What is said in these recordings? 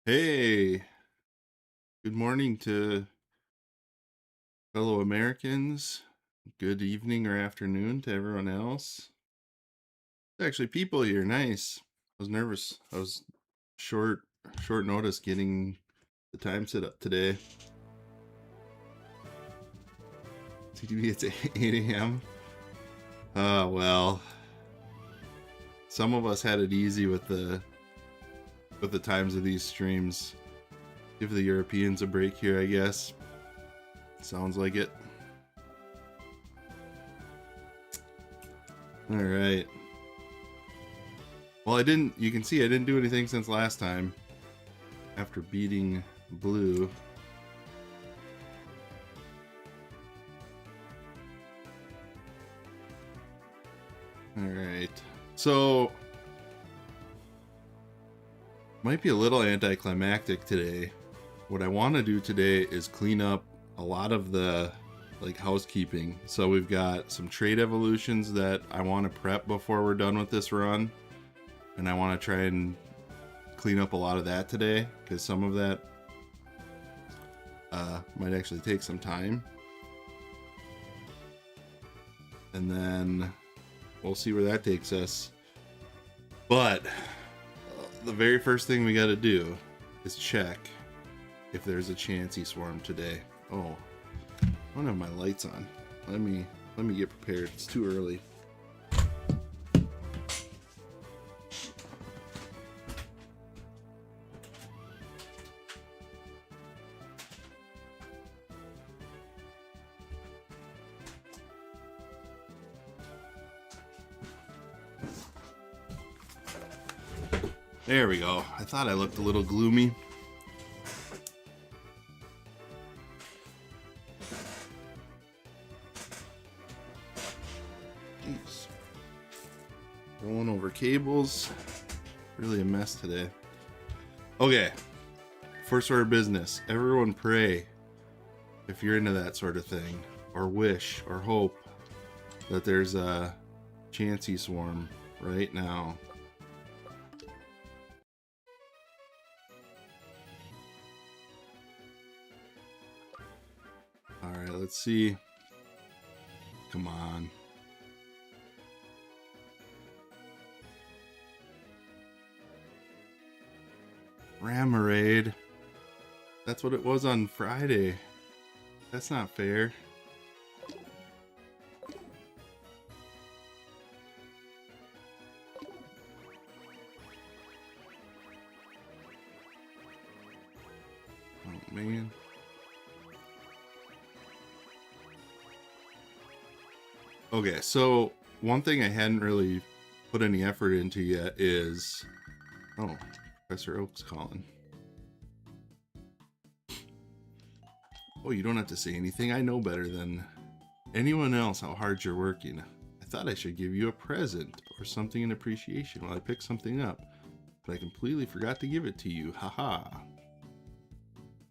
Hey, good morning to fellow Americans. Good evening or afternoon to everyone else. There's actually people here. Nice. I was nervous. I was short short notice getting the time set up today. TTV it's 8 a.m. Well, some of us had it easy with the times of these streams. Give the Europeans a break here, I guess. Sounds like it. All right. Well, you can see I didn't do anything since last time after beating blue. All right. So, might be a little anticlimactic today. What I want to do today is clean up a lot of the housekeeping. So we've got some trait evolutions that I want to prep before we're done with this run. And I want to try and clean up a lot of that today, because some of that might actually take some time. And then we'll see where that takes us. But the very first thing we got to do is check if there's a Chansey swarm today. Oh, I don't have my lights on. Let me get prepared. It's too early. There we go. I thought I looked a little gloomy. Jeez. Rolling over cables. Really a mess today. Okay. First order of business. Everyone pray, if you're into that sort of thing, or wish or hope that there's a Chansey swarm right now. Alright, let's see. Come on. Ramarade. That's what it was on Friday. That's not fair. Oh, man. Okay, so one thing I hadn't really put any effort into yet is... Oh, Professor Oak's calling. Oh, you don't have to say anything. I know better than anyone else how hard you're working. I thought I should give you a present or something in appreciation while I pick something up, but I completely forgot to give it to you. Haha.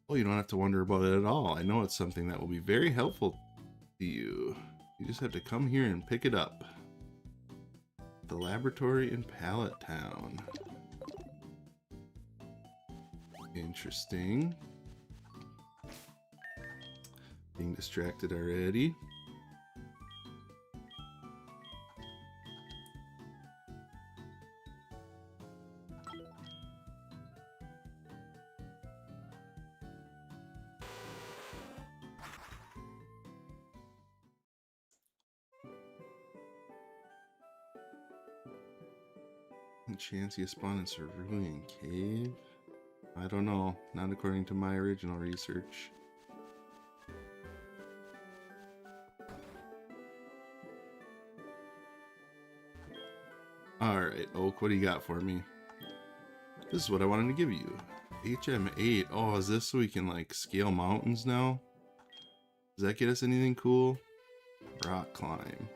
Oh, you don't have to wonder about it at all. I know it's something that will be very helpful to you. You just have to come here and pick it up. The laboratory in Pallet Town. Interesting. Being distracted already. Chansey spawned in Cerulean Cave? I don't know. Not according to my original research. Alright, Oak, what do you got for me? This is what I wanted to give you. HM8. Oh, is this so we can, like, scale mountains now? Does that get us anything cool? Rock climb.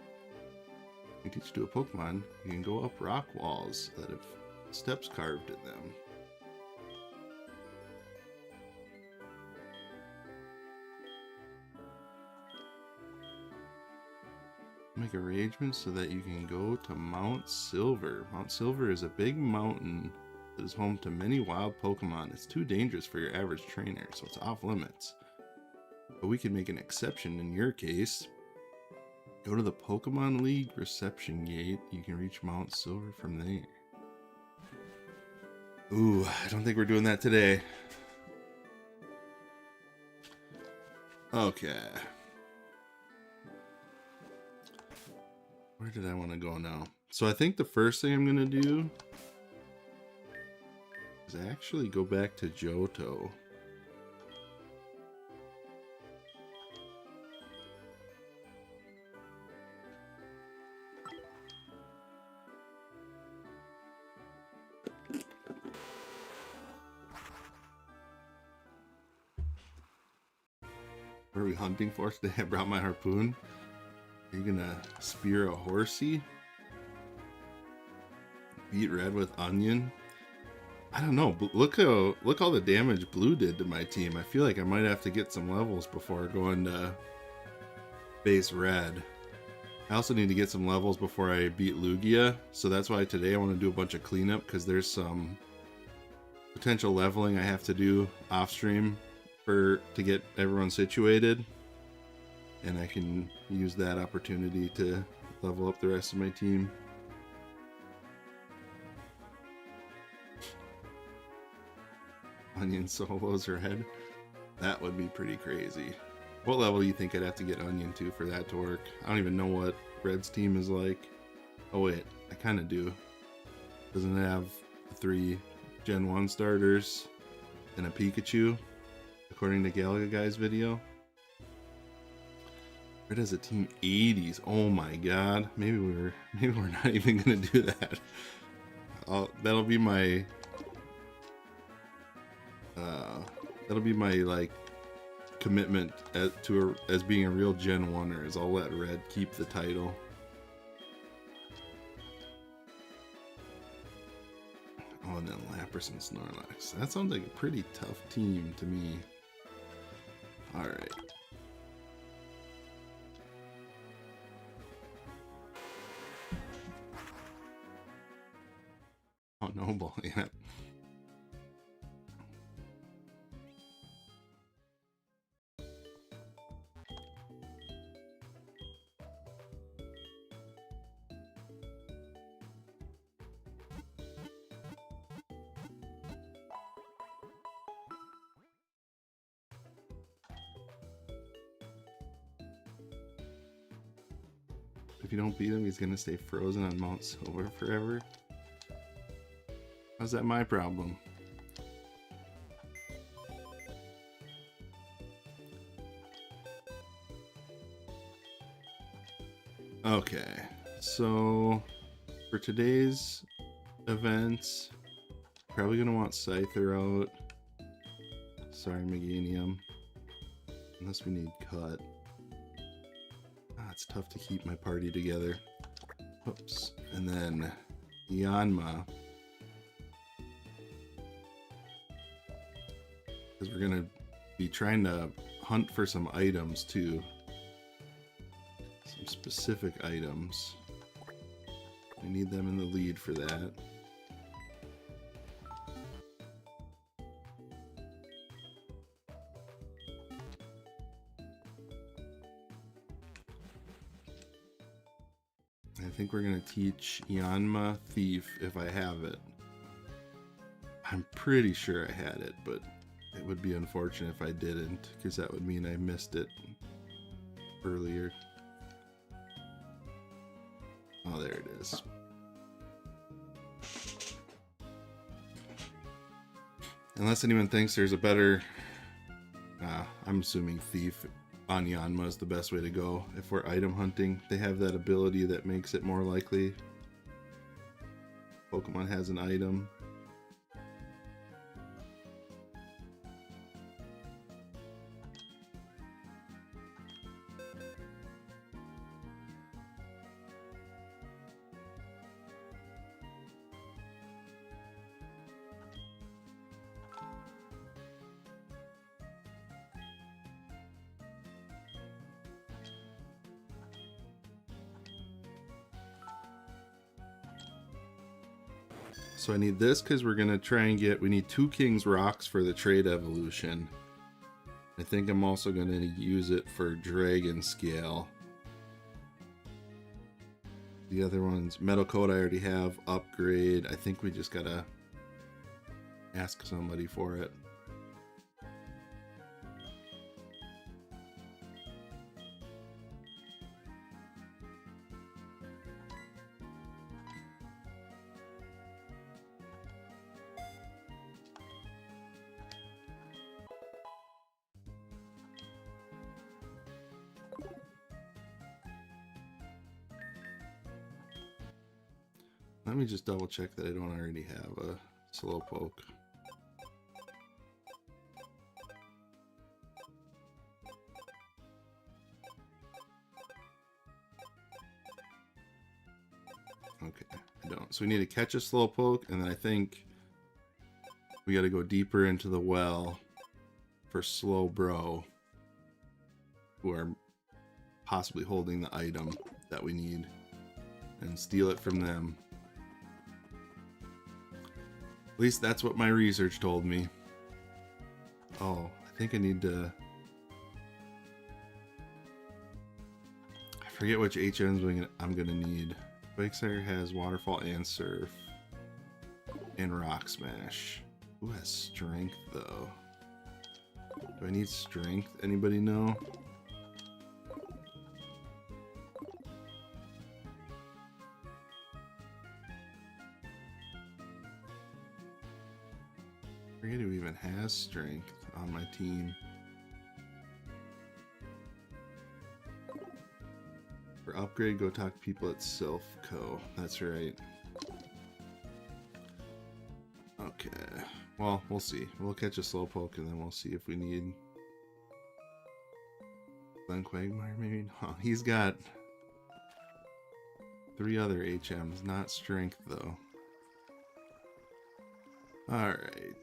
You teach to a Pokemon, you can go up rock walls that have steps carved in them. Make arrangements so that you can go to Mount Silver. Mount Silver is a big mountain It is home to many wild Pokemon. It's too dangerous for your average trainer, so it's off limits. But we can make an exception in your case. Go to the Pokemon League reception gate. You can reach Mount Silver from there. Ooh, I don't think we're doing that today. Okay. Where did I want to go now? So I think the first thing I'm going to do is actually go back to Johto. What are we hunting for today? I brought my harpoon. Are you gonna spear a horsey? Beat red with onion? I don't know. Look all the damage blue did to my team. I feel like I might have to get some levels before going to base red. I also need to get some levels before I beat Lugia. So that's why today I want to do a bunch of cleanup, because there's some potential leveling I have to do off stream to get everyone situated, and I can use that opportunity to level up the rest of my team. Onion solos red? That would be pretty crazy. What level do you think I'd have to get Onion to for that to work? I don't even know what Red's team is like. Oh wait, I kind of do. Doesn't it have 3 Gen 1 starters and a Pikachu, according to Galaga Guy's video? Red has a team 80s. Oh my god. Maybe we're not even gonna do that. That'll be my like commitment as being a real Gen 1er, is I'll let Red keep the title. Oh, and then Lapras and Snorlax. That sounds like a pretty tough team to me. Alright. Oh, no ball, yeah. If you don't beat him, he's gonna stay frozen on Mount Silver forever. How's that my problem? Okay, so for today's events, probably gonna want Scyther out. Sorry, Meganium. Unless we need Cut. It's tough to keep my party together. Oops. And then Yanma. Because we're going to be trying to hunt for some items too. Some specific items. We need them in the lead for that. I think we're going to teach Yanma Thief if I have it. I'm pretty sure I had it, but it would be unfortunate if I didn't, because that would mean I missed it earlier. Oh, there it is. Unless anyone thinks there's a better... I'm assuming Thief on Yanma is the best way to go. If we're item hunting, they have that ability that makes it more likely Pokemon has an item. So I need this because we're going to try and get... We need 2 King's Rocks for the trade evolution. I think I'm also going to use it for Dragon Scale. The other ones, Metal Coat I already have, Upgrade. I think we just got to ask somebody for it. Let me just double check that I don't already have a Slowpoke. Okay, I don't. So we need to catch a Slowpoke, and then I think we got to go deeper into the well for Slowbro, who are possibly holding the item that we need, and steal it from them. At least that's what my research told me. Oh, I think I need to... I forget which HMs I'm going to need. Quagsire has Waterfall and Surf. And Rock Smash. Who has Strength, though? Do I need Strength? Anybody know? I forget who even has Strength on my team. For upgrade, go talk to people at Silphco. That's right. Okay. Well, we'll see. We'll catch a Slowpoke and then we'll see if we need Glen Quagmire maybe? Oh, he's got 3 other HMs, not Strength though. Alright.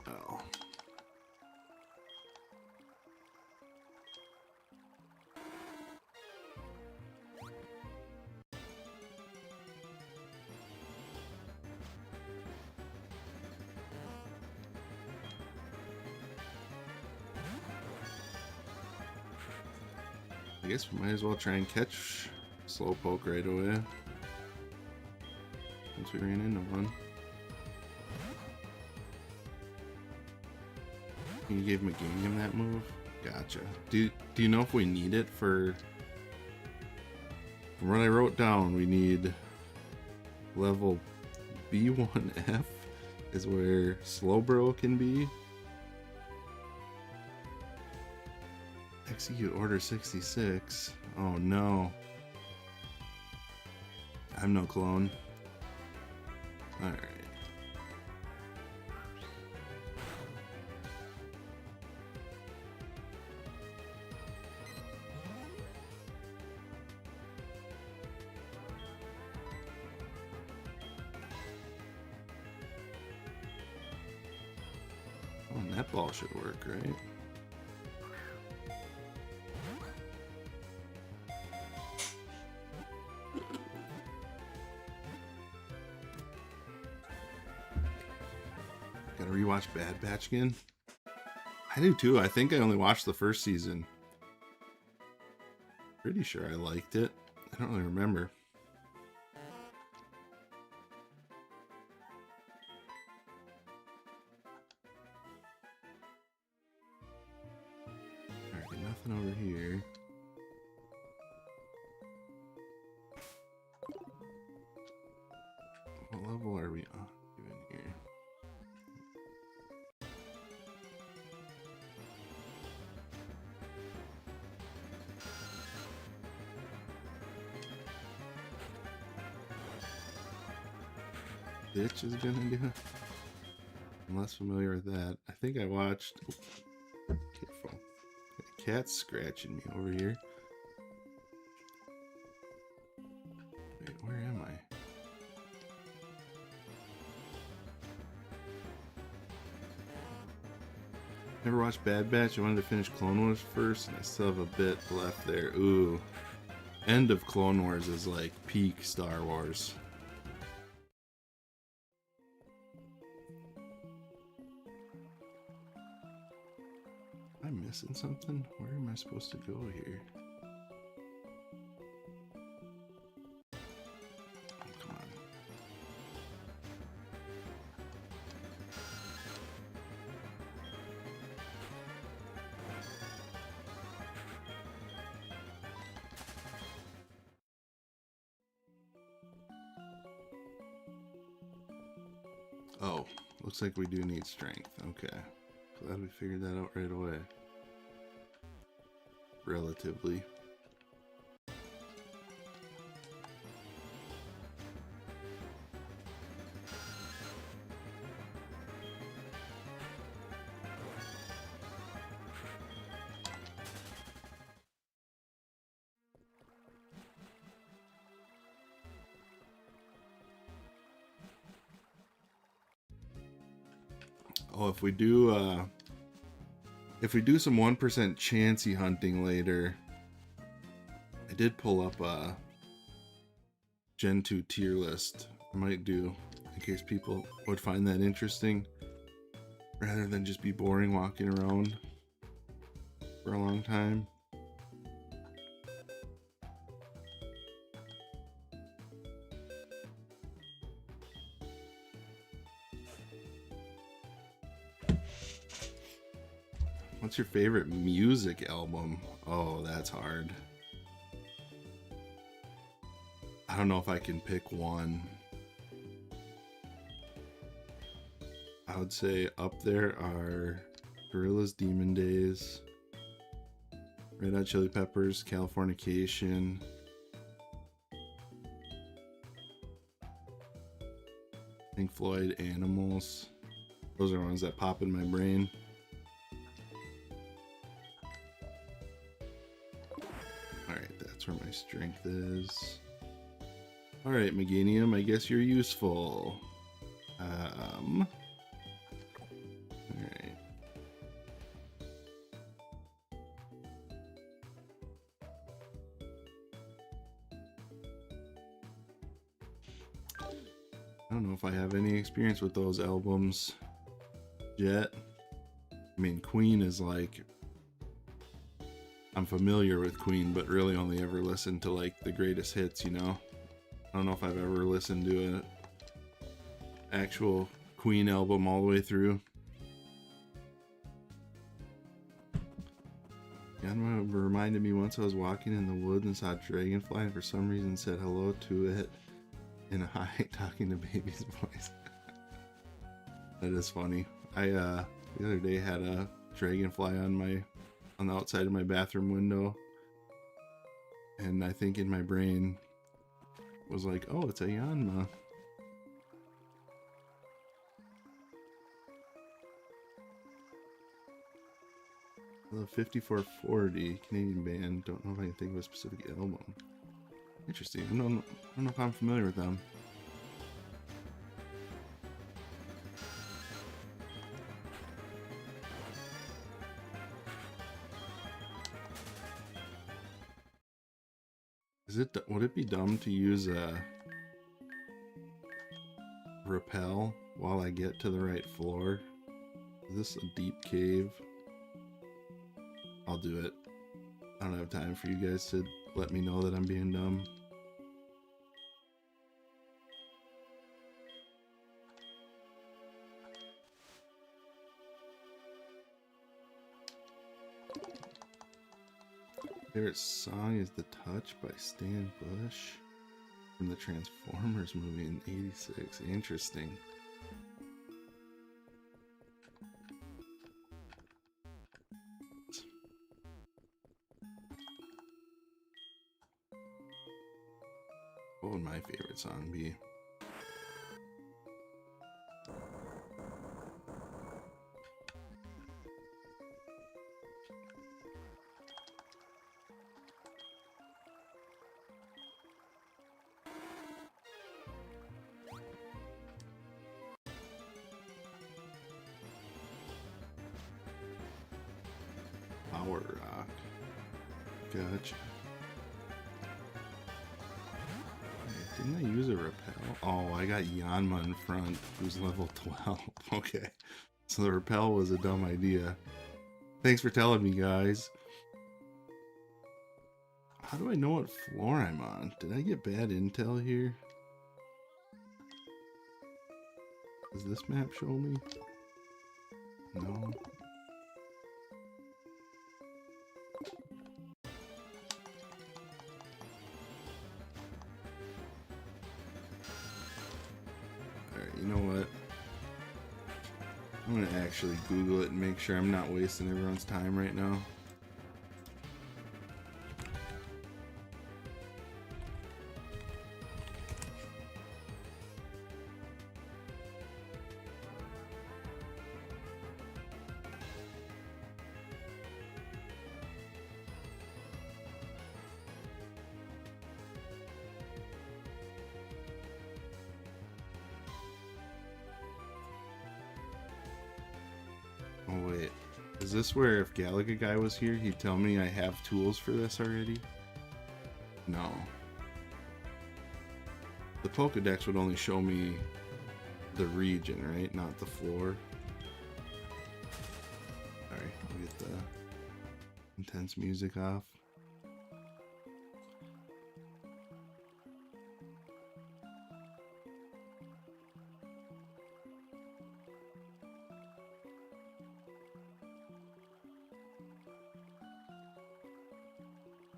Oh. I guess we might as well try and catch Slowpoke right away. Since we ran into one. You gave Meganium that move? Gotcha. Do you know if we need it for... From what I wrote down, we need level B1F is where Slowbro can be. Execute Order 66. Oh no. I'm no clone. Alright. Oh, and that ball should work, right? Gotta rewatch Bad Batch again? I do too. I think I only watched the first season. Pretty sure I liked it. I don't really remember. Alright, nothing over here. What level are we on even here? Ditch is gonna do. I'm less familiar with that. I think I watched. Careful. The cat's scratching me over here. Wait, where am I? Never watched Bad Batch. I wanted to finish Clone Wars first, and I still have a bit left there. Ooh. End of Clone Wars is like peak Star Wars. Am I missing something? Where am I supposed to go here? Oh, come on. Oh, looks like we do need strength. Okay. Glad we figured that out right away. Relatively. Oh, if we do some 1% chancy hunting later, I did pull up a Gen 2 tier list. I might do in case people would find that interesting, rather than just be boring walking around for a long time. What's your favorite music album? Oh, that's hard. I don't know if I can pick one. I would say up there are Gorillaz, Demon Days, Red Hot Chili Peppers, Californication, Pink Floyd, Animals. Those are ones that pop in my brain. Alright, that's where my strength is. Alright, Meganium, I guess you're useful. Alright. I don't know if I have any experience with those albums yet. I mean, Queen is like, I'm familiar with Queen, but really only ever listened to like the greatest hits, you know? I don't know if I've ever listened to an actual Queen album all the way through. Yanma reminded me once I was walking in the woods and saw a dragonfly and for some reason said hello to it in a high talking to baby's voice. That is funny. I the other day had a dragonfly on the outside of my bathroom window, and I think in my brain was like, oh, it's a Yanma. The 5440 Canadian band. Don't know if I can think of a specific album. Interesting. I don't know if I'm familiar with them. Would it be dumb to use a rappel while I get to the right floor? Is this a deep cave? I'll do it. I don't have time for you guys to let me know that I'm being dumb. Favorite song is The Touch by Stan Bush from the Transformers movie in '86. Interesting. What would my favorite song be? Power Rock. Gotcha. Didn't I use a repel? Oh, I got Yanma in front, who's level 12. Okay. So the repel was a dumb idea. Thanks for telling me, guys. How do I know what floor I'm on? Did I get bad intel here? Does this map show me? No. Alright, you know what? I'm gonna actually Google it and make sure I'm not wasting everyone's time right now. Oh wait, is this where if Galaga guy was here, he'd tell me I have tools for this already? No. The Pokedex would only show me the region, right? Not the floor. Sorry, I'll get the intense music off.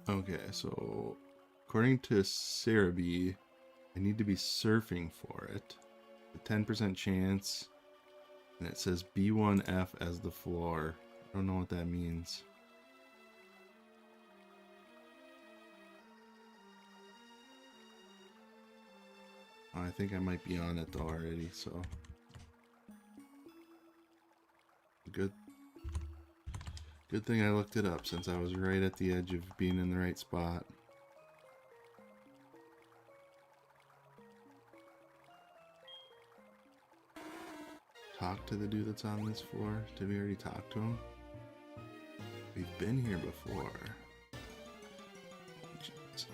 Okay, so according to Cerebi, I need to be surfing for it. A 10% chance, and it says B1F as the floor. I don't know what that means. I think I might be on it though already, so good thing I looked it up since I was right at the edge of being in the right spot. Talk to the dude that's on this floor. Did we already talk to him? We've been here before. Jeez.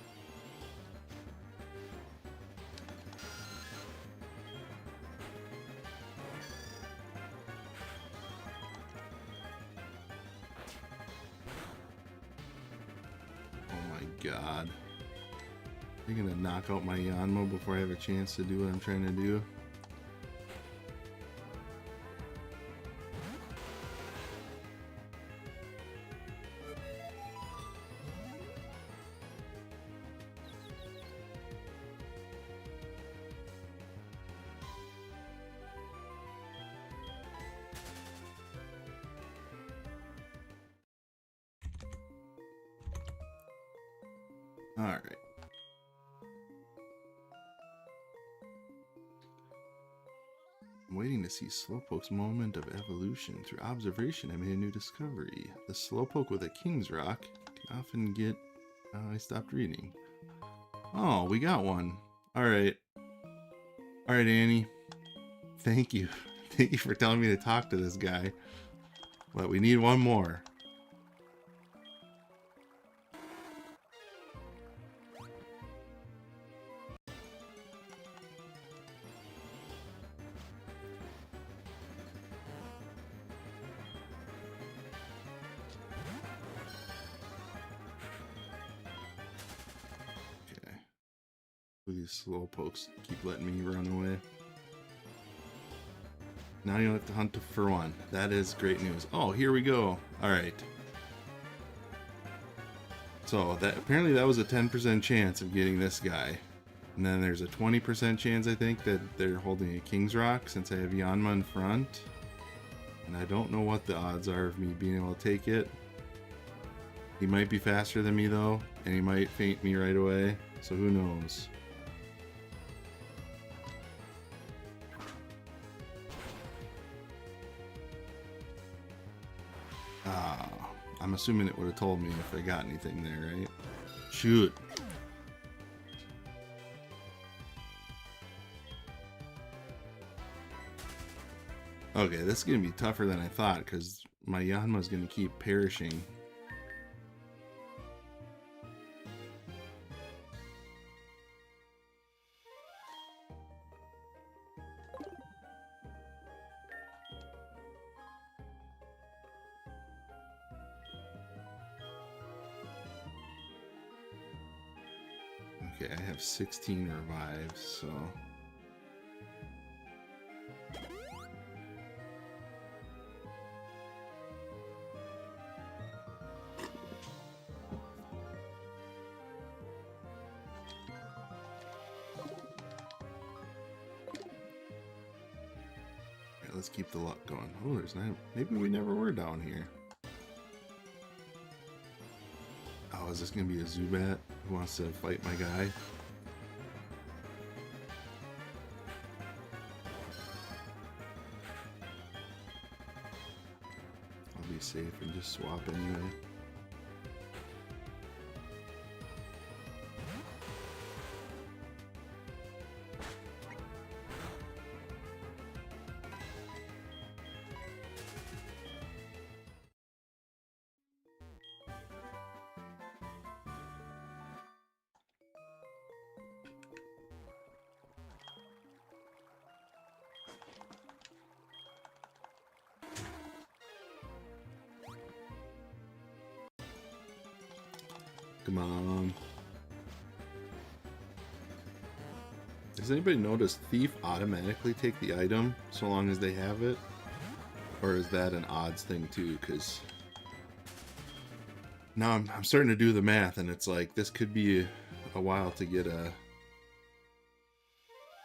God. You're gonna knock out my Yanmo before I have a chance to do what I'm trying to do? Alright. I'm waiting to see Slowpoke's moment of evolution. Through observation, I made a new discovery. The Slowpoke with a King's Rock can often get... I stopped reading. Oh, we got one. Alright. Alright, Annie. Thank you. Thank you for telling me to talk to this guy. But we need one more. These Slowpokes keep letting me run away. Now you have to hunt for one. That is great news. Oh, here we go. Alright. So that apparently that was a 10% chance of getting this guy. And then there's a 20% chance, I think, that they're holding a King's Rock since I have Yanma in front. And I don't know what the odds are of me being able to take it. He might be faster than me though, and he might faint me right away. So who knows? I'm assuming it would have told me if I got anything there, right? Shoot. Okay, this is going to be tougher than I thought because my Yanma is going to keep perishing. Okay, I have 16 revives, so... Alright, let's keep the luck going. Oh, there's not... Maybe we never were down here. Oh, is this gonna be a Zubat who wants to fight my guy? I'll be safe and just swap anyway. Come on. Does anybody notice Thief automatically take the item so long as they have it? Or is that an odds thing too? Because now I'm starting to do the math and it's like this could be a while to get a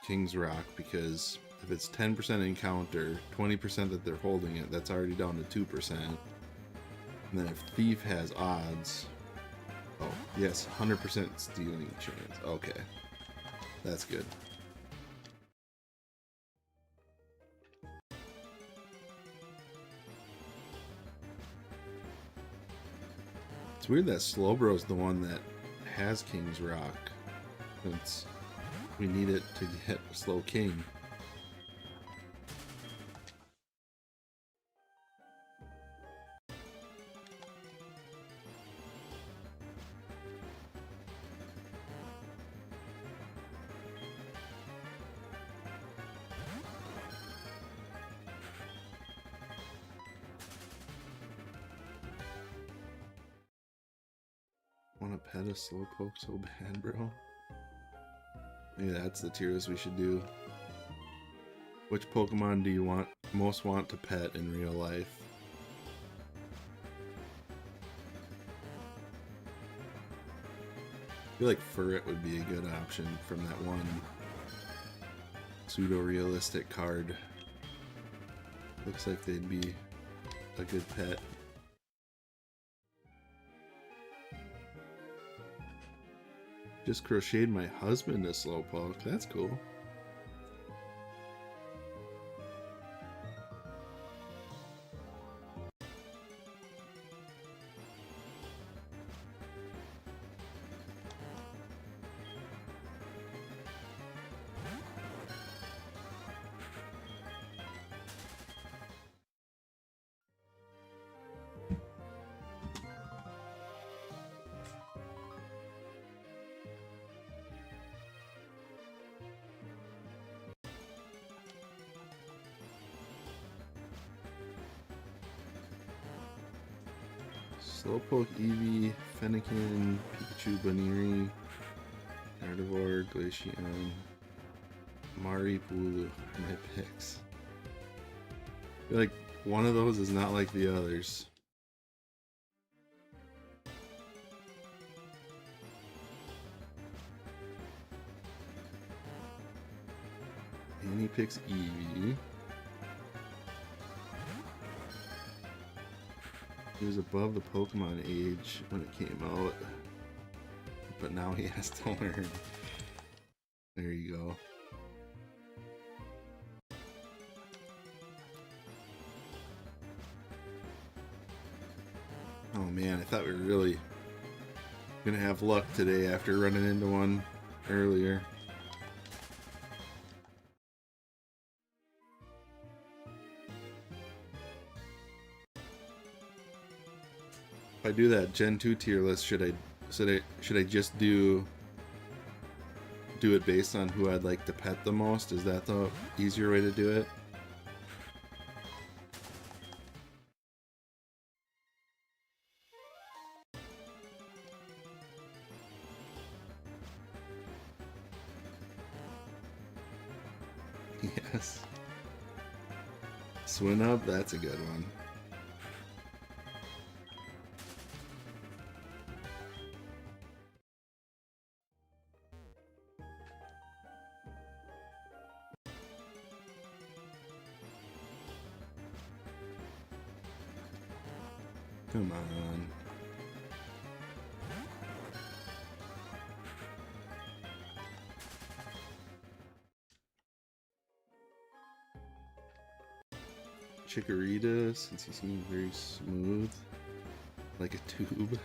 King's Rock, because if it's 10% encounter, 20% that they're holding it, that's already down to 2%. And then if Thief has odds... Oh, yes, 100% stealing chance. Okay. That's good. It's weird that Slowbro's the one that has King's Rock, since we need it to get Slow King. Want to pet a Slowpoke so bad, bro? Maybe that's the tier list we should do. Which Pokemon do you most want to pet in real life? I feel like Furret would be a good option from that one pseudo-realistic card. Looks like they'd be a good pet. Just crocheted my husband a Slowpoke. That's cool. Slowpoke, Eevee, Fennekin, Pikachu, Baniri, Gardevoir, Glaceon, Maripulu are my picks. I feel like one of those is not like the others. And he picks Eevee. He was above the Pokemon age when it came out, but now he has to learn. There you go. Oh man, I thought we were really gonna have luck today after running into one earlier. If I do that Gen 2 tier list, should I just do it based on who I'd like to pet the most? Is that the easier way to do it? Yes. Swim up, that's a good one. Come on. Chikorita, since he seems very smooth, like a tube.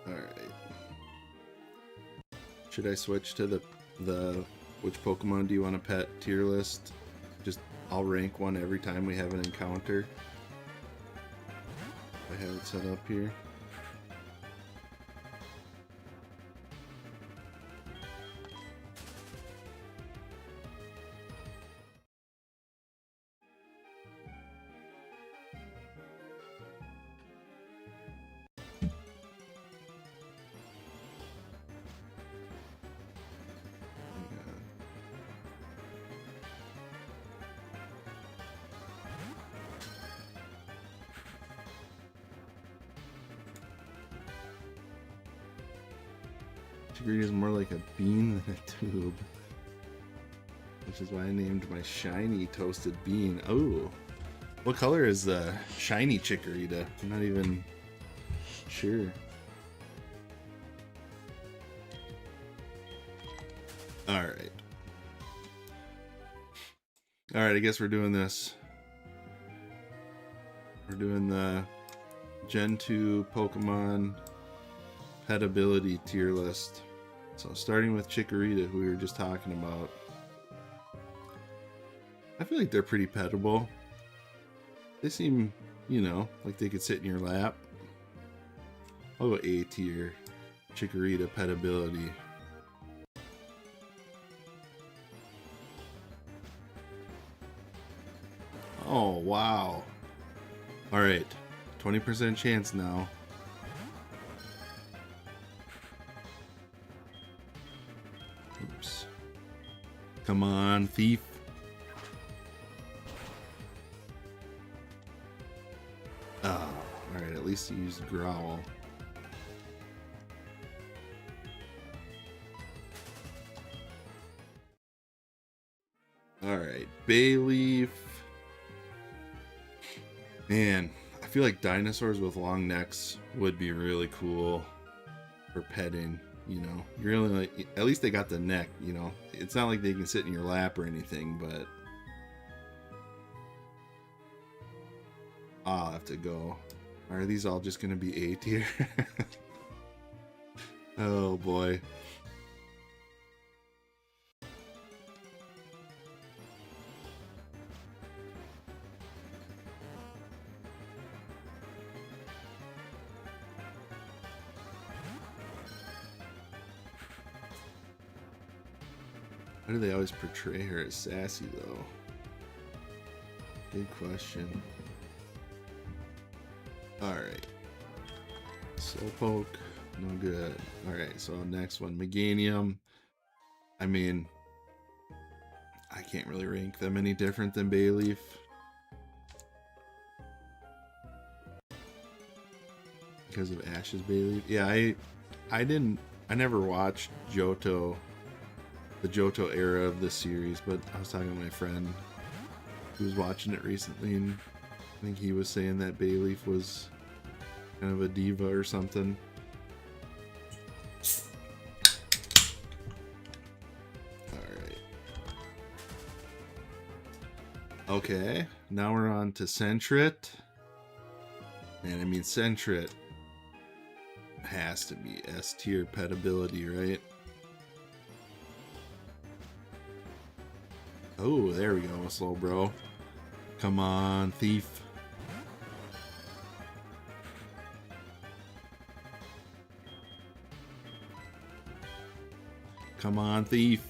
Alright. Should I switch to the which Pokemon do you want to pet tier list? Just I'll rank one every time we have an encounter. I have it set up here. Chikorita is more like a bean than a tube, which is why I named my shiny toasted bean. Oh, what color is the shiny Chikorita? I'm not even sure. Alright. Alright, I guess we're doing this. We're doing the Gen 2 Pokemon pet ability tier list. So starting with Chikorita, who we were just talking about. I feel like they're pretty petable. They seem, you know, like they could sit in your lap. I'll go A tier. Chikorita pet ability. Oh, wow. Alright. 20% chance now. Oops. Come on, thief. Oh, alright, at least he used Growl. Alright, Bayleaf. Man, I feel like dinosaurs with long necks would be really cool for petting, you know. You really like, at least they got the neck, you know. It's not like they can sit in your lap or anything, but I'll have to go. Are these all just gonna be A tier? Oh boy. Why do they always portray her as sassy, though? Good question. Alright. Slowpoke, no good. Alright, so next one, Meganium. I mean, I can't really rank them any different than Bayleaf. Because of Ash's Bayleaf. Yeah, I never watched Johto, the Johto era of this series, but I was talking to my friend who was watching it recently, and I think he was saying that Bayleaf was kind of a diva or something. Alright. Okay, now we're on to Sentret. And I mean, Sentret has to be S tier pet ability, right? Oh, there we go, Slowbro. Come on, thief. Come on, thief.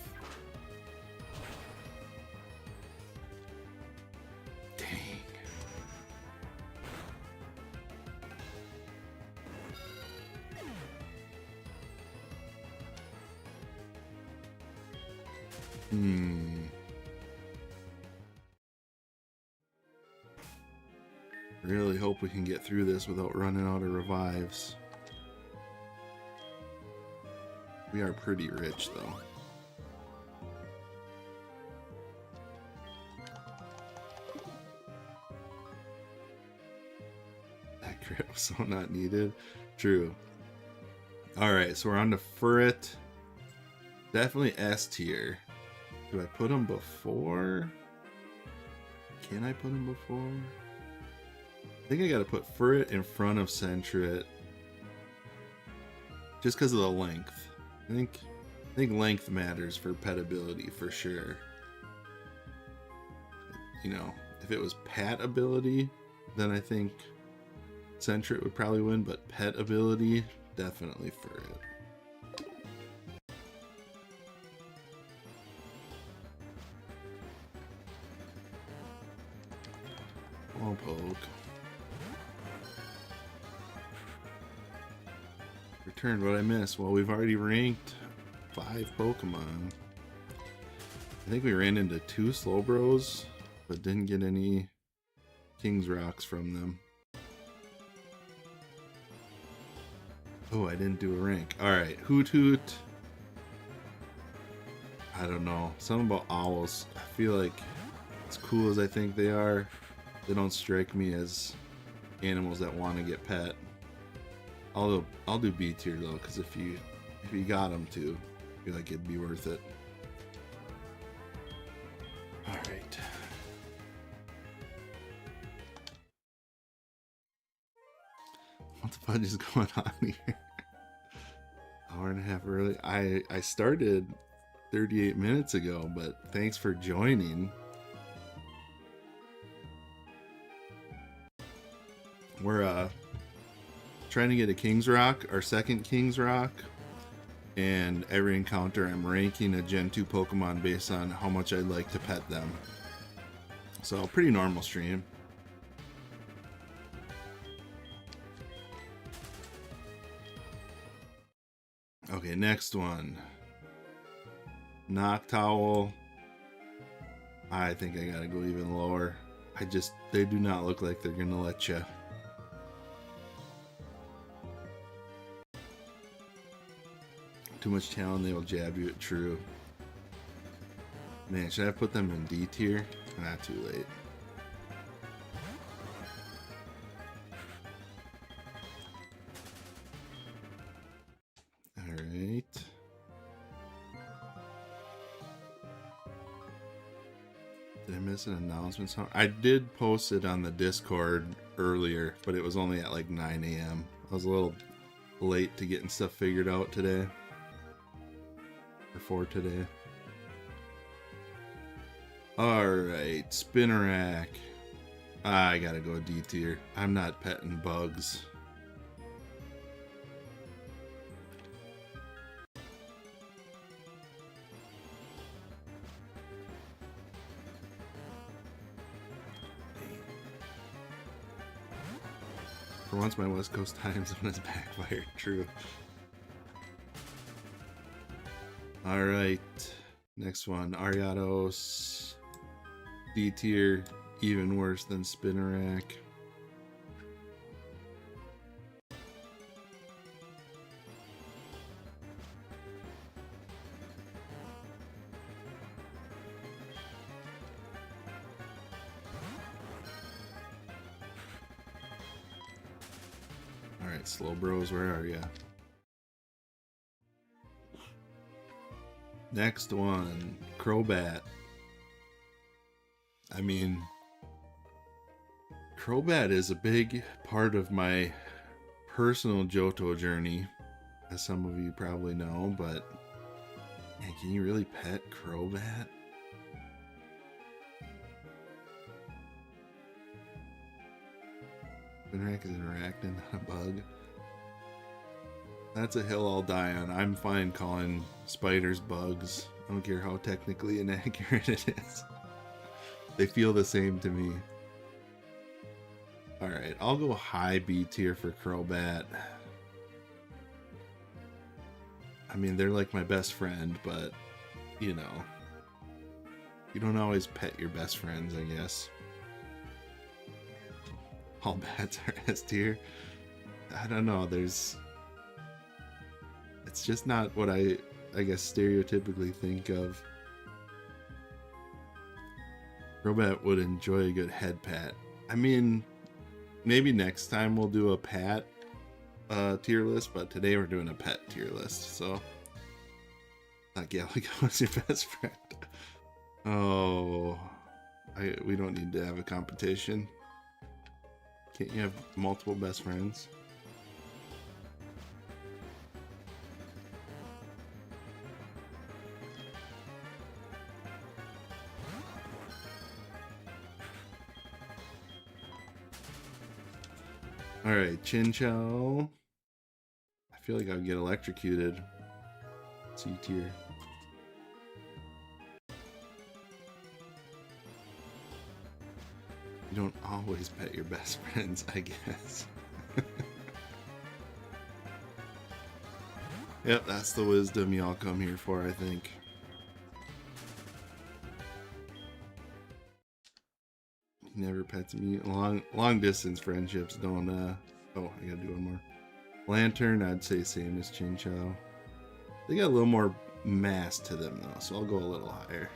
Really hope we can get through this without running out of revives. We are pretty rich, though. That crit was so not needed. True. Alright, so we're on to Furret. Definitely S tier. Do I put him before? Can I put him before? I think I gotta put Furret in front of Sentret. Just because of the length. I think length matters for pet ability for sure. You know, if it was pet ability, then I think Sentret would probably win, but pet ability, definitely Furret. Oh, poke. Returned what I missed. Well, we've already ranked 5 Pokemon. I think we ran into 2 Slowbros, but didn't get any King's Rocks from them. Oh, I didn't do a rank. Alright, Hoot Hoot. I don't know. Something about owls. I feel like as cool as I think they are, they don't strike me as animals that want to get pet. I'll do B tier though, because if you got them to, I feel like it'd be worth it. All right. What the fudge is going on here? Hour and a half early. I started 38 minutes ago, but thanks for joining. We're trying to get a King's Rock, our second King's Rock, and every encounter I'm ranking a Gen 2 Pokemon based on how much I'd like to pet them. So pretty normal stream. Okay, next one. Noctowl. I think I gotta go even lower. They do not look like they're gonna let you. Too much talent, they will jab you at true. Man, should I put them in D tier? Not too late. Alright. Did I miss an announcement? I did post it on the Discord earlier, but it was only at like 9 a.m. I was a little late to getting stuff figured out today. For today. Alright, Spinnerack. I gotta go D tier. I'm not petting bugs. For once my West Coast time zone has backfired. True. Alright, next one, Ariados, D tier, even worse than Spinnerack. Alright, Slowbros, where are ya? Next one, Crobat. I mean, Crobat is a big part of my personal Johto journey, as some of you probably know, but man, can you really pet Crobat? Spinnerack is an arachnid, not a bug. That's a hill I'll die on. I'm fine calling spiders bugs. I don't care how technically inaccurate it is. They feel the same to me. Alright, I'll go high B tier for Crobat. I mean, they're like my best friend, but, you know, You don't always pet your best friends, I guess. All bats are S tier. I don't know, it's just not what I guess stereotypically think of. Robot would enjoy a good head pat. I mean, maybe next time we'll do a pat tier list, but today we're doing a pet tier list, so Galago is your best friend. Oh, we don't need to have a competition. Can't you have multiple best friends? Alright, Chinchou. I feel like I would get electrocuted. C tier. You don't always pet your best friends, I guess. Yep, that's the wisdom y'all come here for, I think. He never pets me. Long distance friendships don't, oh, I gotta do one more. Lantern, I'd say same as Chinchou. They got a little more mass to them, though, so I'll go a little higher.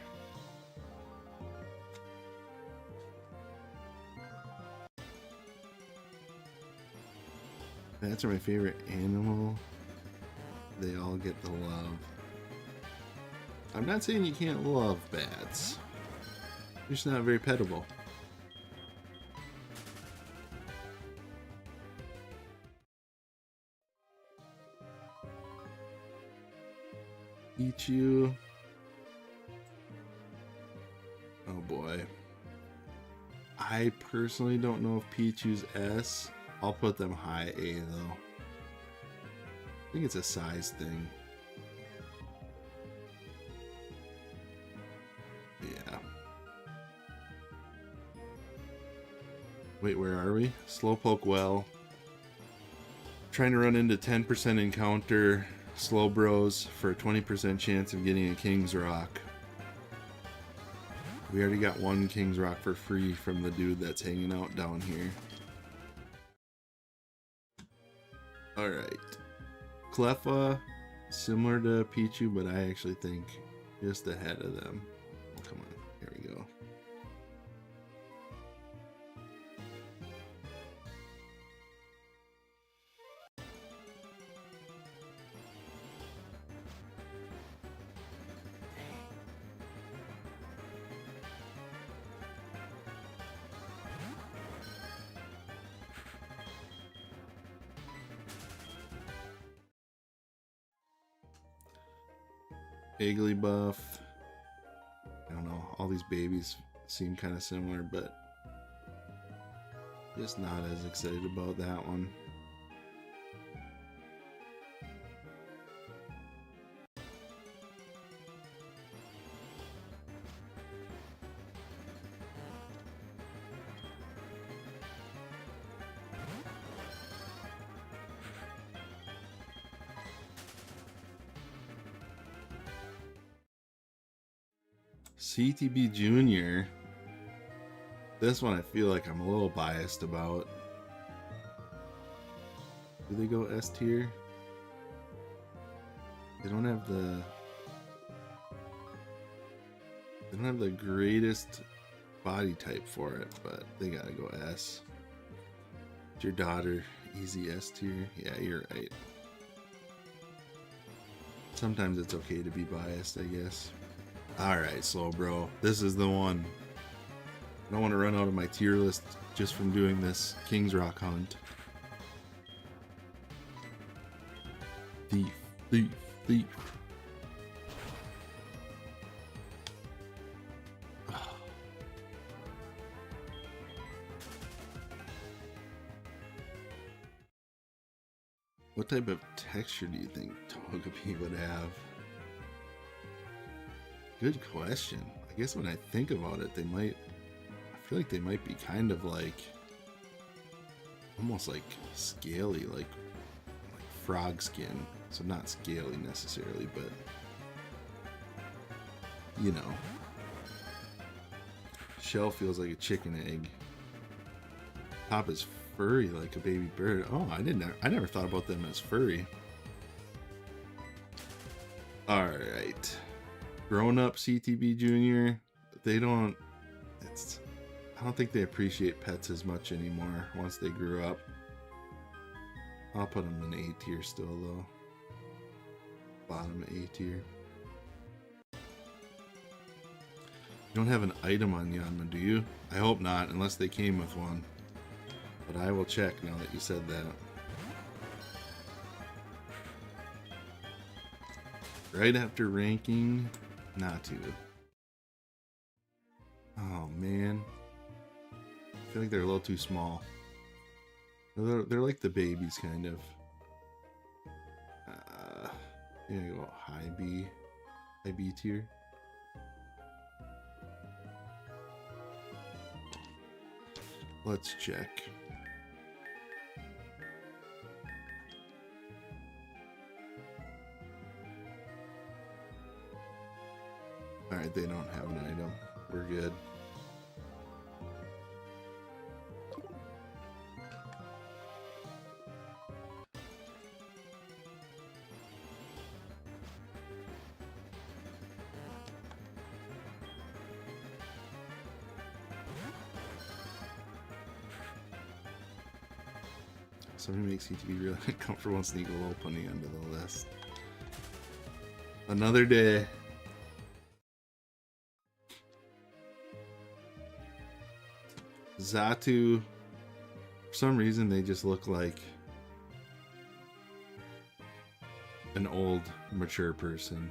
Bats are my favorite animal. They all get the love. I'm not saying you can't love bats. They're just not very petable. Pichu. Oh boy. I personally don't know if Pichu's S. I'll put them high A though. I think it's a size thing. Yeah. Wait, where are we? Slowpoke well. Trying to run into 10% encounter Slowbros for a 20% chance of getting a King's Rock. We already got one King's Rock for free from the dude that's hanging out down here. Alright. Cleffa, similar to Pichu, but I actually think just ahead of them. Oh, come on. Here we go. Igglybuff. I don't know. All these babies seem kind of similar, but just not as excited about that one. CTB Junior. This one I feel like I'm a little biased about. Do they go S tier? They don't have the greatest body type for it, but they gotta go S. It's your daughter, easy S tier. Yeah, you're right. Sometimes it's okay to be biased, I guess. Alright, Slowbro. This is the one. I don't want to run out of my tier list just from doing this King's Rock hunt. Thief, thief, thief. What type of texture do you think Togepi would have? Good question. I guess when I think about it, I feel like they might be kind of like, almost like scaly, like frog skin. So not scaly necessarily, but you know. Shell feels like a chicken egg. Top is furry like a baby bird. Oh, I never thought about them as furry. Alright. Grown up CTB Junior. They don't... I don't think they appreciate pets as much anymore once they grew up. I'll put them in A tier still though. Bottom A tier. You don't have an item on Yanma, do you? I hope not, unless they came with one. But I will check now that you said that. Right after ranking, Natu. Oh man. I feel like they're a little too small. They're like the babies, kind of. Yeah, go high B tier. Let's check. Alright, they don't have an item. We're good. Somebody makes CTB really comfortable and sneak a little punny under the list. Another day. Xatu, for some reason they just look like an old, mature person.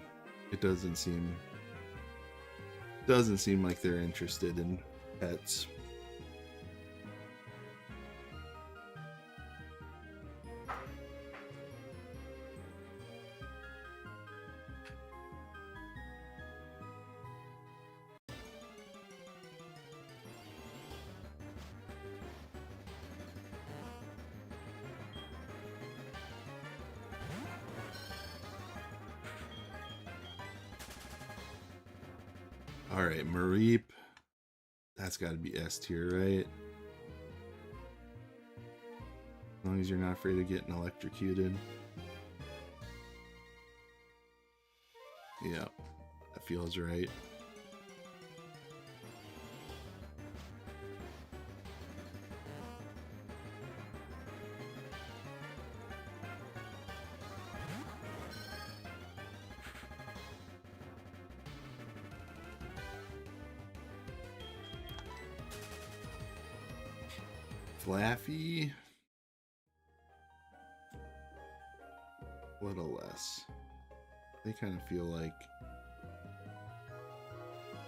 It doesn't seem like they're interested in pets. Alright, Mareep. That's got to be S tier, right? As long as you're not afraid of getting electrocuted. Yep, that feels right. Flaffy, a little less. They kind of feel like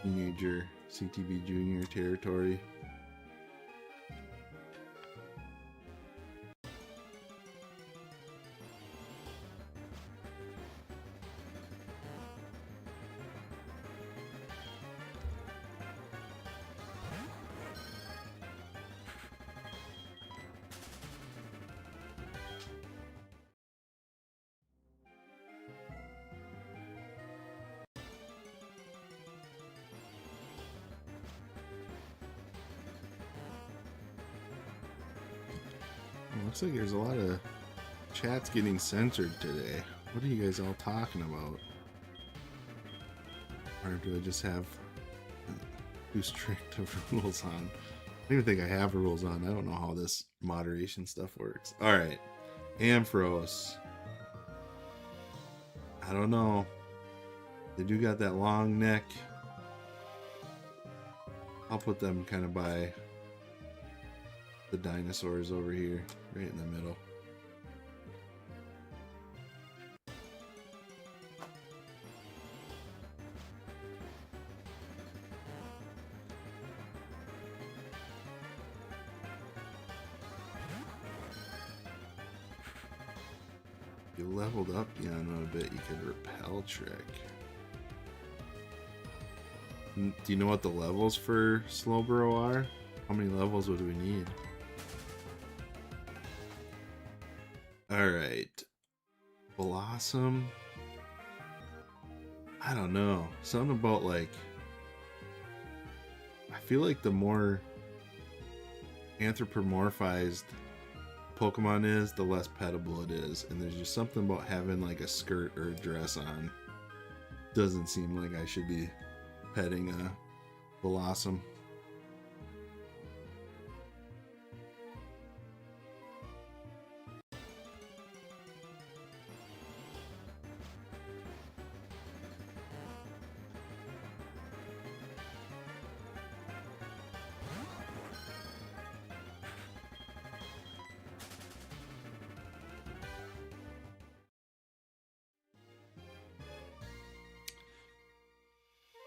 teenager CTB Junior territory. Looks like there's a lot of chats getting censored today. What are you guys all talking about? Or do I just have too strict of rules on? I don't even think I have rules on. I don't know how this moderation stuff works. Alright. Ampharos. I don't know. They do got that long neck. I'll put them kind of by the dinosaurs over here, right in the middle. If you leveled up Yanma a bit, you could repel trick. Do you know what the levels for Slowbro are? How many levels would we need? Alright. Blossom. I don't know. Something about like... I feel like the more anthropomorphized Pokemon is, the less petable it is. And there's just something about having like a skirt or a dress on. Doesn't seem like I should be petting a Blossom.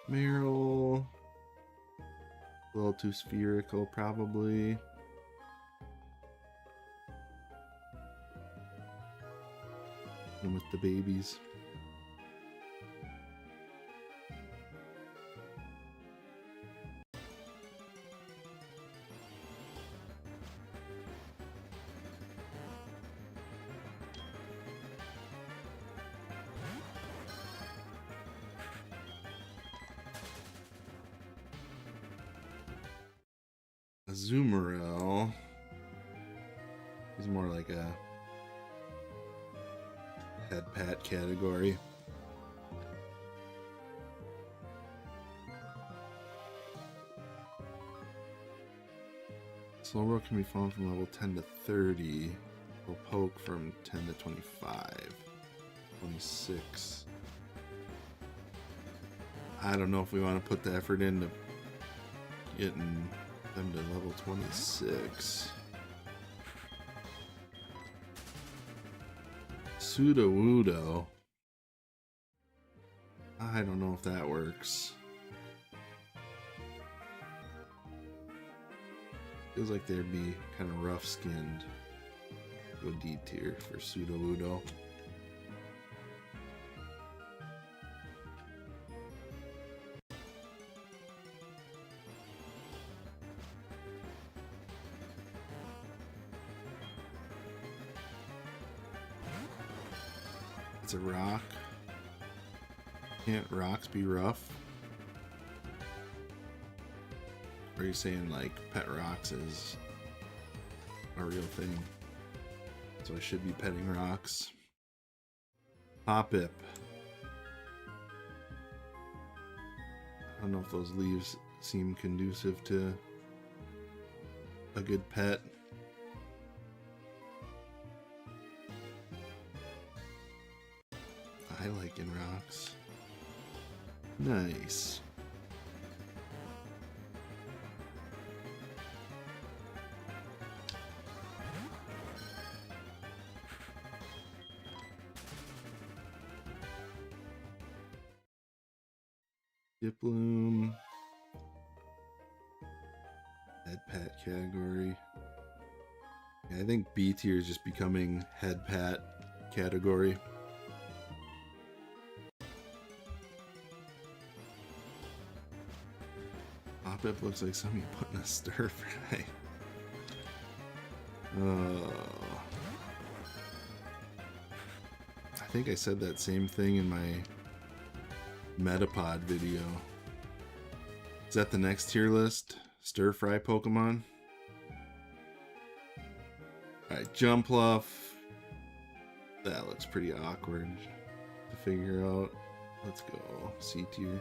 Meryl, a little too spherical, probably. And with the babies. Azumarill. He's more like a head pat category. Slowbro can be found from level 10 to 30. Will poke from 10 to 25. 26. I don't know if we want to put the effort into getting them to level 26. Sudowoodo. I don't know if that works. Feels like they'd be kind of rough skinned. Go D tier for Sudowoodo. It's a rock. Can't rocks be rough? Or are you saying like pet rocks is a real thing? So I should be petting rocks. Hoppip. I don't know if those leaves seem conducive to a good pet. I like in rocks. Nice. Diploom. Head pat category. Yeah, I think B tier is just becoming head pat category. Hoppip looks like something you put in a stir fry. I think I said that same thing in my Metapod video. Is that the next tier list? Stir fry Pokemon? Alright, Jumpluff. That looks pretty awkward to figure out. Let's go C tier.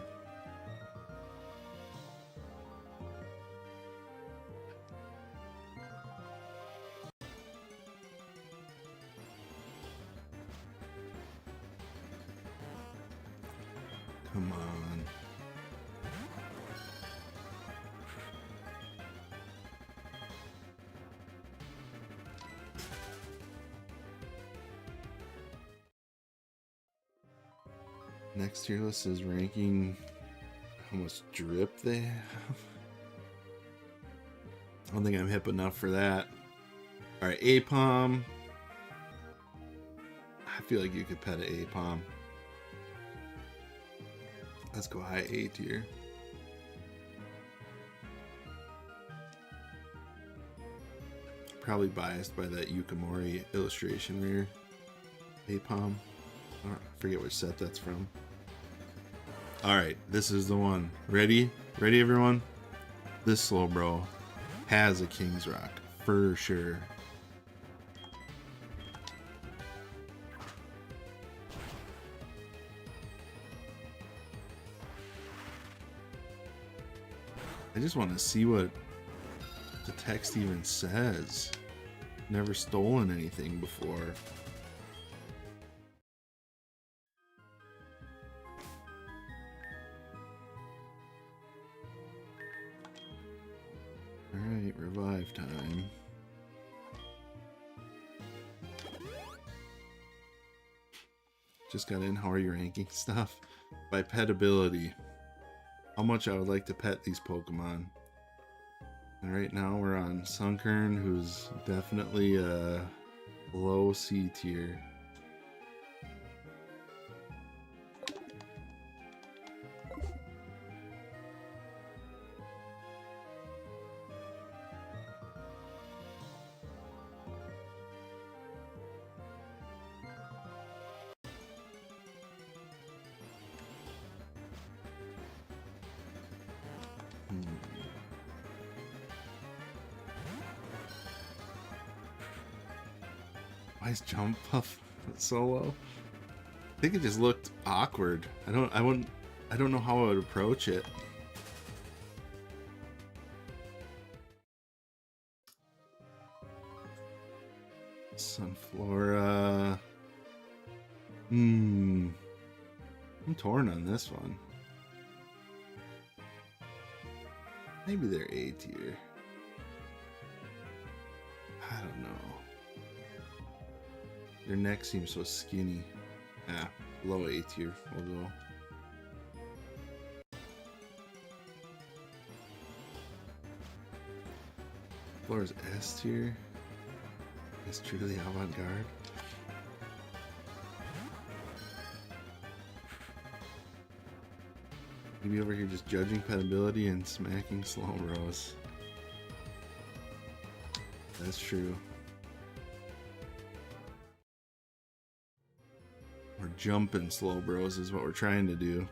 Come on. Next tier list is ranking how much drip they have. I don't think I'm hip enough for that. Alright, Apom. I feel like you could pet an Apom. Let's go high A tier. Probably biased by that Yukimori illustration rare. Apom. I forget which set that's from. Alright, this is the one. Ready? Ready, everyone? This Slowbro has a King's Rock for sure. I just want to see what the text even says. Never stolen anything before. Alright, revive time. Just got in, how are you ranking stuff? By pet ability. How much I would like to pet these Pokemon. And right now we're on Sunkern, who's definitely a low C tier. Why is Jump Puff so low? I think it just looked awkward. I don't know how I would approach it. Sunflora. I'm torn on this one. Maybe they're A tier. I don't know. Their neck seems so skinny. Ah, low A tier. We'll go. Flora's S tier. It's truly avant-garde. Maybe over here just judging pet ability and smacking Slowbros. That's true. We're jumping Slowbros is what we're trying to do.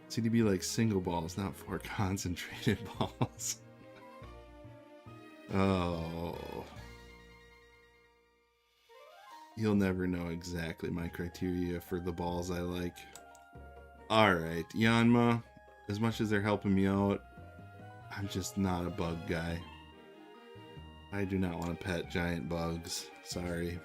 CDB like single balls, not 4 concentrated balls. Oh. You'll never know exactly my criteria for the balls I like. Alright, Yanma, as much as they're helping me out, I'm just not a bug guy. I do not want to pet giant bugs. Sorry.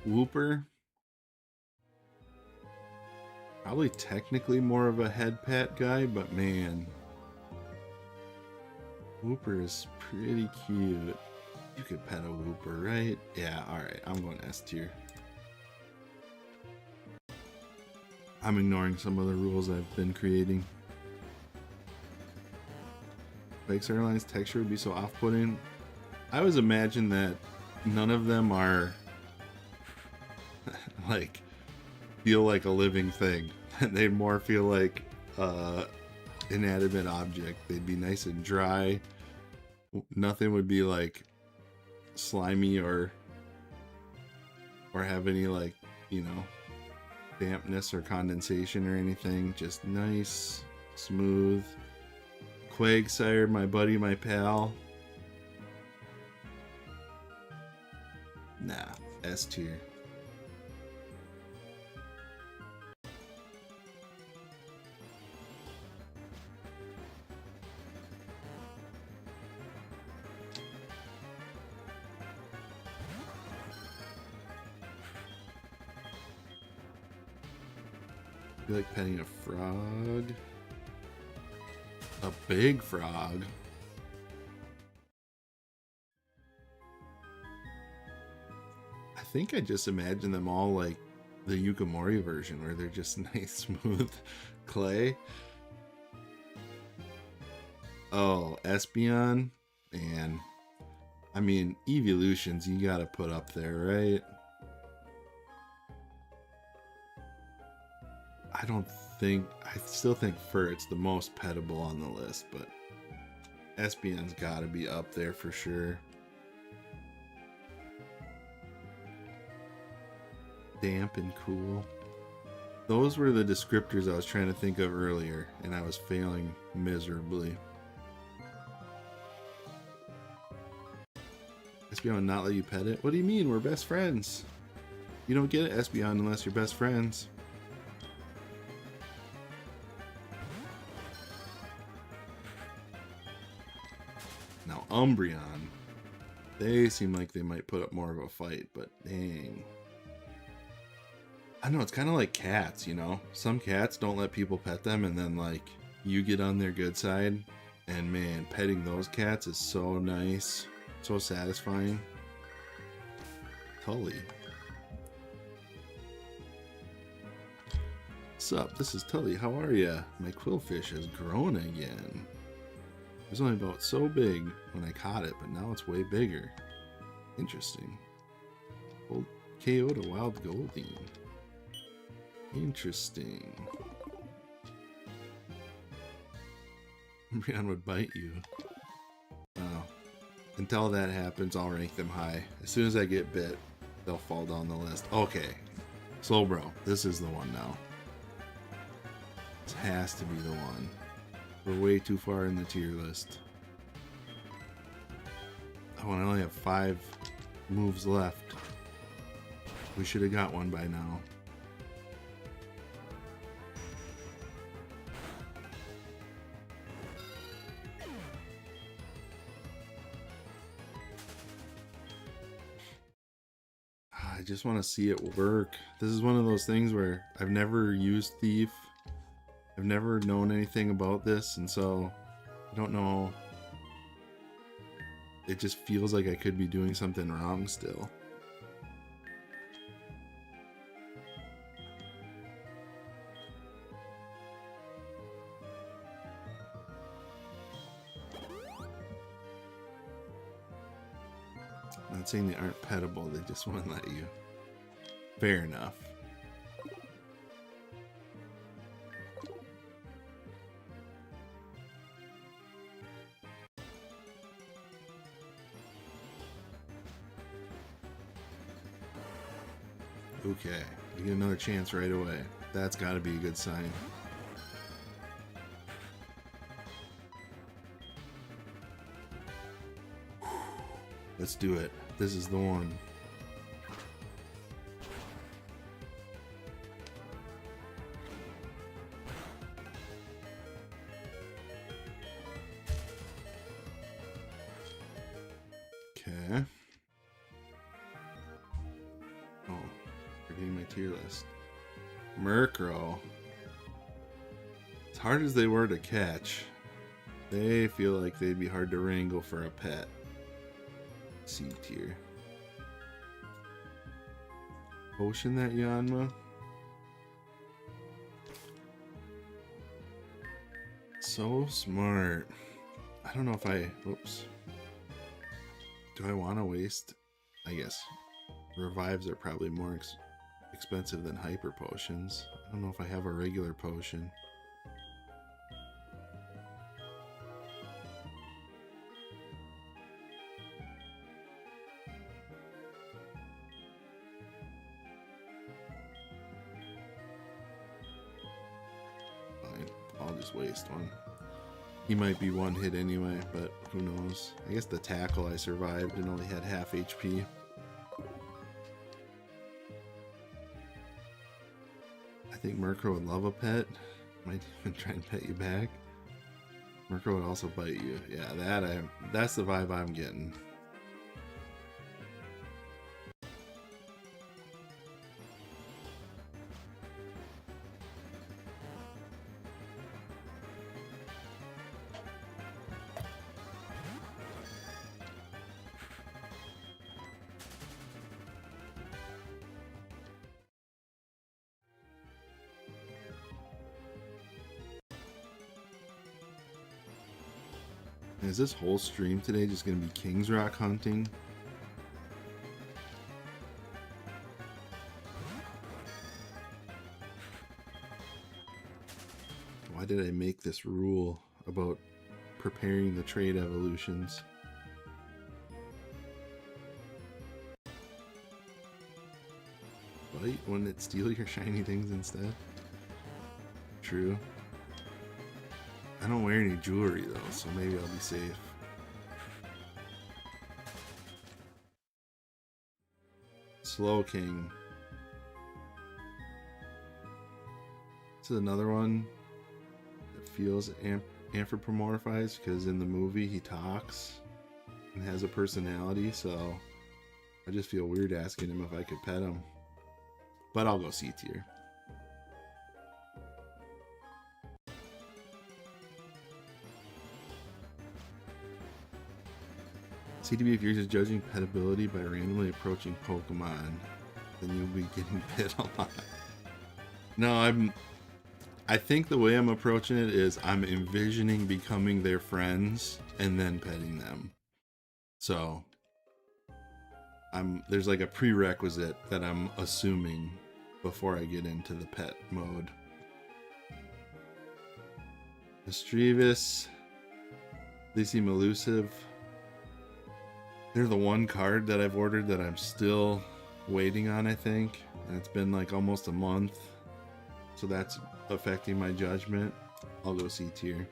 Wooper. Probably technically more of a head pet guy, but man. Wooper is pretty cute. You could pet a Wooper, right? Yeah, alright. I'm going S tier. I'm ignoring some of the rules I've been creating. Bikes Airlines texture would be so off-putting. I always imagine that none of them are like feel like a living thing. They more feel like inanimate object. They'd be nice and dry. Nothing would be like slimy or have any like, you know, dampness or condensation or anything. Just nice, smooth. Quagsire, my buddy, my pal. Nah, S tier. I feel like petting a frog. A big frog. I think I just imagine them all like the Yukimori version where they're just nice smooth clay. Oh, Espeon, man. I mean, evolutions you gotta put up there, right? I still think Furret's the most pettable on the list, but Espeon's gotta be up there for sure. Damp and cool. Those were the descriptors I was trying to think of earlier, and I was failing miserably. Espeon would not let you pet it? What do you mean? We're best friends. You don't get it, Espeon, unless you're best friends. Now, Umbreon. They seem like they might put up more of a fight, but dang. I know, it's kind of like cats, you know? Some cats don't let people pet them, and then, like, you get on their good side. And, man, petting those cats is so nice. So satisfying. Tully. What's up? This is Tully. How are ya? My quillfish has grown again. It was only about so big when I caught it, but now it's way bigger. Interesting. Old KO'd a wild Goldeen. Interesting. Umbreon would bite you. Oh. Until that happens, I'll rank them high. As soon as I get bit, they'll fall down the list. Okay. Slowbro. This is the one now. This has to be the one. We're way too far in the tier list. Oh, and I only have 5 moves left. We should have got one by now. I just want to see it work. This is one of those things where I've never used Thief. I've never known anything about this, and so I don't know. It just feels like I could be doing something wrong still. I'm not saying they aren't pettable, they just won't let you. Fair enough. Okay, you get another chance right away. That's got to be a good sign. Let's do it. This is the one. Okay. Oh, forgetting my tier list. Murkrow. As hard as they were to catch, they feel like they'd be hard to wrangle for a pet. C tier. Potion that Yanma. So smart. I don't know if I... Whoops. Do I want to waste... I guess. Revives are probably more expensive than hyper potions. I don't know if I have a regular potion. Fine. I'll just waste one. He might be one hit anyway, but who knows. I guess the tackle I survived and only had half HP. I think Murkrow would love a pet. Might even try and pet you back. Murkrow would also bite you. Yeah, that's the vibe I'm getting. Is this whole stream today just going to be King's Rock hunting? Why did I make this rule about preparing the trade evolutions? Bite? Wouldn't it steal your shiny things instead? True. I don't wear any jewelry though, so maybe I'll be safe. Slow King. This is another one that feels anthropomorphized because in the movie he talks and has a personality, so I just feel weird asking him if I could pet him. But I'll go C tier. CTB, if you're just judging petability by randomly approaching Pokemon, then you'll be getting pet a lot. No, I think the way I'm approaching it is I'm envisioning becoming their friends and then petting them. So there's like a prerequisite that I'm assuming before I get into the pet mode. Mischievous. They seem elusive. They're the one card that I've ordered that I'm still waiting on, I think. And it's been like almost a month. So that's affecting my judgment. I'll go C tier.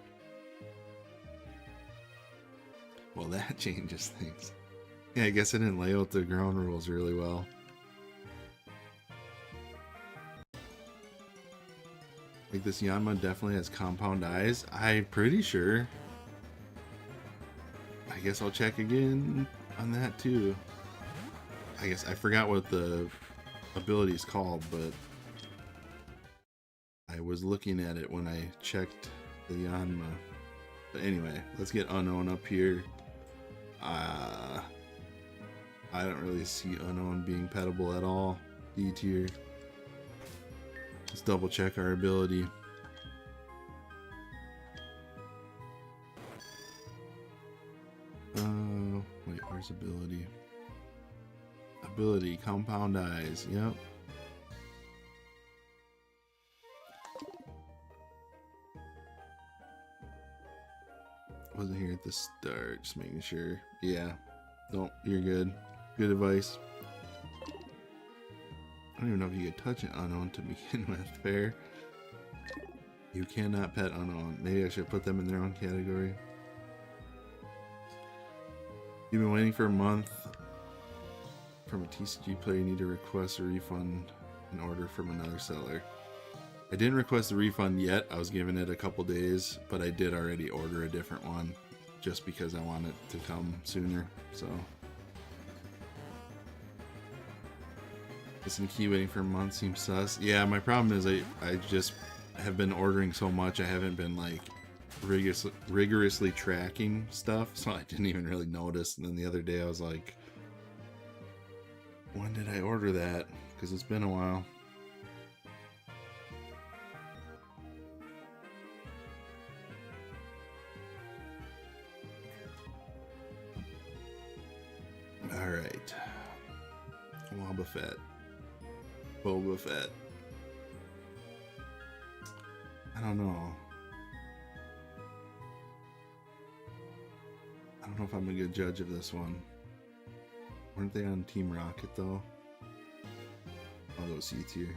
Well, that changes things. Yeah, I guess I didn't lay out the ground rules really well. Like this Yanma definitely has compound eyes. I'm pretty sure. I guess I'll check again on that too. I guess I forgot what the ability is called, but I was looking at it when I checked the Yanma. But anyway, let's get Unknown up here. I don't really see Unknown being petable at all. D tier. Let's double check our ability. Wait, where's ability? Ability, compound eyes, yep. Wasn't here at the start, just making sure. Yeah, no, you're good. Good advice. I don't even know if you could touch an Unknown to begin with. Fair. You cannot pet Unknown. Maybe I should put them in their own category. You've been waiting for a month. From a TCG player, you need to request a refund and order from another seller. I didn't request a refund yet. I was giving it a couple days, but I did already order a different one just because I want it to come sooner. So listen, key waiting for a month seems sus. Yeah, my problem is I just have been ordering so much. I haven't been like rigorously tracking stuff, so I didn't even really notice. And then the other day I was like, when did I order that? Because it's been a while. Alright. Wobbuffet. Boba Fett. I don't know. I don't know if I'm a good judge of this one. Weren't they on Team Rocket though? I'll go C tier.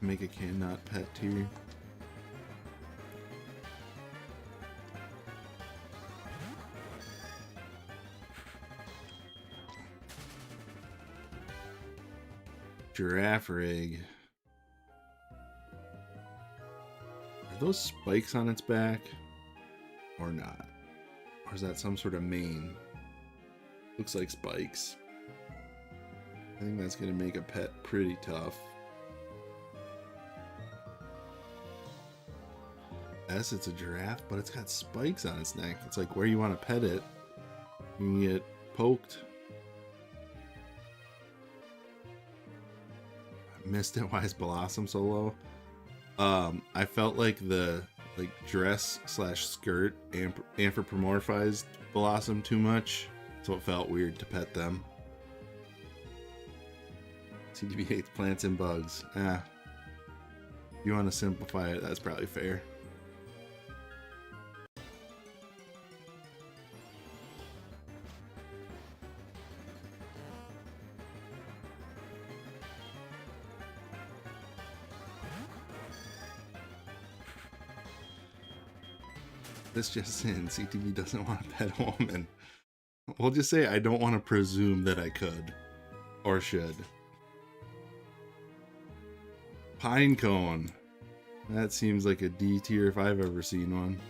Make a cannot pet tier. Giraffe rig. Are those spikes on its back? Or not? Or is that some sort of mane? Looks like spikes. I think that's gonna make a pet pretty tough. Yes, it's a giraffe, but it's got spikes on its neck. It's like where you want to pet it. You can get poked Mist-Wise Blossom so low. I felt like the dress slash skirt anthropomorphized Blossom too much, so it felt weird to pet them. CDB hates plants and bugs. If you want to simplify it, that's probably fair. This just in, CTV doesn't want to pet a woman. We'll just say I don't want to presume that I could. Or should. Pinecone. That seems like a D tier if I've ever seen one.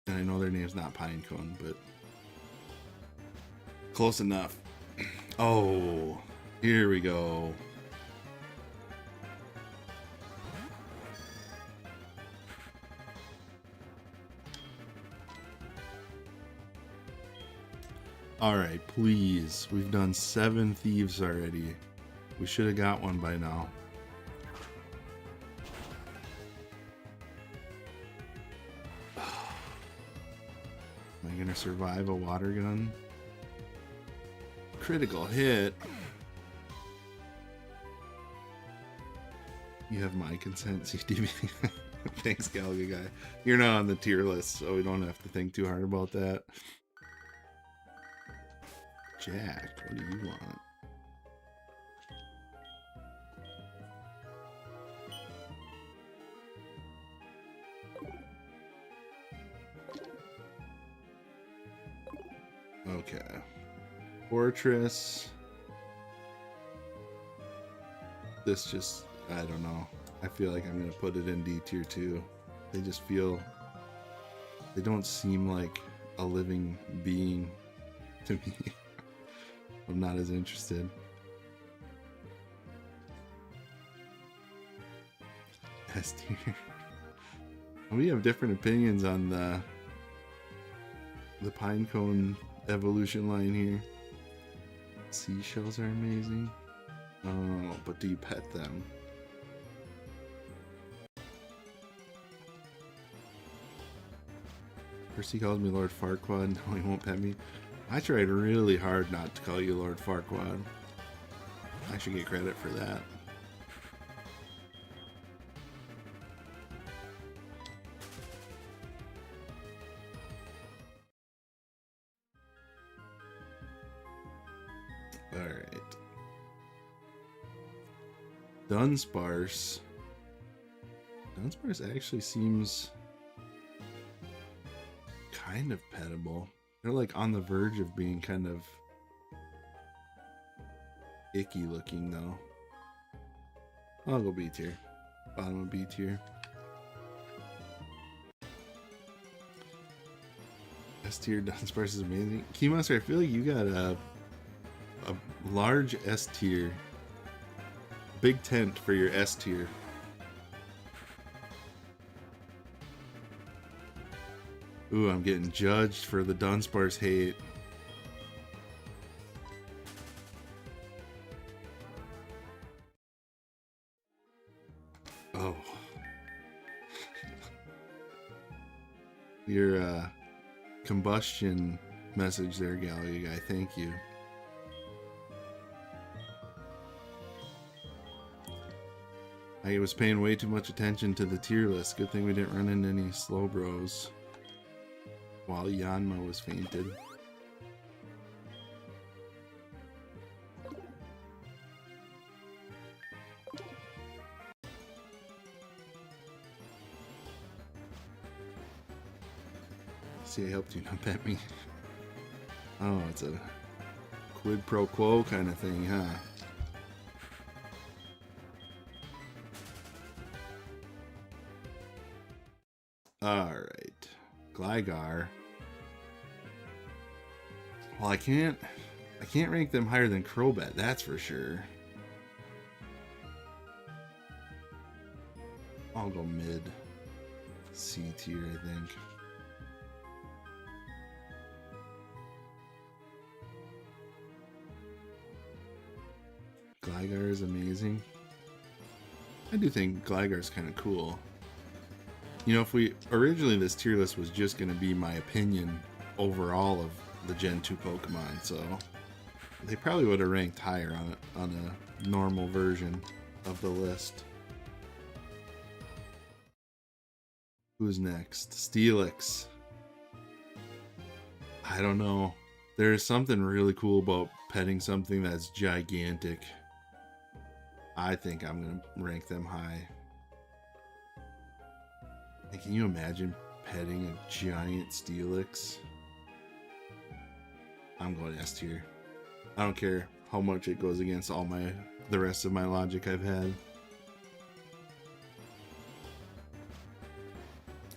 And I know their name's not Pinecone, but close enough. Oh, here we go. Alright, please. We've done 7 thieves already. We should have got one by now. Am I gonna survive a water gun? Critical hit. You have my consent, CTV. Thanks, Galga guy. You're not on the tier list, so we don't have to think too hard about that. Jack, what do you want? Okay. Fortress. This just, I don't know. I feel like I'm going to put it in D tier 2. They just feel, they don't seem like a living being to me. I'm not as interested. S tier. We have different opinions on the Pinecone evolution line here. Seashells are amazing. Oh, but do you pet them? First he calls me Lord Farquaad, no he won't pet me. I tried really hard not to call you Lord Farquaad. I should get credit for that. Alright. Dunsparce. Dunsparce actually seems kind of pettable. They're like on the verge of being kind of icky looking though. I'll go B tier. Bottom of B tier. S tier Dunsparce is amazing. Keymaster, I feel like you got a large S tier. Big tent for your S tier. Ooh, I'm getting judged for the Dunsparce hate. Oh. Your combustion message there, Gallia guy. Thank you. I was paying way too much attention to the tier list. Good thing we didn't run into any slow bros while Yanma was fainted. See, I helped you not pet me. Oh, it's a quid pro quo kind of thing, huh? Alright. Gligar. Well, I can't rank them higher than Crobat, that's for sure. I'll go mid. C tier, I think. Gligar is amazing. I do think Gligar is kind of cool. You know, if we originally this tier list was just going to be my opinion overall of the Gen 2 Pokemon, so they probably would have ranked higher on a normal version of the list. Who's next? Steelix. I don't know. There's something really cool about petting something that's gigantic. I think I'm going to rank them high. And can you imagine petting a giant Steelix? I'm going S tier. I don't care how much it goes against all the rest of my logic I've had.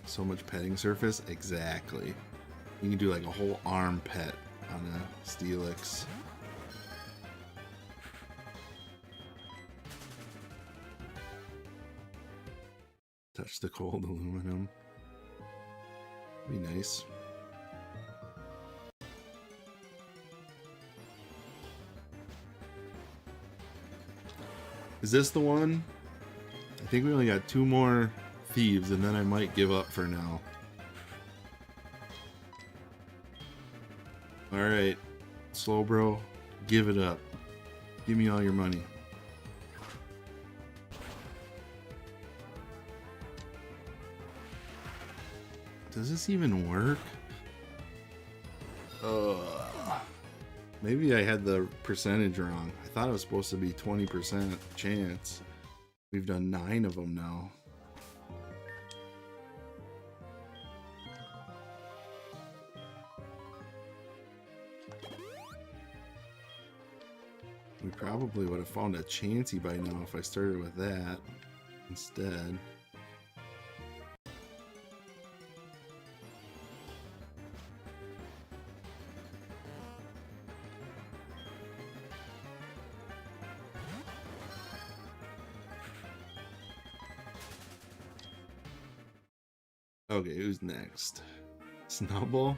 So much petting surface? Exactly. You can do like a whole arm pet on a Steelix. Touch the cold aluminum. Be nice. Is this the one? I think we only got 2 more thieves and then I might give up for now. Alright, Slowbro, give it up. Give me all your money. Does this even work? Maybe I had the percentage wrong. I thought it was supposed to be 20% chance. We've done 9 of them now. We probably would have found a Chansey by now if I started with that instead. Okay, who's next? Snubbull?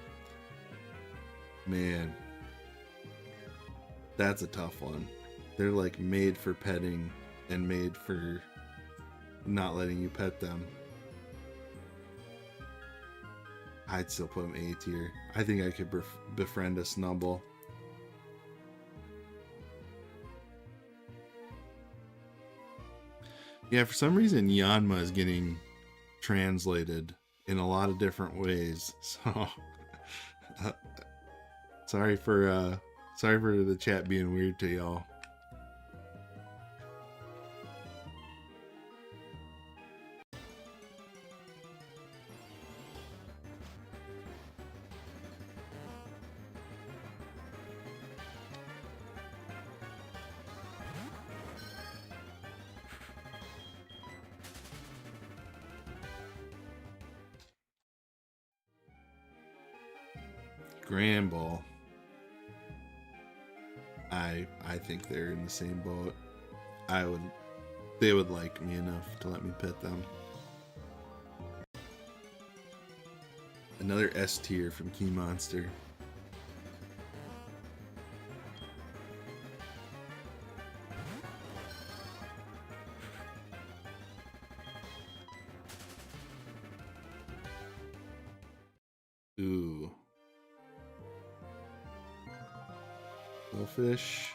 Man, that's a tough one. They're like made for petting and made for not letting you pet them. I'd still put them A tier. I think I could befriend a Snubbull. Yeah, for some reason Yanma is getting translated in a lot of different ways, so sorry for the chat being weird to y'all. Granbull. I think they're in the same boat. They would like me enough to let me pet them. Another S tier from Key Monster. Ooh. Fish.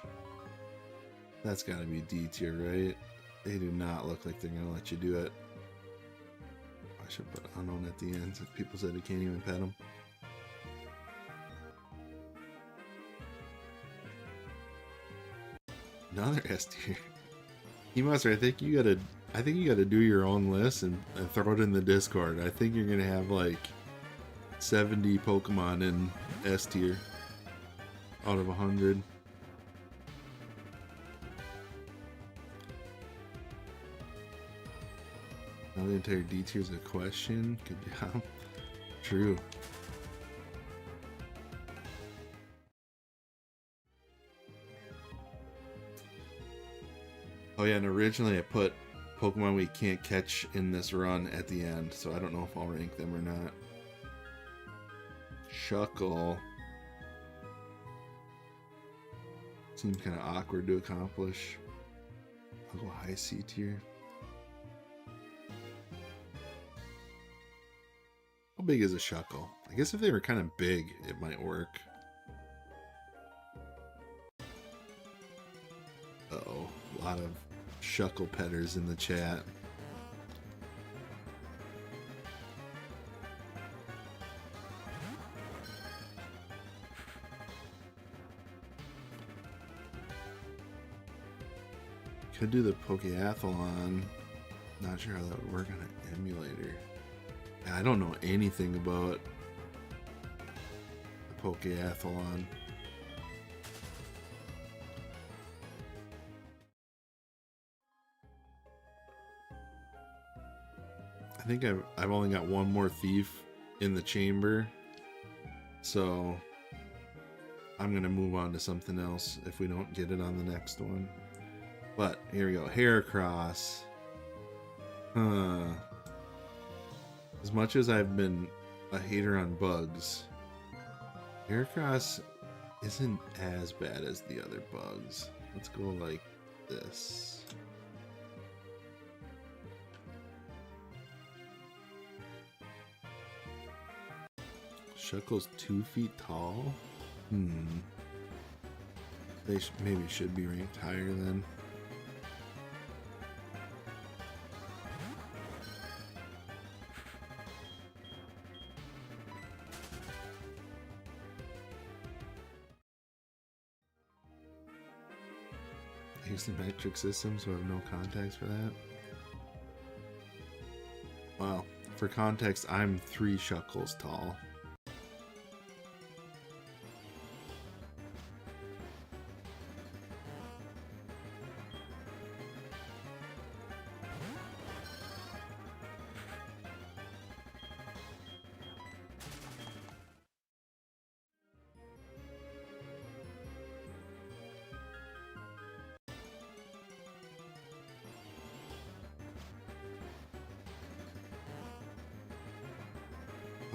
That's gotta be D tier, right? They do not look like they're gonna let you do it. I should put unknown at the end if people said you can't even pet them. Another S tier. E-Monster, I think you gotta do your own list and throw it in the Discord. I think you're gonna have like 70 Pokemon in S tier out of 100. Now the entire D tier is a question. Good job. True. Oh yeah, and originally I put Pokemon we can't catch in this run at the end, so I don't know if I'll rank them or not. Shuckle. Seems kind of awkward to accomplish. I'll go high C tier. How big is a Shuckle? I guess if they were kind of big, it might work. Uh-oh, a lot of Shuckle petters in the chat. Could do the Pokeathlon. Not sure how that would work on an emulator. I don't know anything about the Pokeathlon. I think I've only got one more thief in the chamber, so I'm gonna move on to something else if we don't get it on the next one. But here we go, Heracross. As much as I've been a hater on bugs, Heracross isn't as bad as the other bugs. Let's go like this. Shuckle's 2 feet tall? They maybe should be ranked higher then. I use the metric system, so I have no context for that. Well, for context, I'm 3 Shuckles tall.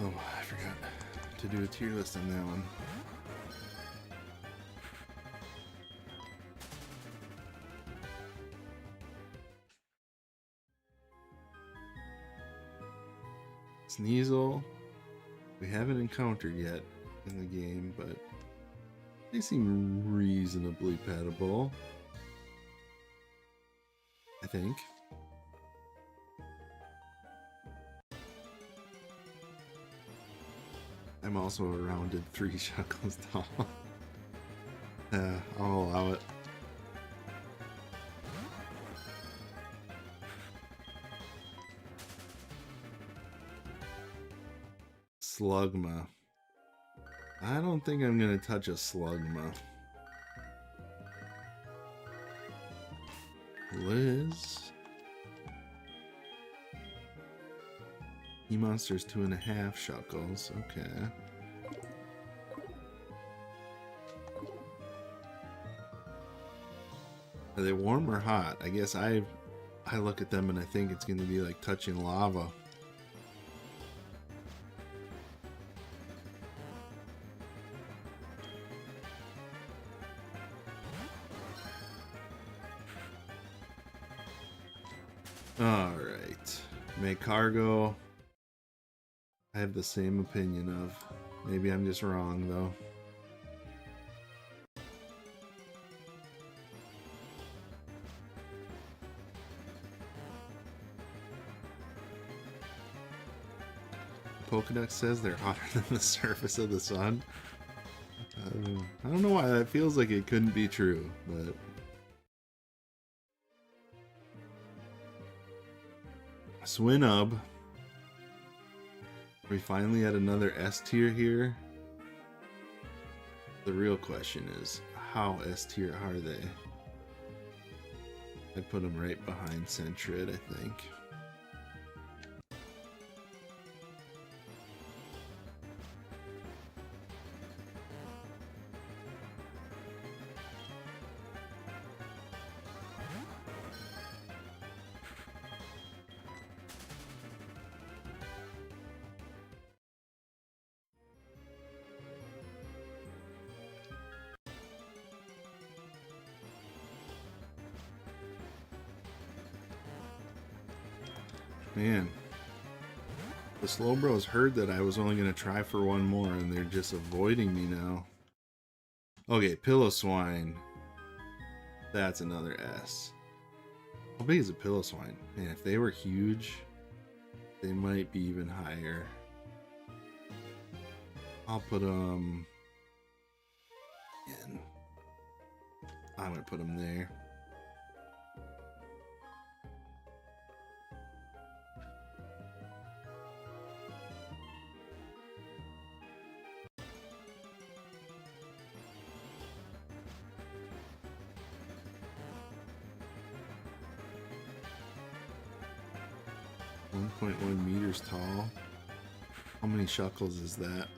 Oh, I forgot to do a tier list on that one. Sneasel, we haven't encountered yet in the game, but they seem reasonably pettable, I think. I'm also a rounded 3 Shuckles tall. I'll allow it. Slugma. I don't think I'm gonna touch a Slugma. Liz. E-Monster's 2.5 Shuckles. Okay. Are they warm or hot? I guess I look at them and I think it's gonna be like touching lava. Alright. Make cargo. I have the same opinion of. Maybe I'm just wrong though. Pokedex says they're hotter than the surface of the sun. I don't know why that feels like it couldn't be true, but Swinub. We finally had another S tier here. The real question is, how S tier are they? I'd put them right behind Sentret, I think. Man. The slow bros heard that I was only going to try for one more, and they're just avoiding me now. Okay, pillow swine. That's another S. How big is a pillow swine? Man, if they were huge, they might be even higher. I'll put them in. I'm going to put them there. .1 meters tall. How many shekels is that?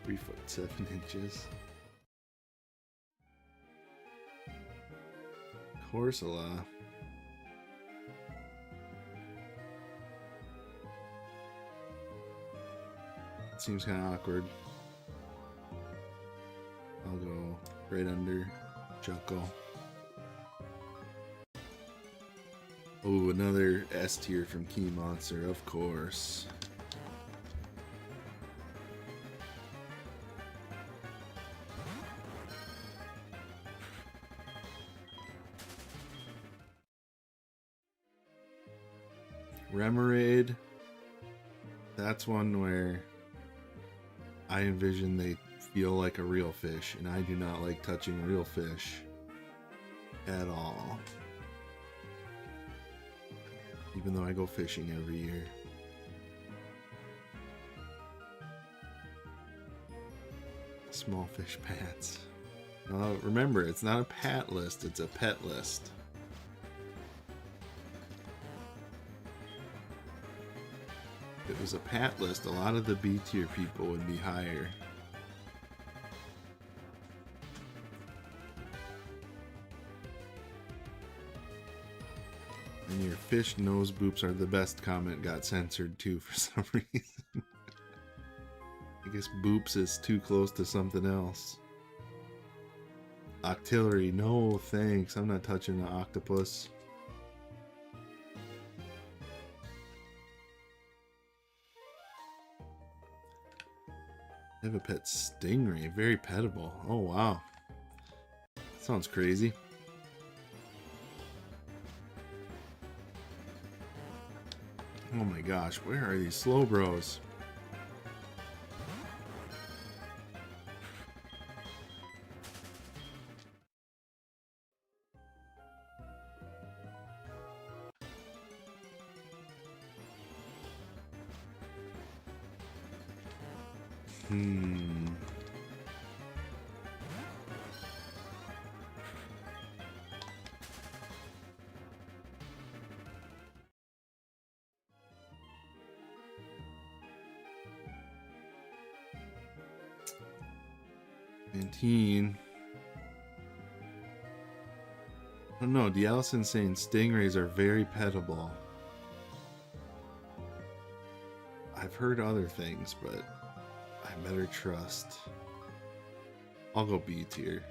3 foot 7 inches. Corsola. Seems kind of awkward. I'll go right under Chuckle. Oh, another S tier from Key Monster, of course. Remoraid. That's one where I envision they feel like a real fish, and I do not like touching real fish at all. Even though I go fishing every year. Small fish pats. Remember, it's not a pat list, it's a pet list. If it was a pat list, a lot of the B tier people would be higher. And your fish nose boops are the best comment got censored too for some reason. I guess boops is too close to something else. Octillery, no thanks. I'm not touching an octopus. I have a pet stingray, very pettable. Oh wow. That sounds crazy. Oh my gosh, where are these slow bros? I don't know, D'Allison's saying stingrays are very pettable. I've heard other things, but I better trust. I'll go B tier.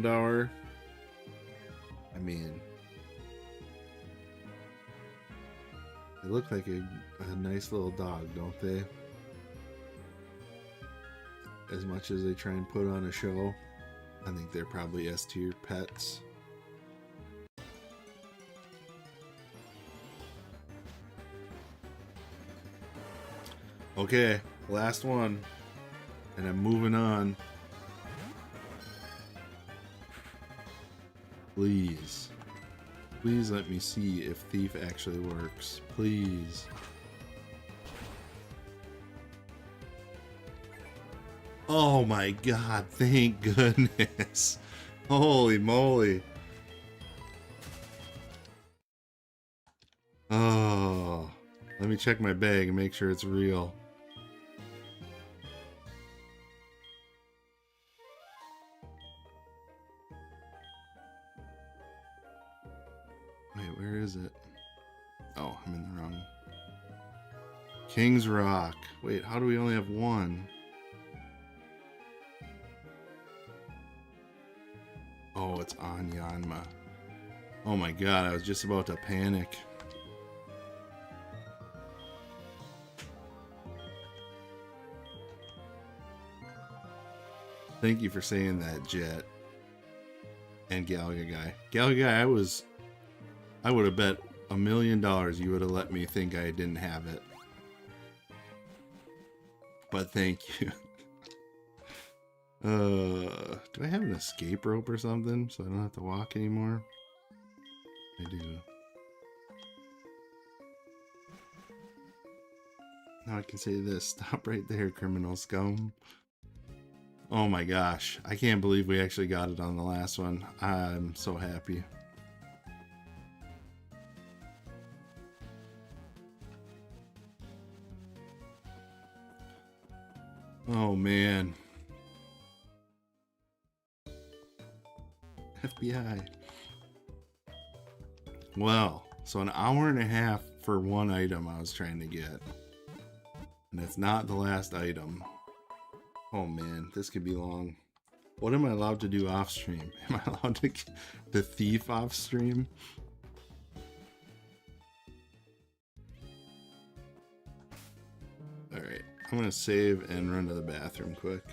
Hour. I mean, they look like a nice little dog, don't they? As much as they try and put on a show, I think they're probably S tier pets. Okay, last one, and I'm moving on. Please. Please let me see if Thief actually works. Please. Oh my god, thank goodness. Holy moly. Let me check my bag and make sure it's real. Wait, where is it? Oh, I'm in the wrong. King's Rock. Wait, how do we only have one? Oh, it's on Yanma. Oh my god, I was just about to panic. Thank you for saying that, Jet. And Galaga Guy. Galaga Guy, I would have bet $1 million you would have let me think I didn't have it. But thank you. Do I have an escape rope or something so I don't have to walk anymore? I do. Now I can say this. Stop right there, criminal scum. Oh my gosh. I can't believe we actually got it on the last one. I'm so happy. Oh man. FBI. Well, so an hour and a half for one item I was trying to get. And it's not the last item. Oh man, this could be long. What am I allowed to do off stream? Am I allowed to get the thief off stream? Alright, I'm gonna save and run to the bathroom quick.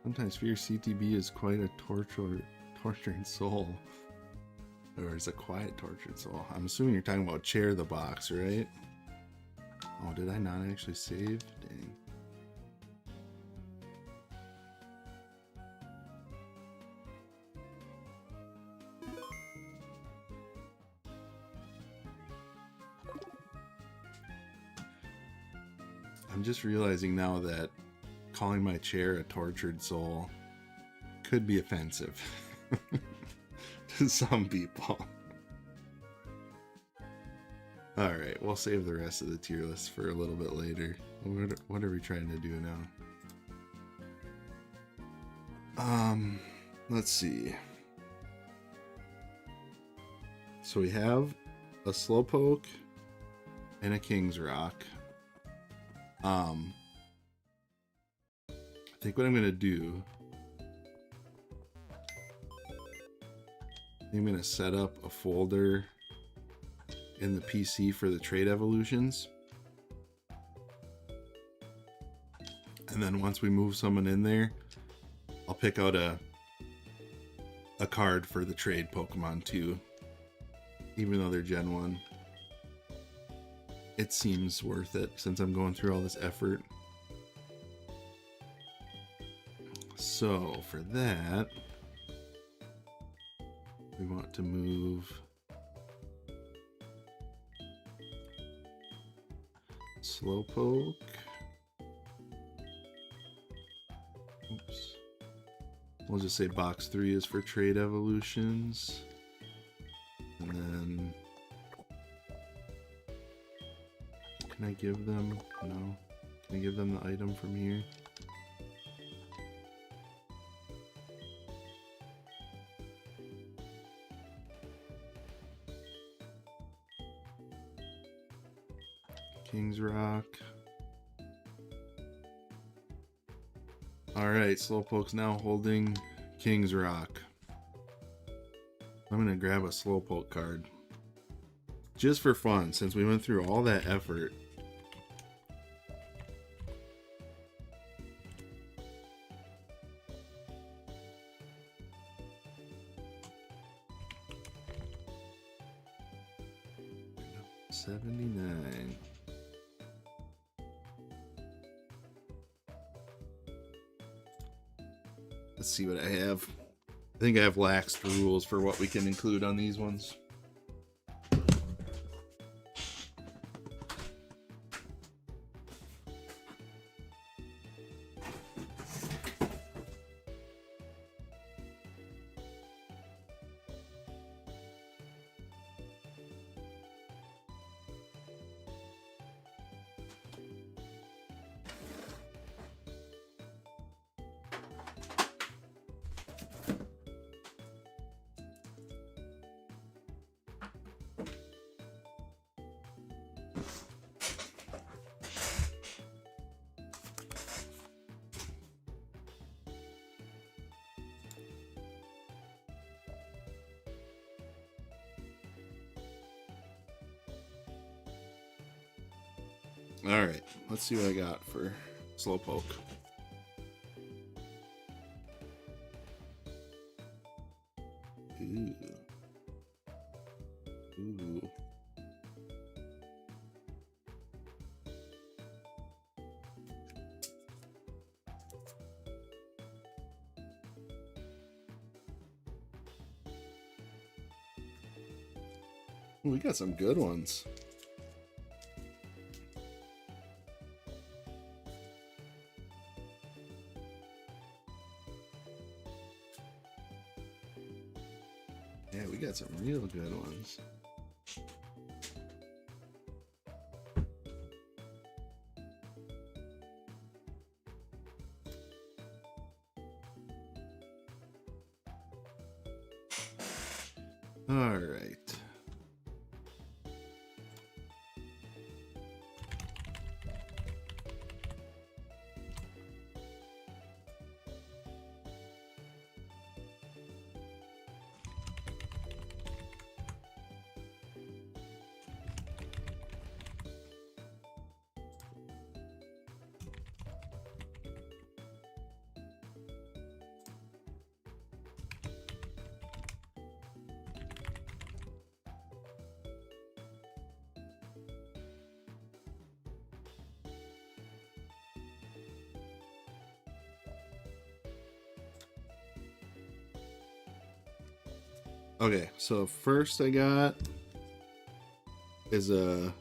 Sometimes fear CTB is quite a tortured soul. Or is a quiet tortured soul. I'm assuming you're talking about Chair the Box, right? Oh, did I not actually save? Dang. I'm just realizing now that calling my chair a tortured soul could be offensive to some people. Alright, we'll save the rest of the tier list for a little bit later. What are we trying to do now? Let's see. So we have a Slowpoke, and a King's Rock. I think what I'm gonna do, I'm gonna set up a folder in the PC for the trade evolutions, and then once we move someone in there, I'll pick out a card for the trade Pokemon too, even though they're Gen 1. It seems worth it since I'm going through all this effort. So for that, we want to move Slowpoke. Oops. We'll just say box 3 is for trade evolutions. And then can I give them, no. Can I give them the item from here? King's Rock. Alright, Slowpoke's now holding King's Rock. I'm gonna grab a Slowpoke card. Just for fun, since we went through all that effort. $79. Let's see what I have. I think I have laxed rules for what we can include on these ones. Alright, let's see what I got for Slowpoke. Ooh. Ooh. Ooh, we got some good ones. Yeah, we got some real good ones. All right. Okay, so first I got is a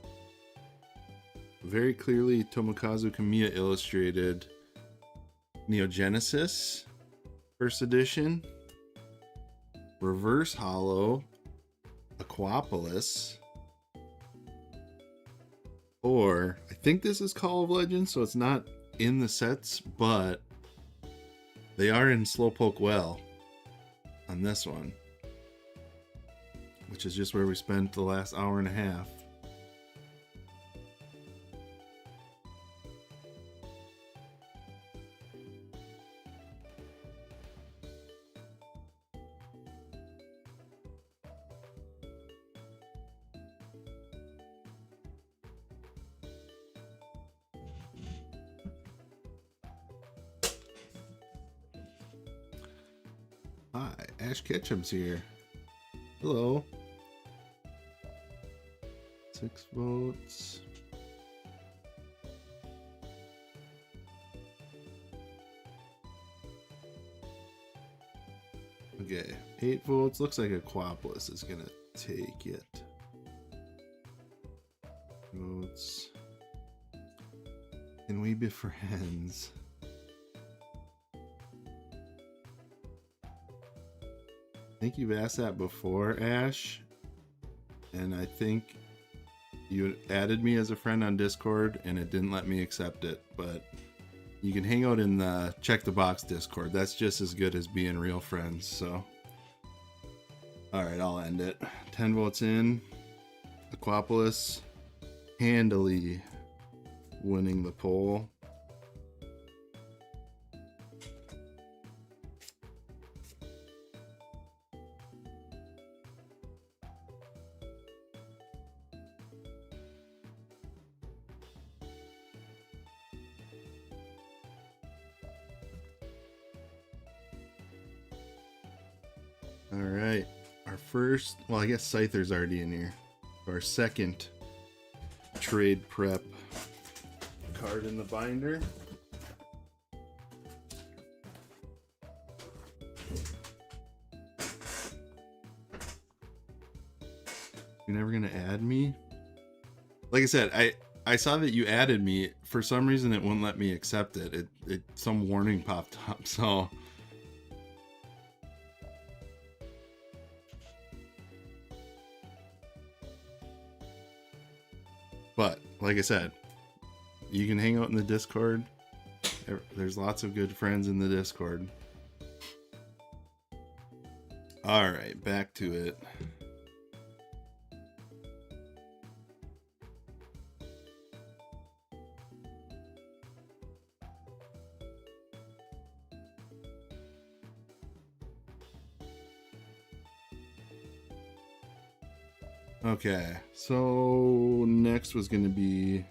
very clearly Tomokazu Kamiya illustrated Neogenesis first edition, reverse hollow Aquapolis, or I think this is Call of Legends, so it's not in the sets, but they are in Slowpoke Well on this one, which is just where we spent the last hour and a half. Ash Ketchum's here. Hello. 6 votes. Okay, 8 votes. Looks like Aquapolis is gonna take it. Votes. Can we be friends? I think you've asked that before, Ash, and I think you added me as a friend on Discord and it didn't let me accept it, but you can hang out in the Check the Box Discord. That's just as good as being real friends. So alright, I'll end it. 10 votes in. Aquapolis handily winning the poll. All right, our first, well, I guess Scyther's already in here. Our second trade prep card in the binder. You're never gonna add me? Like I said, I saw that you added me. For some reason, it wouldn't let me accept it. Some warning popped up, so. But, like I said, you can hang out in the Discord. There's lots of good friends in the Discord. Alright, back to it. Okay, so next was going to be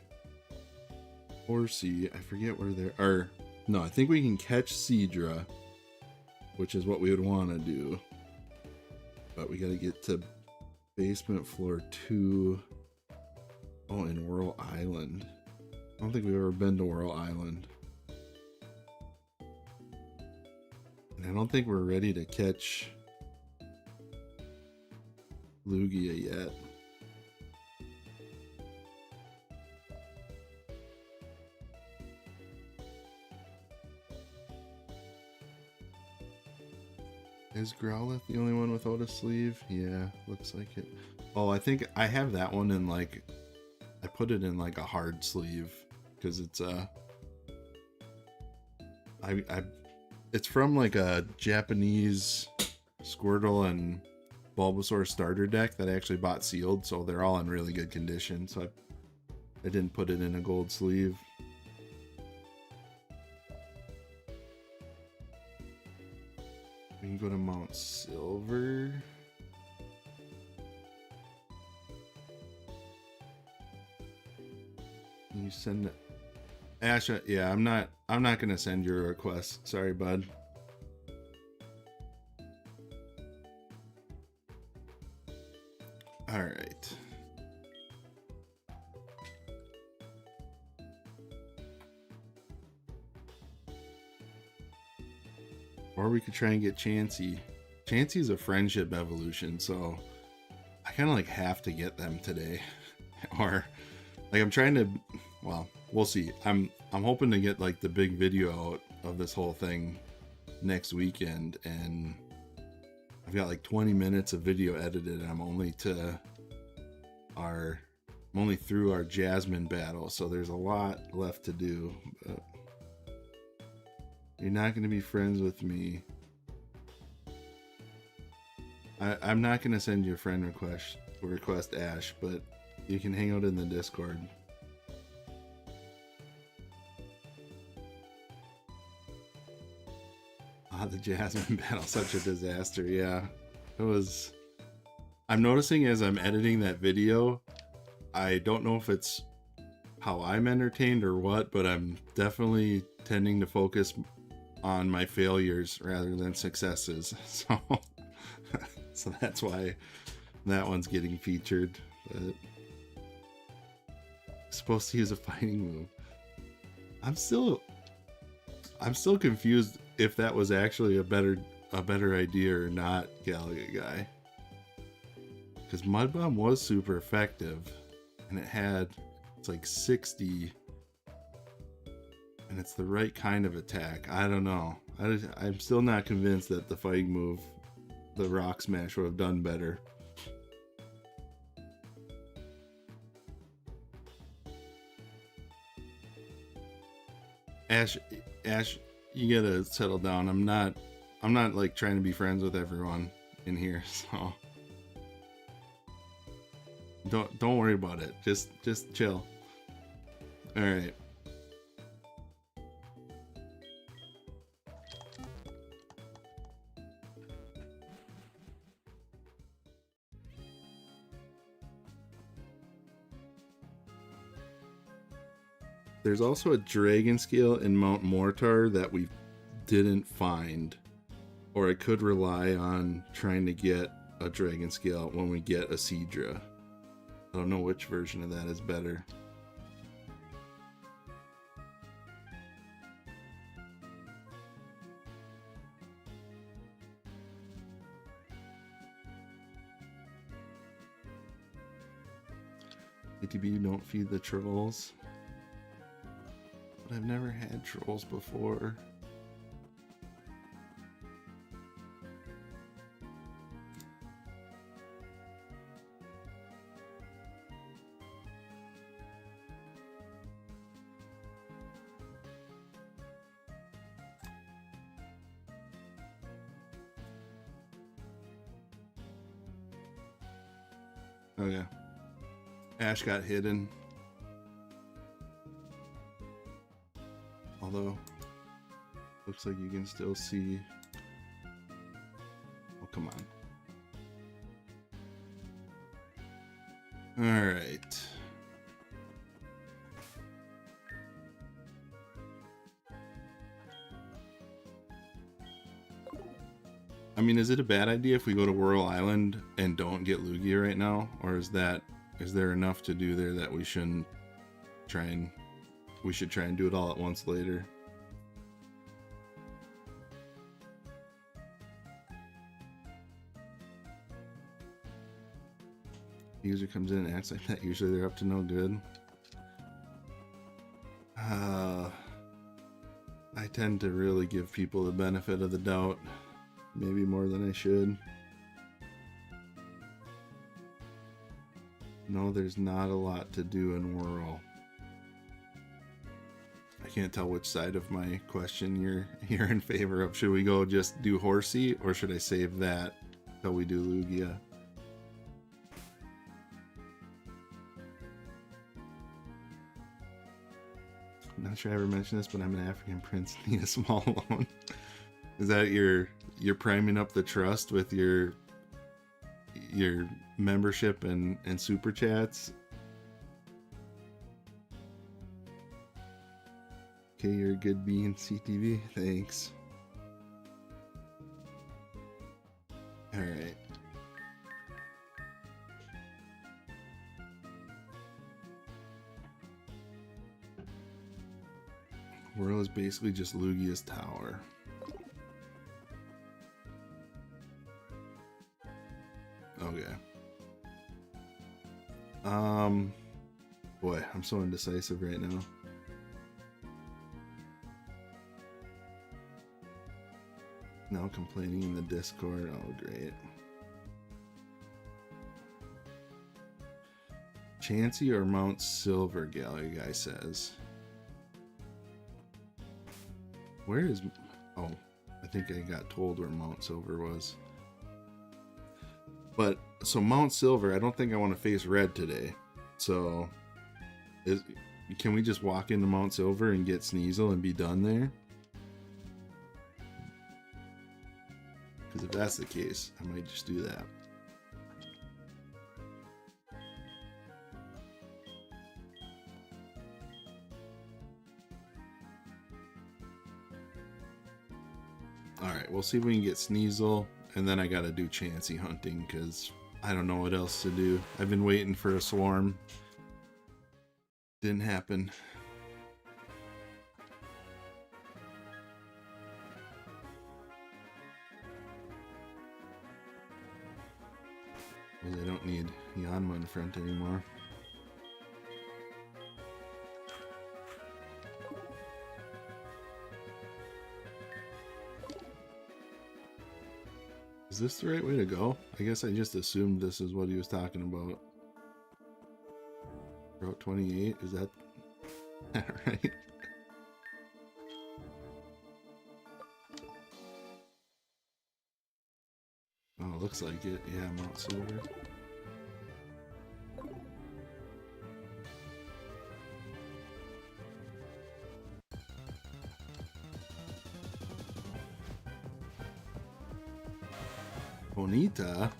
Horsey. I forget where they are. No, I think we can catch Seadra, which is what we would want to do. But we got to get to basement floor 2. Oh, in Whirl Island. I don't think we've ever been to Whirl Island. And I don't think we're ready to catch Lugia yet. Is Growlithe the only one without a sleeve? Yeah, looks like it. Oh, I think I have that one in like, I put it in like a hard sleeve because it's it's from like a Japanese Squirtle and Bulbasaur starter deck that I actually bought sealed, so they're all in really good condition. So I didn't put it in a gold sleeve. We can go to Mount Silver. Can you send it? Ash, yeah, I'm not gonna send your request. Sorry, bud. All right. Or we could try and get Chansey. Chansey's a friendship evolution, so I kind of like have to get them today. Or like I'm trying to, well, we'll see. I'm hoping to get like the big video out of this whole thing next weekend, and I've got like 20 minutes of video edited, and I'm only through our Jasmine battle, so there's a lot left to do. But you're not going to be friends with me. I'm not going to send you a friend request, Ash, but you can hang out in the Discord. Ah, the Jasmine battle, such a disaster. Yeah, it was. I'm noticing as I'm editing that video, I don't know if it's how I'm entertained or what, but I'm definitely tending to focus on my failures rather than successes. So So that's why that one's getting featured. But supposed to use a fighting move. I'm still confused if that was actually a better idea or not, Galaga Guy. Because Mud Bomb was super effective, and it's like 60, and it's the right kind of attack. I don't know. I'm still not convinced that the fighting move, the Rock Smash, would have done better. Ash, you gotta settle down. I'm not like trying to be friends with everyone in here, so don't worry about it. Just chill. All right. There's also a dragon scale in Mount Mortar that we didn't find, or I could rely on trying to get a dragon scale when we get a Seadra. I don't know which version of that is better. ATB, don't feed the trolls. But I've never had trolls before. Okay. Ash got hidden. Although, looks like you can still see. Oh, come on. All right. I mean, is it a bad idea if we go to Whirl Island and don't get Lugia right now? Or is there enough to do there that we should try and do it all at once later? User comes in and acts like that. Usually they're up to no good. I tend to really give people the benefit of the doubt. Maybe more than I should. No, there's not a lot to do in Whirl. I can't tell which side of my question you're in favor of. Should we go just do Horsey, or should I save that till we do Lugia? I'm not sure I ever mentioned this, but I'm an African prince. Need a small loan. Is that you're priming up the trust with your membership and super chats? Okay, you're a good bean, CTV. Thanks. All right. Whirl is basically just Lugia's tower. Okay. Boy, I'm so indecisive right now. Now complaining in the Discord. Oh, great. Chansey or Mount Silver, Gallery Guy says. Where is... Oh, I think I got told where Mount Silver was. But, so Mount Silver, I don't think I want to face red today. So, can we just walk into Mount Silver and get Sneasel and be done there? Because if that's the case, I might just do that. Alright, we'll see if we can get Sneasel and then I gotta do Chansey hunting because I don't know what else to do. I've been waiting for a swarm. Didn't happen. Well, I don't need Yanma in front anymore. Is this the right way to go? I guess I just assumed this is what he was talking about. Route 28, is that right? Oh, looks like it. Yeah, Mount Silver. Bonita.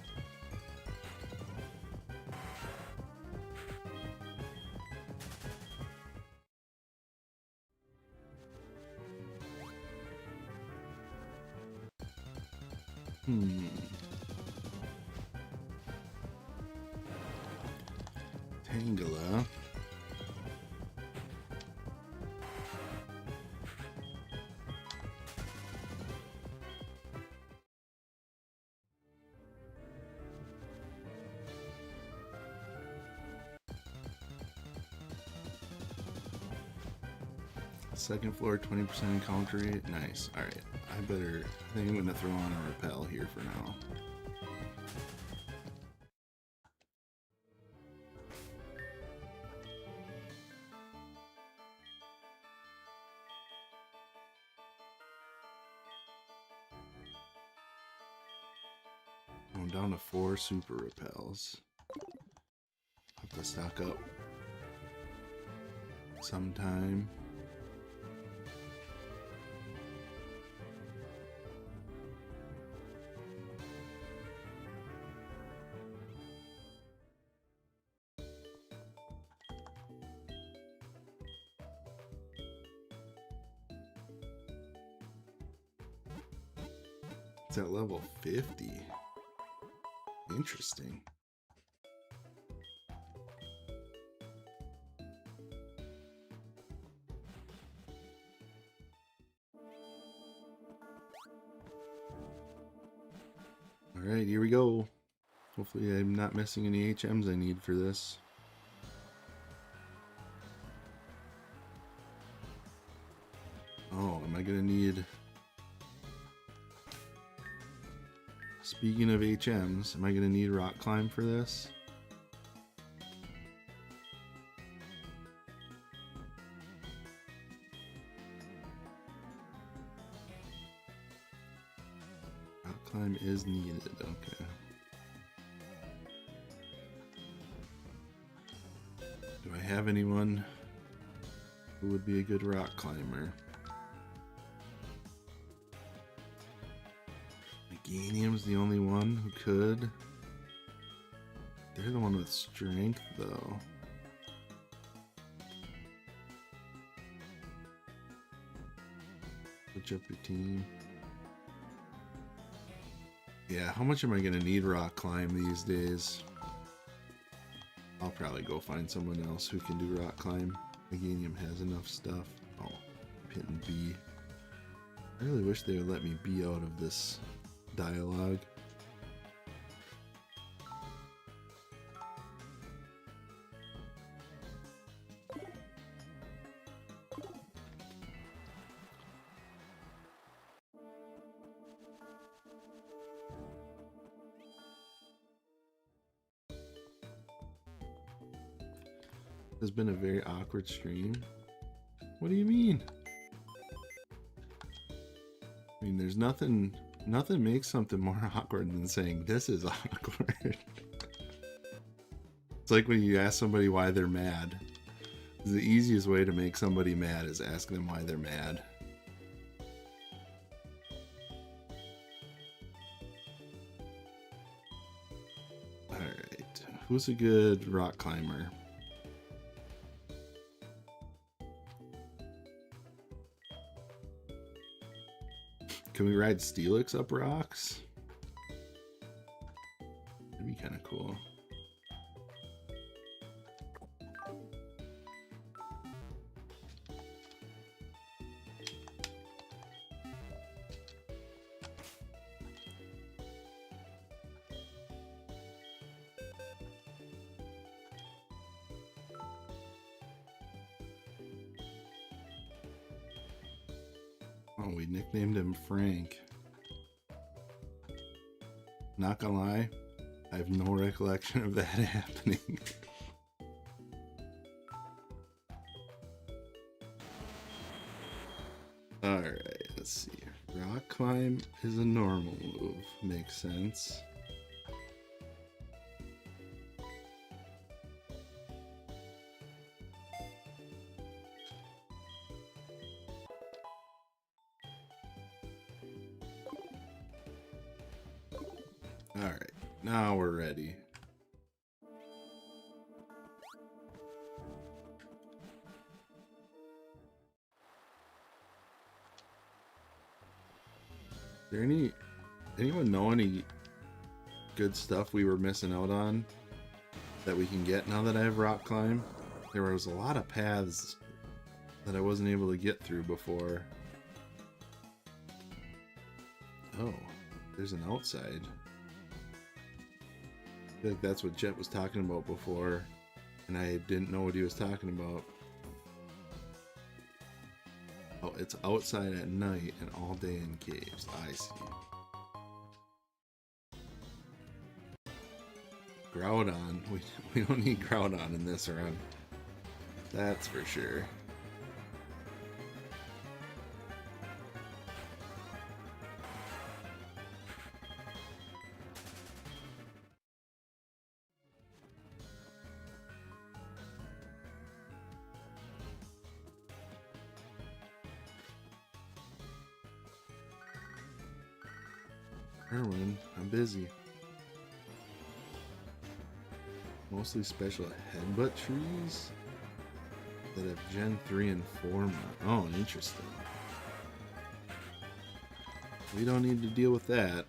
Tangela. Second floor, 20% encounter rate. Nice. Alright. I think I'm gonna throw on a repel here for now. I'm down to 4 super repels. Have to stock up sometime. It's at level 50. Interesting. Alright, here we go. Hopefully I'm not missing any HMs I need for this. Oh, am I gonna need... Speaking of HMs, am I gonna need rock climb for this? Rock climb is needed, okay. Do I have anyone who would be a good rock climber? Meganium's the only one who could. They're the one with strength, though. Switch up your team. Yeah, how much am I gonna need rock climb these days? I'll probably go find someone else who can do rock climb. Meganium has enough stuff. Oh, Pit and B. I really wish they would let me be out of this dialogue. Has been a very awkward stream. What do you mean? I mean, there's nothing makes something more awkward than saying this is awkward. It's like when you ask somebody why they're mad. The easiest way to make somebody mad is ask them why they're mad. Alright, who's a good rock climber? Can we ride Steelix up rocks? be kind of cool. Oh, we nicknamed him Frank. Not gonna lie, I have no recollection of that happening. Alright, let's see. Rock climb is a normal move. Makes sense. Alright, now we're ready. Is there anyone know any good stuff we were missing out on that we can get now that I have rock climb? There was a lot of paths that I wasn't able to get through before. Oh, there's an outside. I feel like that's what Jet was talking about before, and I didn't know what he was talking about. Oh, it's outside at night and all day in caves. I see. Groudon. We don't need Groudon in this run. That's for sure. Erwin, I'm busy. Mostly special headbutt trees that have Gen 3 and 4. Oh, interesting. We don't need to deal with that.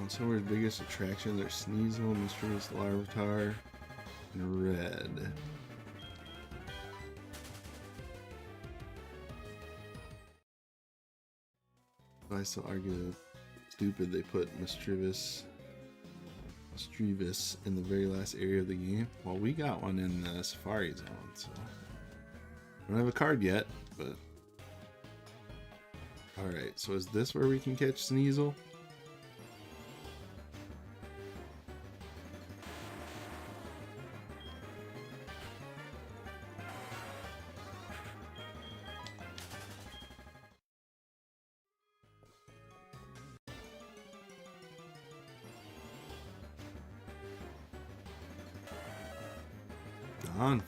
Somewhere's biggest attractions are Sneasel, Mysterious Larvitar, and Red. I still argue that stupid they put Mischievous in the very last area of the game. Well, we got one in the Safari Zone, so I don't have a card yet, but alright, so is this where we can catch Sneasel?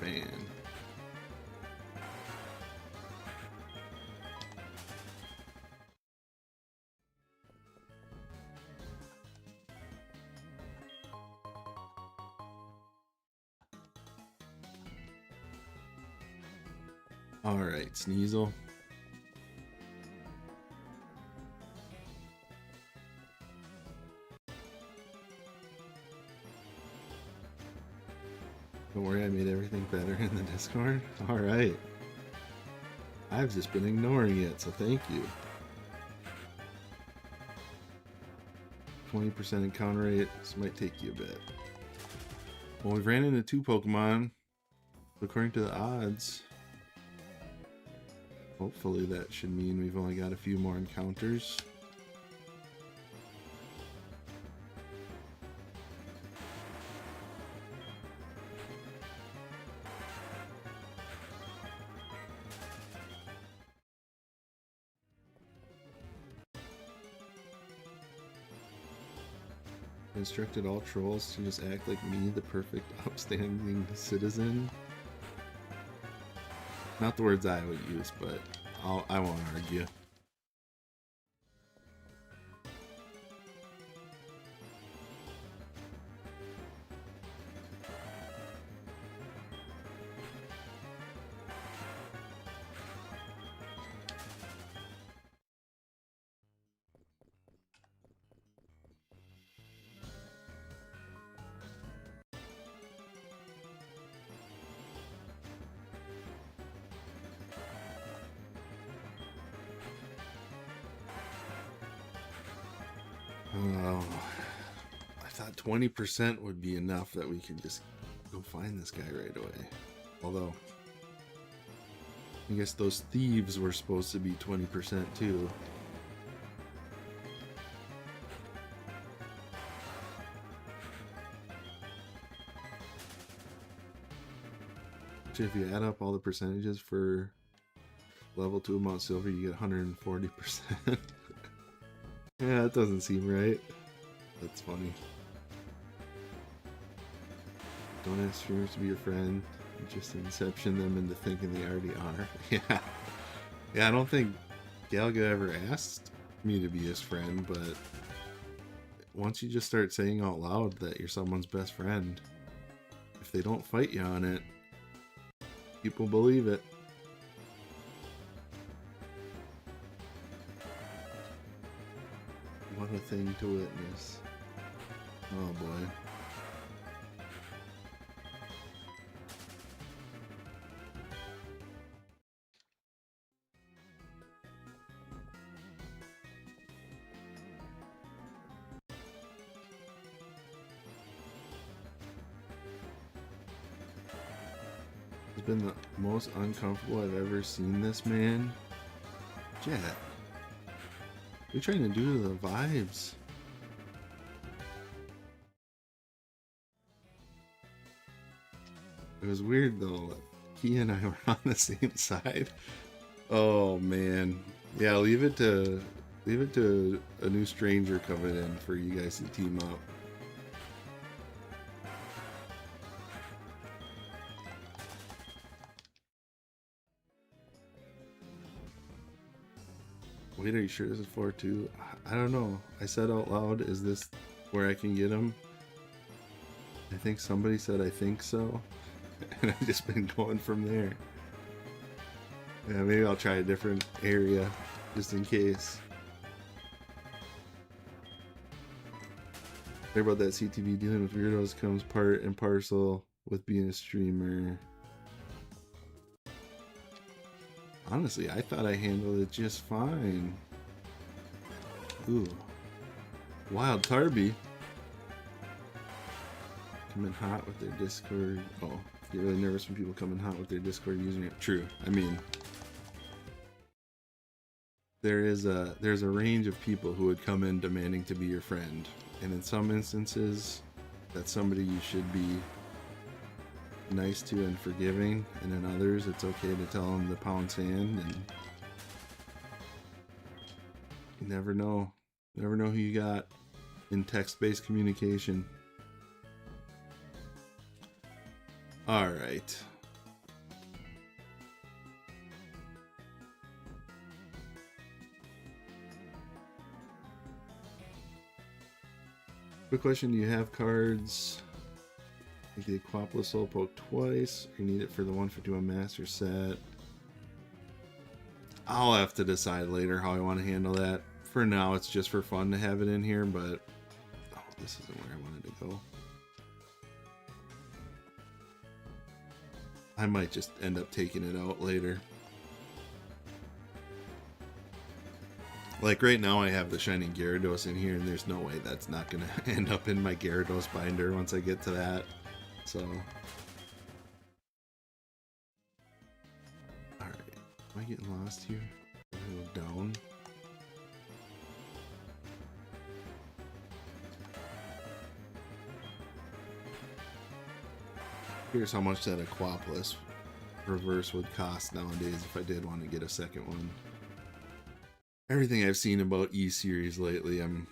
Fan. All right, Sneasel. Don't worry, I made everything better in the Discord. Alright. I've just been ignoring it, so thank you. 20% encounter rate. This might take you a bit. Well, we've ran into 2 Pokemon. According to the odds, hopefully that should mean we've only got a few more encounters. Instructed all trolls to just act like me, the perfect upstanding citizen. Not the words I would use, but I won't argue. Oh, I thought 20% would be enough that we could just go find this guy right away. Although, I guess those thieves were supposed to be 20% too. Actually, if you add up all the percentages for level 2 of Mount Silver, you get 140%. Yeah, that doesn't seem right. That's funny. Don't ask streamers to be your friend. You just inception them into thinking they already are. Yeah. Yeah, I don't think Galga ever asked me to be his friend, but once you just start saying out loud that you're someone's best friend, if they don't fight you on it, people believe it. What a thing to witness. Oh boy. It's been the most uncomfortable I've ever seen this man. Jet. What are you trying to do to the vibes? It was weird though. He and I were on the same side. Oh man. Yeah, leave it to a new stranger coming in for you guys to team up. Wait, are you sure this is 4-2? I don't know. I said out loud, is this where I can get him? I think somebody said I think so. And I've just been going from there. Yeah, maybe I'll try a different area just in case. Hear about that CTV dealing with weirdos comes part and parcel with being a streamer. Honestly, I thought I handled it just fine. Ooh. Wild Tarby. Coming hot with their Discord. Oh, get really nervous when people come in hot with their Discord using it. True. I mean, there's a range of people who would come in demanding to be your friend. And in some instances, that's somebody you should be nice to and forgiving, and in others it's okay to tell them to pound sand, and you never know who you got in text-based communication. All right, quick question, do you have cards like the Aquapolis Soul Poke twice, or you need it for the 151 Master set? I'll have to decide later how I want to handle that. For now, it's just for fun to have it in here, but oh, this isn't where I wanted to go. I might just end up taking it out later. Like right now I have the Shining Gyarados in here, and there's no way that's not going to end up in my Gyarados binder once I get to that. So I getting lost here? I go down. Here's how much that Aquapolis reverse would cost nowadays if I did want to get a second one. Everything I've seen about E-Series lately, I'm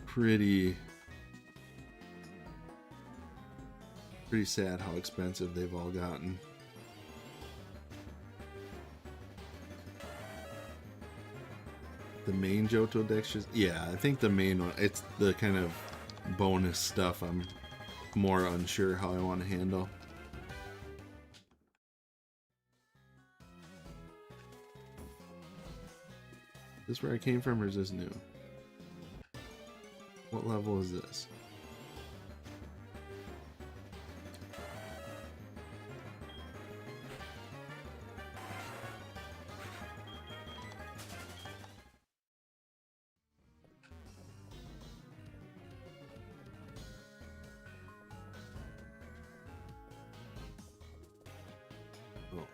pretty sad how expensive they've all gotten. The main Johto deck just, yeah, I think the main one, it's the kind of bonus stuff I'm more unsure how I want to handle. Is this where I came from, or is this new? What level is this? Oh.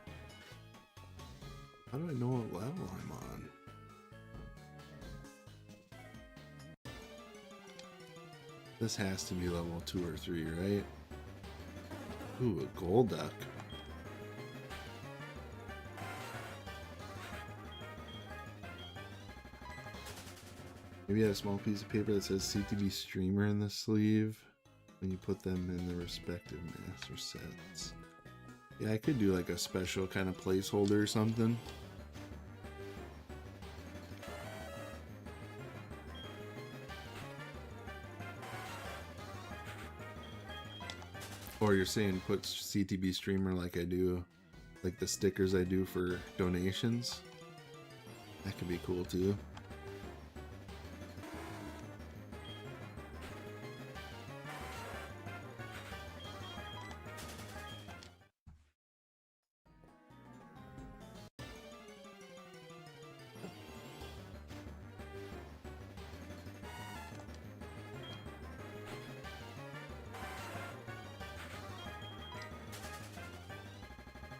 How do I know what level I'm on? This has to be level 2 or 3, right? Ooh, a gold duck. Maybe a small piece of paper that says CTB streamer in the sleeve when you put them in the respective master sets. Yeah, I could do like a special kind of placeholder or something. Or you're saying put CTB streamer like I do, like the stickers I do for donations. That could be cool too.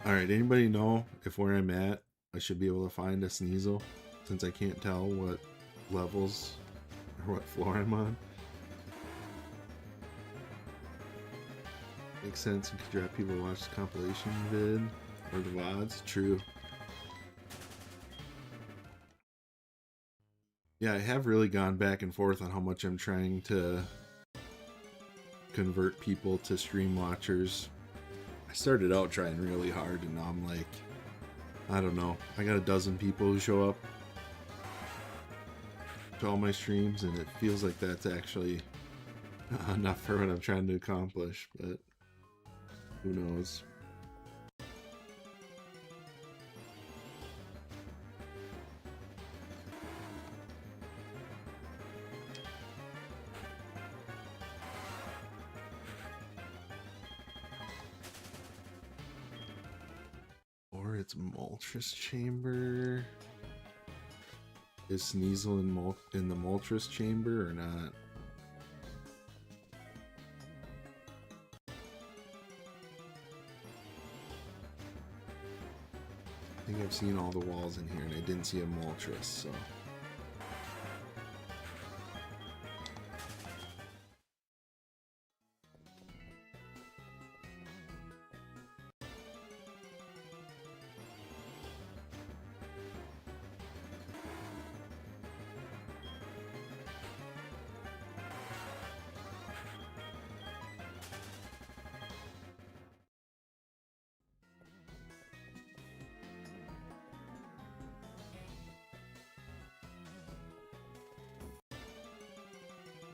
Alright, anybody know if where I'm at I should be able to find a Sneasel, since I can't tell what levels or what floor I'm on? Makes sense, you could drop people to watch the compilation vid or the VODs. True. Yeah, I have really gone back and forth on how much I'm trying to convert people to stream watchers. I started out trying really hard, and now I'm like, I don't know. I got a dozen people who show up to all my streams, and it feels like that's actually enough for what I'm trying to accomplish, but who knows. Or it's Moltres Chamber. Is Sneasel in the Moltres Chamber or not? I think I've seen all the walls in here and I didn't see a Moltres, so...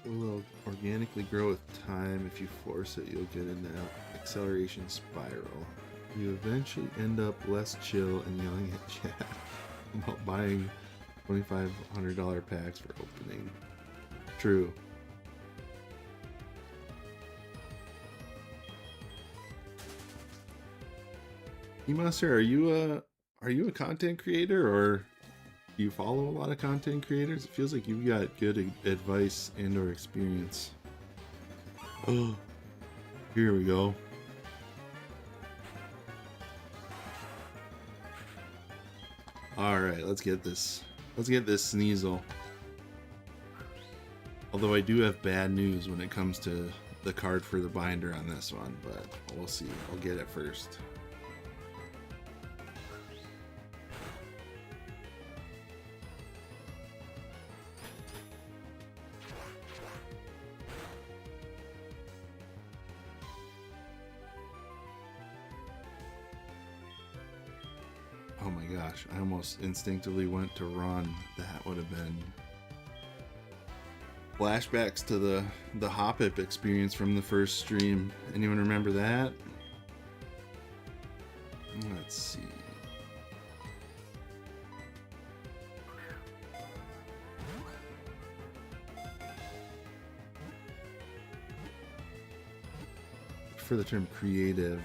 It will organically grow with time. If you force it, you'll get an acceleration spiral. You eventually end up less chill and yelling at chat about buying $2,500 packs for opening. True. E-Monster, are you a content creator, or do you follow a lot of content creators? It feels like you've got good advice and or experience. Oh, here we go. All right, let's get this. Let's get this Sneasel. Although I do have bad news when it comes to the card for the binder on this one, but we'll see. I'll get it first. Oh my gosh, I almost instinctively went to run. That would have been flashbacks to the Hop-It experience from the first stream. Anyone remember that? Let's see. For the term creative,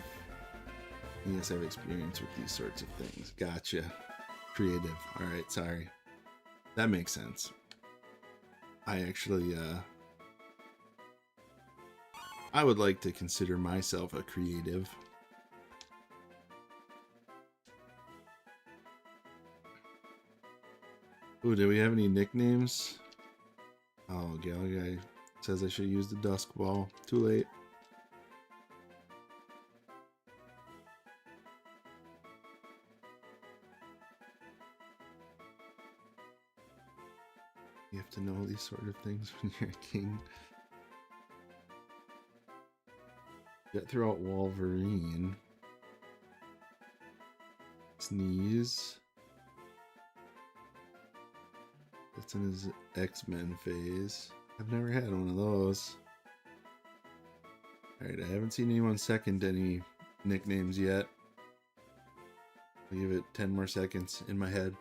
yes, I have experience with these sorts of things. Gotcha. Creative. All right, sorry. That makes sense. I actually, I would like to consider myself a creative. Ooh, do we have any nicknames? Oh, Galaguy says I should use the Dusk Ball. Too late. You have to know these sort of things when you're a king. Get through out Wolverine. Sneeze. That's in his X-Men phase. I've never had one of those. Alright, I haven't seen anyone second any nicknames yet. I'll give it 10 more seconds in my head.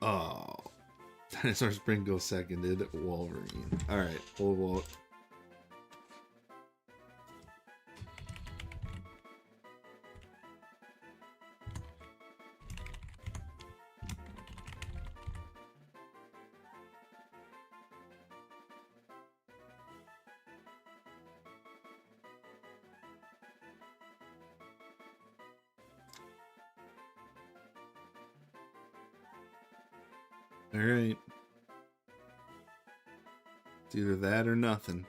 Oh, Dinosaur Sprinkle seconded Wolverine. Alright, full vote. Alright. It's either that or nothing.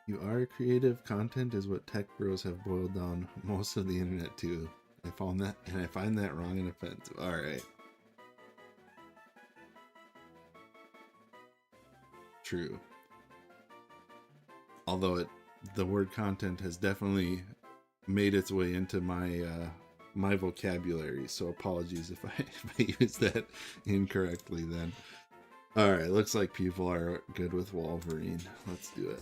You are creative. Content is what tech bros have boiled down most of the internet to. I found that, and I find that wrong and offensive. Alright. True. Although the word content has definitely made its way into my my vocabulary, so apologies if I use that incorrectly then. Alright, looks like people are good with Wolverine. Let's do it.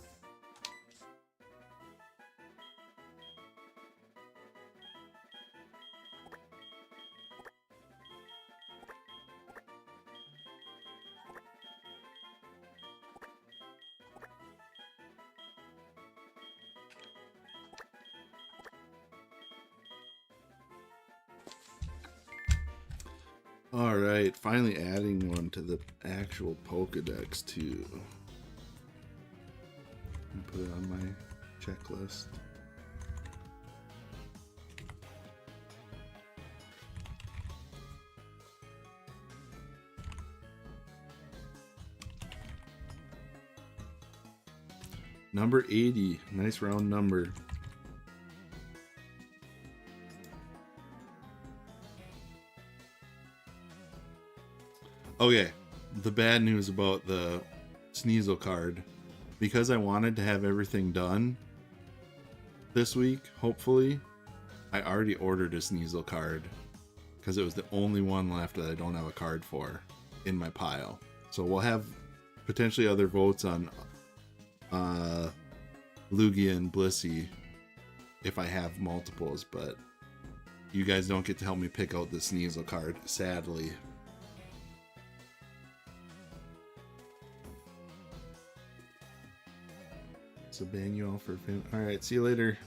Alright, finally adding one to the actual Pokedex too. Put it on my checklist. Number 80, nice round number. Okay, the bad news about the Sneasel card, because I wanted to have everything done this week, hopefully, I already ordered a Sneasel card because it was the only one left that I don't have a card for in my pile. So we'll have potentially other votes on Lugia and Blissey if I have multiples, but you guys don't get to help me pick out the Sneasel card, sadly. So ban you all for family. Alright, see you later.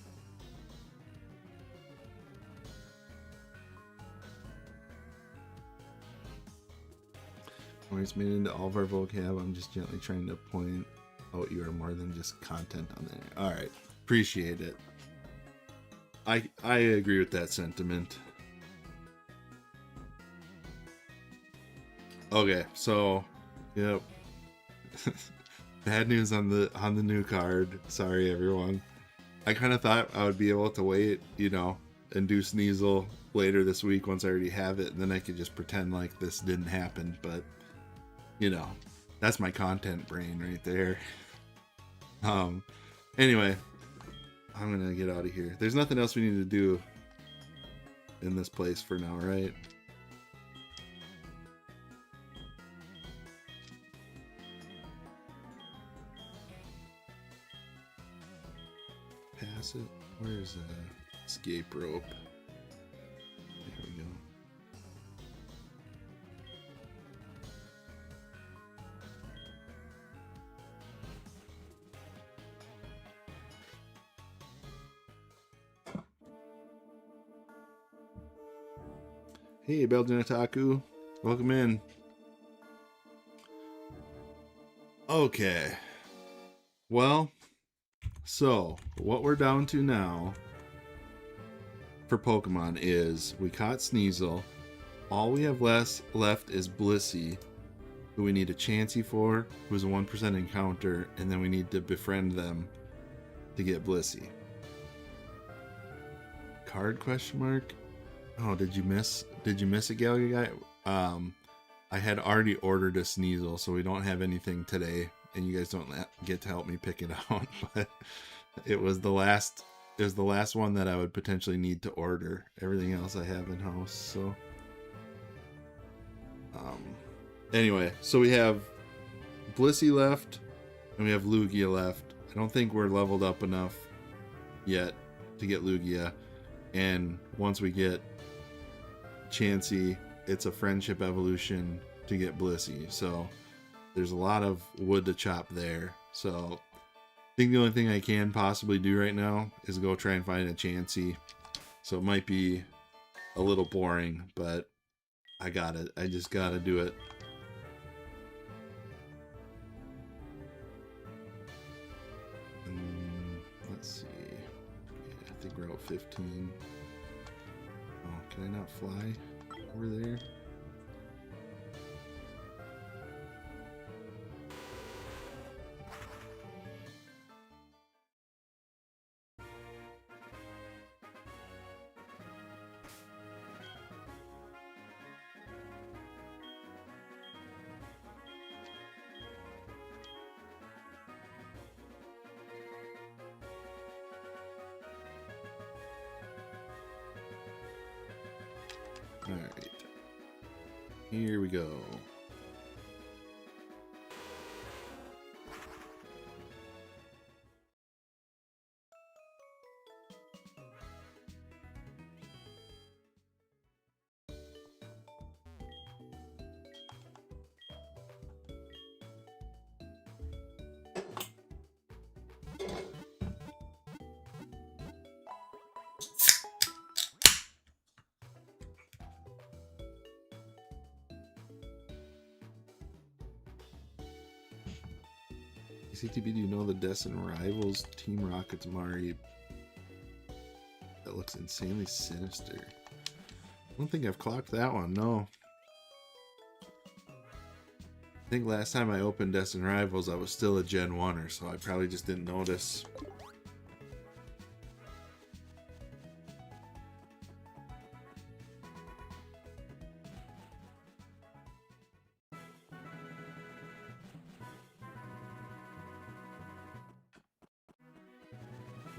When it's made into all of our vocab, I'm just gently trying to point out you are more than just content on there. Alright, appreciate it. I agree with that sentiment. Okay, so yep. Bad news on the new card. Sorry everyone. I kind of thought I would be able to wait, you know, and do Sneasel later this week once I already have it, and then I could just pretend like this didn't happen, but you know, that's my content brain right there. Anyway, I'm gonna get out of here. There's nothing else we need to do in this place for now, right? Pass it. Where's the escape rope? There we go. Hey, Belgian Otaku. Welcome in. Okay. Well, so what we're down to now for Pokemon is we caught Sneasel. All we have left is Blissey, who we need a Chansey for, who's a 1% encounter, and then we need to befriend them to get Blissey. Card question mark? Oh, did you miss a Galga guy? I had already ordered a Sneasel, so we don't have anything today, and you guys don't get to help me pick it out. But it was the last one that I would potentially need to order. Everything else I have in house. So anyway, so we have Blissey left, and we have Lugia left. I don't think we're leveled up enough yet to get Lugia, and once we get Chansey, it's a friendship evolution to get Blissey. So there's a lot of wood to chop there. So I think the only thing I can possibly do right now is go try and find a Chansey. So it might be a little boring, but I got it. I just gotta do it. Let's see. Yeah, I think we're out 15. Oh, can I not fly over there? Alright. Here we go. CTB, do you know the Destin Rivals Team Rocket's Mari? That looks insanely sinister. I don't think I've clocked that one, no. I think last time I opened Destin Rivals, I was still a Gen 1er, so I probably just didn't notice.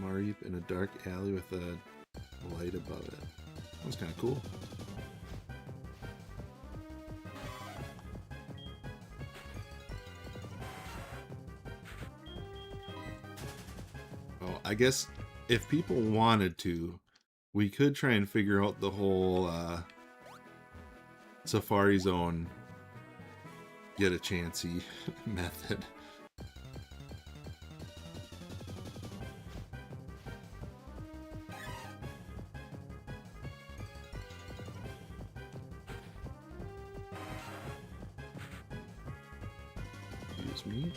Mareep in a dark alley with a light above it. That was kind of cool. Oh, I guess if people wanted to, we could try and figure out the whole Safari Zone get a Chansey method. me.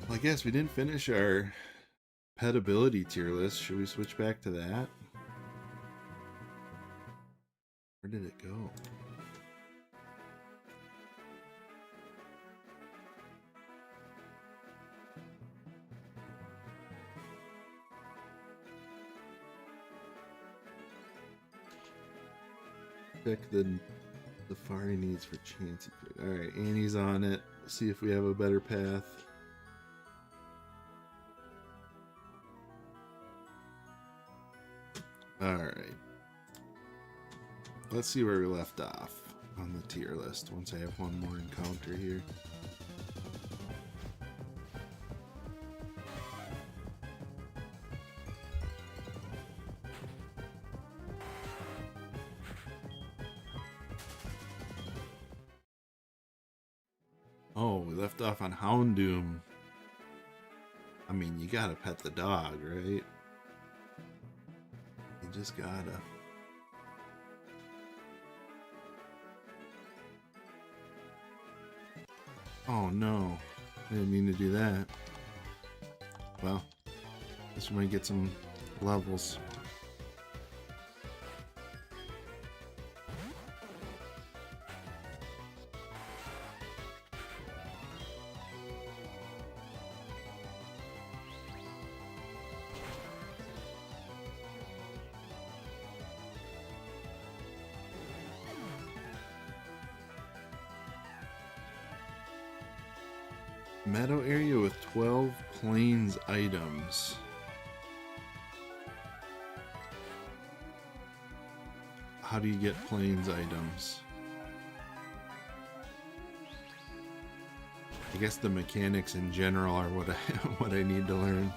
Well, I guess we didn't finish our pet ability tier list. Should we switch back to that? Where did it go? Check the Safari needs for Chansey. Alright, Annie's on it. See if we have a better path. Alright. Let's see where we left off on the tier list once I have one more encounter here. Oh, we left off on Houndoom. I mean, you gotta pet the dog, right? You just gotta. Oh no, I didn't mean to do that. Well, guess we might get some levels. Meadow area with 12 plains items. How do you get plains items? I guess the mechanics in general are what what I need to learn.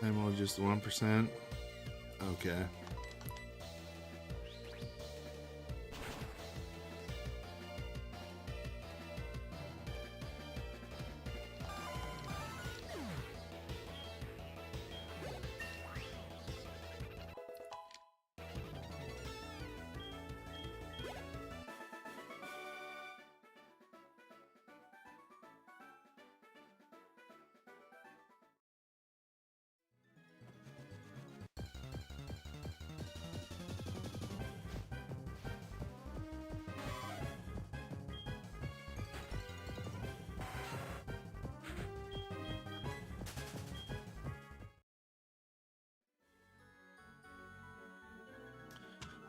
Ammo just 1%. Okay.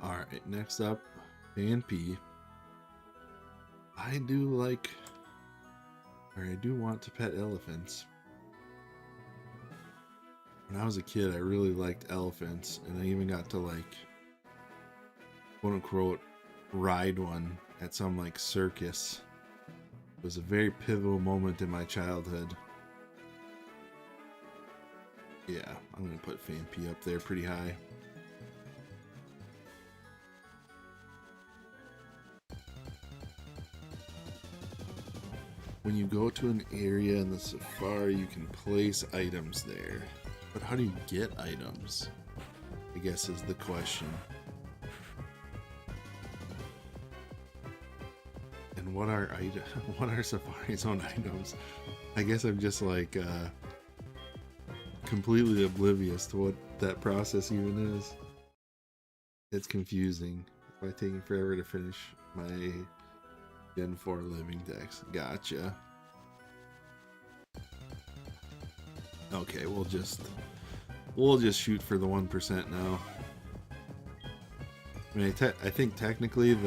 Alright, next up, Fan P. I do like, or I do want to pet elephants. When I was a kid, I really liked elephants, and I even got to like, quote unquote, ride one at some like circus. It was a very pivotal moment in my childhood. Yeah, I'm gonna put Fan P up there pretty high. When you go to an area in the safari, you can place items there. But how do you get items? I guess is the question. And what are Safari Zone items? I guess I'm just like completely oblivious to what that process even is. It's confusing. It's by taking forever to finish my Gen 4 living dex. Gotcha. Okay, we'll just shoot for the 1% now. I mean, I think technically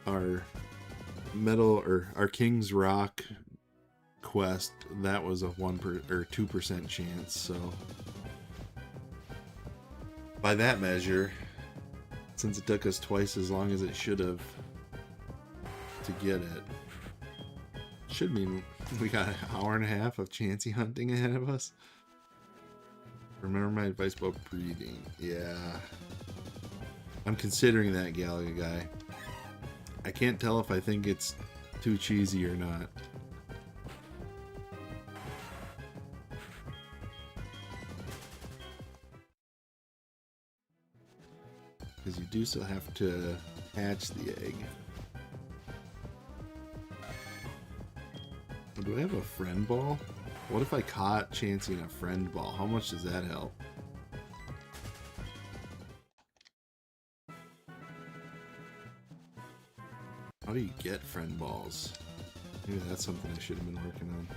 our King's Rock quest, that was a 2% chance. So by that measure, since it took us twice as long as it should have to get it, should mean we got an hour and a half of chancy hunting ahead of us. Remember my advice about breeding. Yeah. I'm considering that Galaga guy. I can't tell if I think it's too cheesy or not. Because you do still have to hatch the egg. Do I have a friend ball? What if I caught Chansey in a friend ball? How much does that help? How do you get friend balls? Maybe that's something I should have been working on.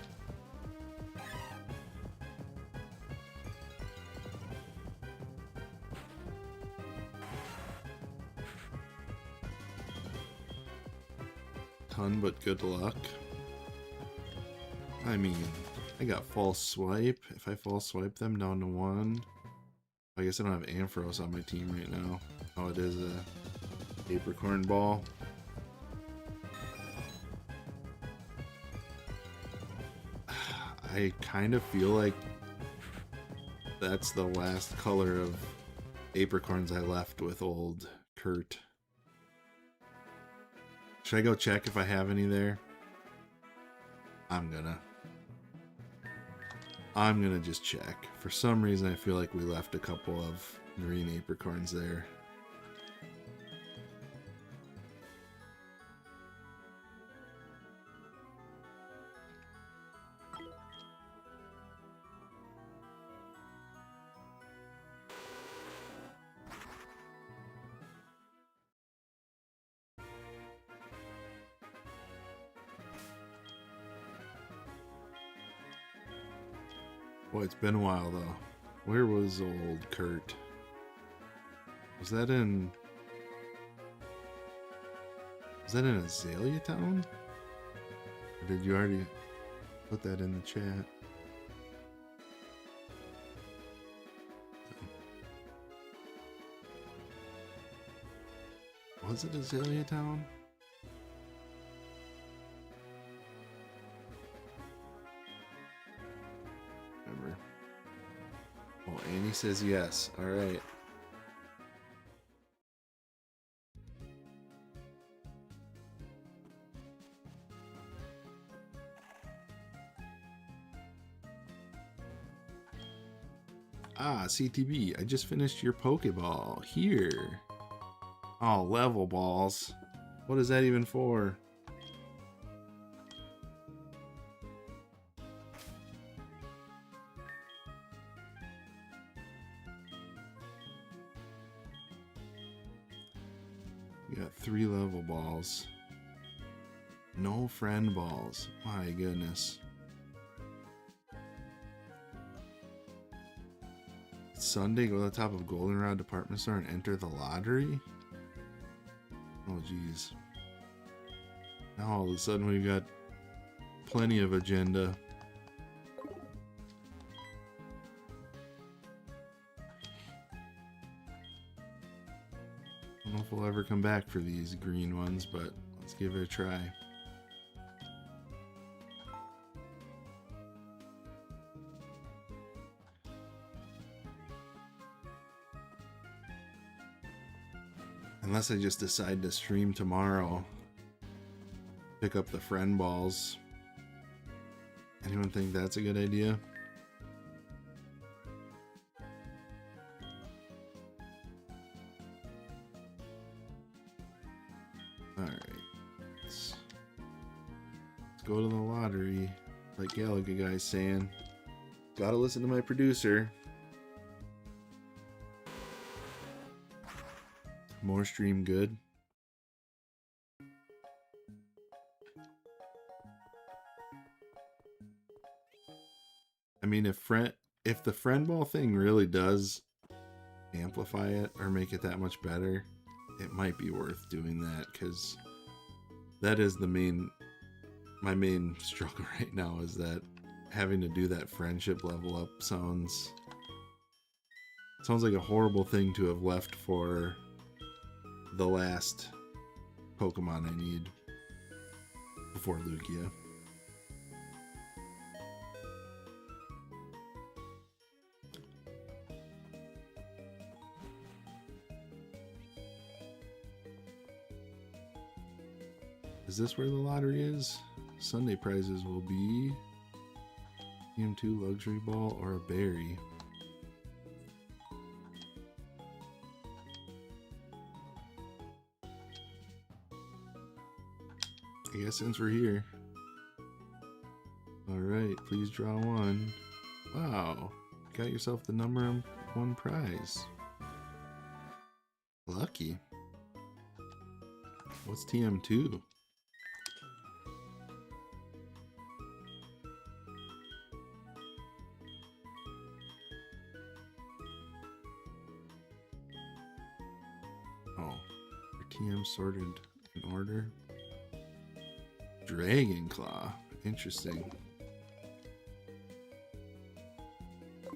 Ton but good luck. I mean, I got false swipe. If I false swipe them down to 1, I guess I don't have Ampharos on my team right now. Oh, it is a apricorn ball. I kind of feel like that's the last color of apricorns I left with old Kurt. Should I go check if I have any there? I'm gonna just check. For some reason I feel like we left a couple of green apricorns there. Boy, it's been a while though. Where was old Kurt? Was that in Azalea Town? Or did you already put that in the chat? Was it Azalea Town? Remember. Oh, Annie says yes. All right. Ah, CTB, I just finished your Pokeball. Here. Oh, level balls. What is that even for? We got 3 level balls. No friend balls. My goodness. Sunday, go to the top of Goldenrod Department Store and enter the lottery? Oh, geez. Now all of a sudden we've got plenty of agenda. I don't know if we'll ever come back for these green ones, but let's give it a try. Unless I just decide to stream tomorrow, pick up the friend balls. Anyone think that's a good idea? Alright. Let's go to the lottery. Like Galaga guy's saying. Gotta listen to my producer. More stream good. I mean, if the friend ball thing really does amplify it or make it that much better, it might be worth doing that, because that is my main struggle right now, is that having to do that friendship level up sounds like a horrible thing to have left for the last Pokemon I need before Lugia. Is this where the lottery is? Sunday prizes will be TM2 luxury ball or a berry. I guess since we're here. Alright, please draw one. Wow, got yourself the number one prize. Lucky. What's TM2? Oh, your TM sorted in order. Dragon Claw. Interesting.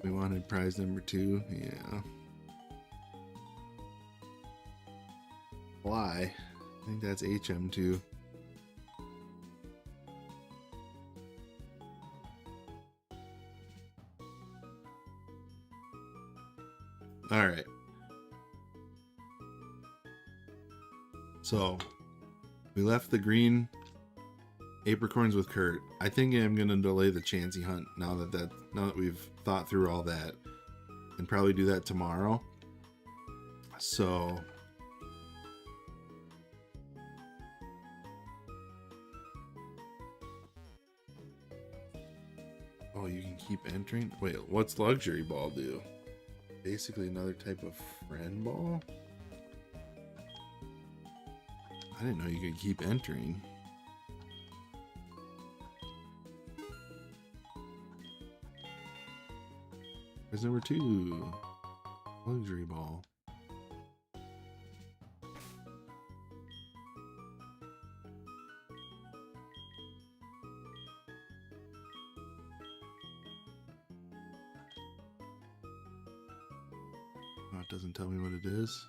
We wanted prize number 2. Yeah. Fly. I think that's HM2. Alright. So, we left the green apricorns with Kurt. I think I'm gonna delay the Chansey hunt now that we've thought through all that, and probably do that tomorrow. So oh, you can keep entering. Wait, what's luxury ball do? Basically another type of friend ball? I didn't know you could keep entering. There's number 2. Luxury ball. Oh, it doesn't tell me what it is.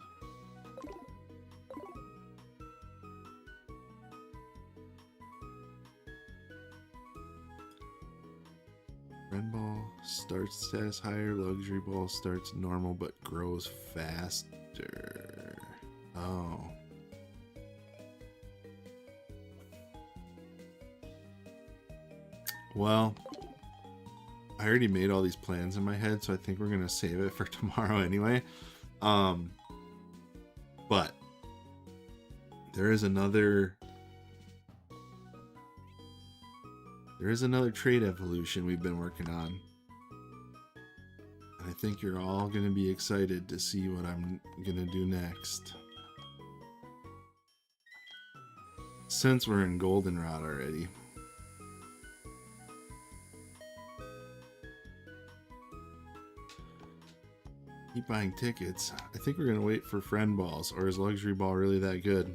Friend ball starts status higher, luxury ball starts normal but grows faster. Oh. Well, I already made all these plans in my head, so I think we're gonna save it for tomorrow anyway. But there is another trait evolution we've been working on. And I think you're all going to be excited to see what I'm going to do next. Since we're in Goldenrod already. Keep buying tickets. I think we're going to wait for friend balls, or is luxury ball really that good?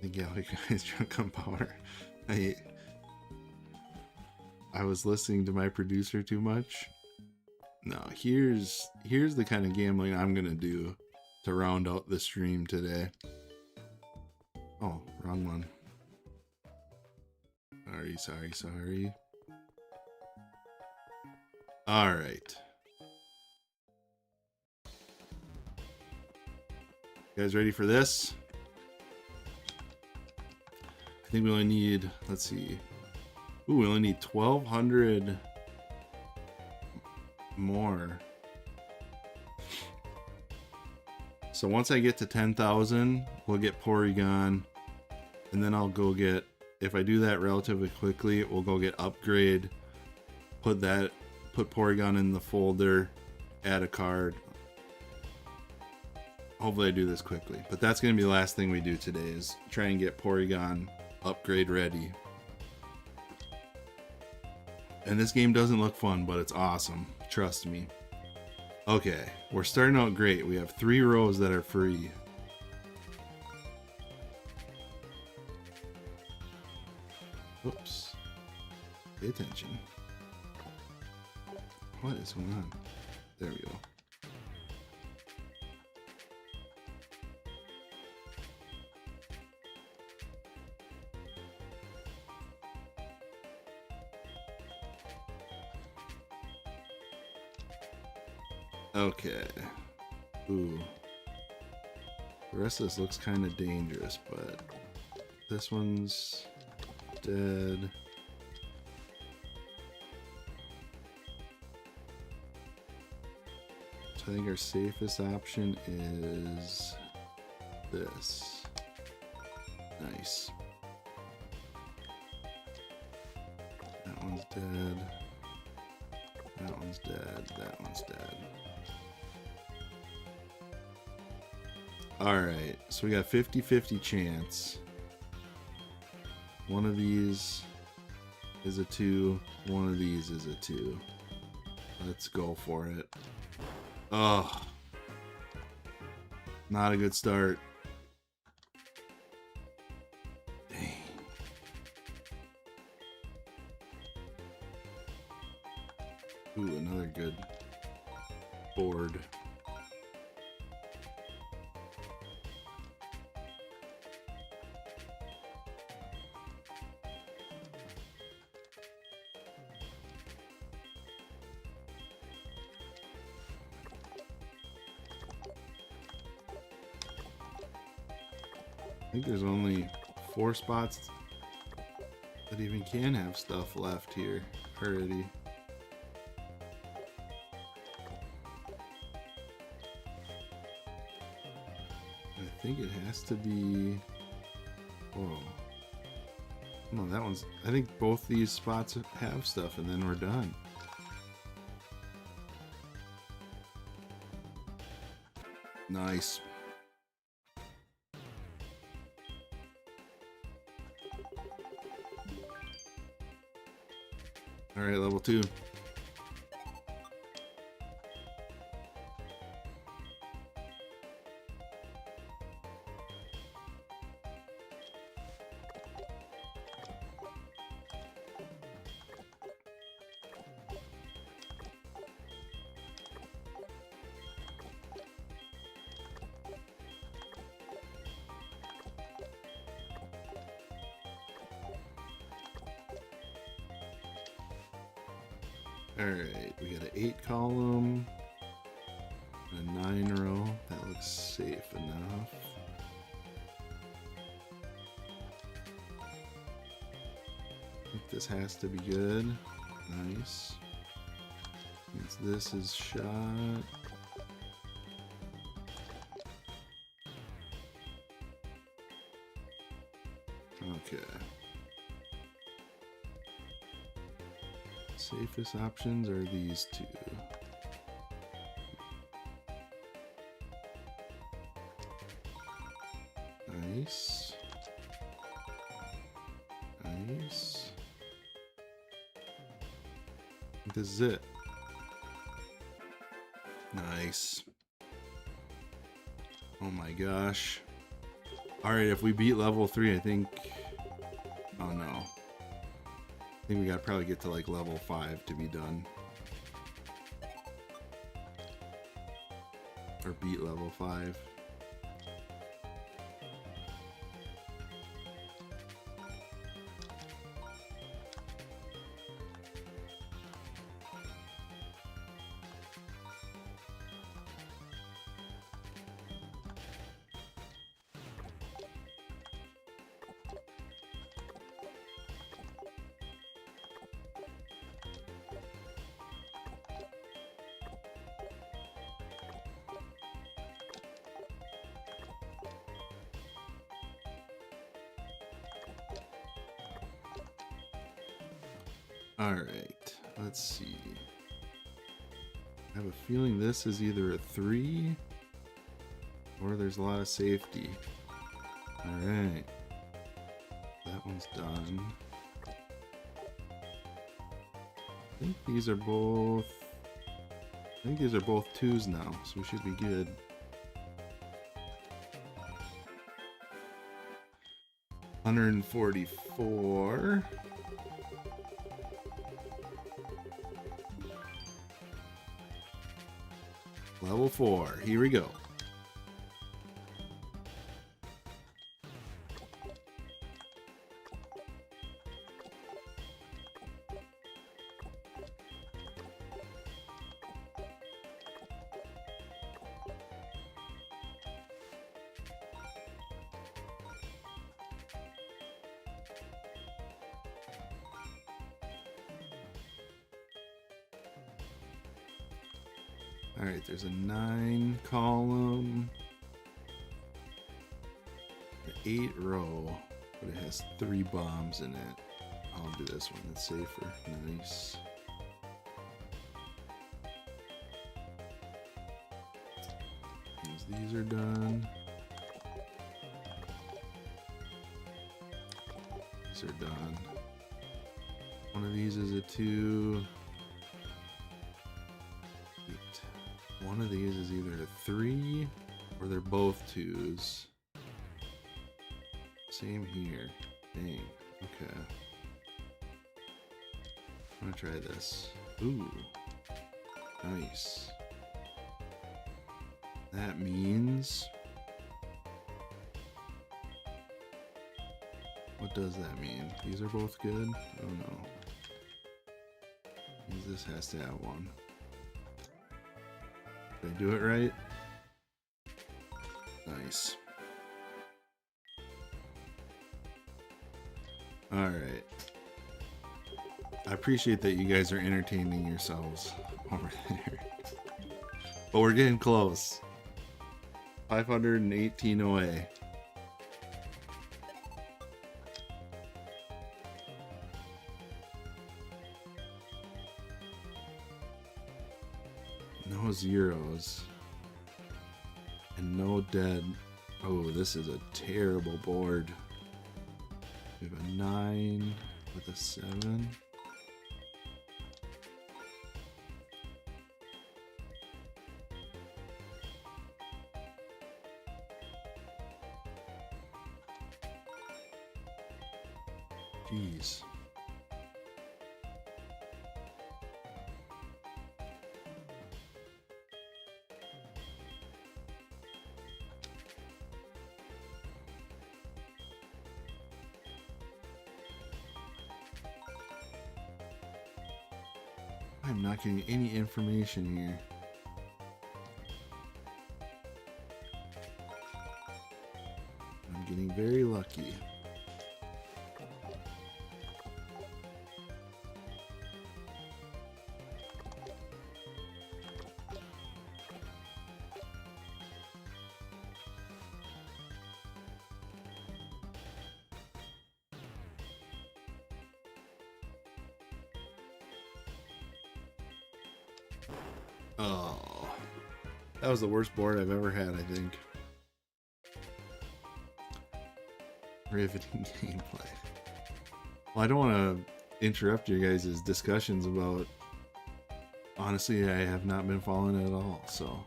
The Galley guys drunk on power. I was listening to my producer too much. No, here's the kind of gambling I'm gonna do to round out the stream today. Oh, wrong one. Sorry. All right. You guys ready for this? I think we only need, let's see. Ooh, we only need 1,200 more. So once I get to 10,000, we'll get Porygon. And then I'll go get, if I do that relatively quickly, we'll go get Upgrade. Put Porygon in the folder, add a card. Hopefully I do this quickly. But that's going to be the last thing we do today, is try and get Porygon Upgrade ready. And this game doesn't look fun, but it's awesome. Trust me. Okay, we're starting out great. We have 3 rows that are free. Oops. Pay attention. What is going on? There we go. Okay. Ooh. The rest of this looks kind of dangerous, but this one's dead. So I think our safest option is this. Nice. That one's dead. That one's dead. That one's dead. Alright, so we got 50-50 chance. One of these is a 2. One of these is a 2. Let's go for it. Oh. Not a good start. Dang. Ooh, another good board. I think there's only 4 spots that even can have stuff left here already. I think it has to be... Whoa. No, that one's... I think both these spots have stuff and then we're done. Nice. Alright, level 2. Alright, we got an 8 column, a 9 row. That looks safe enough. I think this has to be good. Nice. Means this is shot. Okay. Safest options are these 2. Nice. Nice. This is it. Nice. Oh my gosh. Alright, if we beat level 3, I think... Oh no. I think we gotta probably get to like level 5 to be done. Or beat level 5. Alright, let's see. I have a feeling this is either a 3 or there's a lot of safety. Alright. That One's done. I think these are both. I think these are both 2s now, so we should be good. $144. Level 4. Here we go. Alright, there's a 9 column, an 8 row, but it has 3 bombs in it. I'll do this one, it's safer. Nice. These are done. These are done. One of these is a 2. One of these is either a 3 or they're both 2s. Same here. Dang. Okay. I'm gonna try this. Ooh. Nice. That means... What does that mean? These are both good? Oh no. Means this has to have one. Did I do it right? Nice. Alright. I appreciate that you guys are entertaining yourselves over there. But we're getting close. 518 away. No zeros. And no dead. Oh, this is a terrible board. We have a 9 with a 7. Jeez. I'm not getting any information here. I'm getting very lucky. Oh, that was the worst board I've ever had, I think. Riveting gameplay. Well, I don't want to interrupt your guys' discussions about... Honestly, I have not been following it at all, so...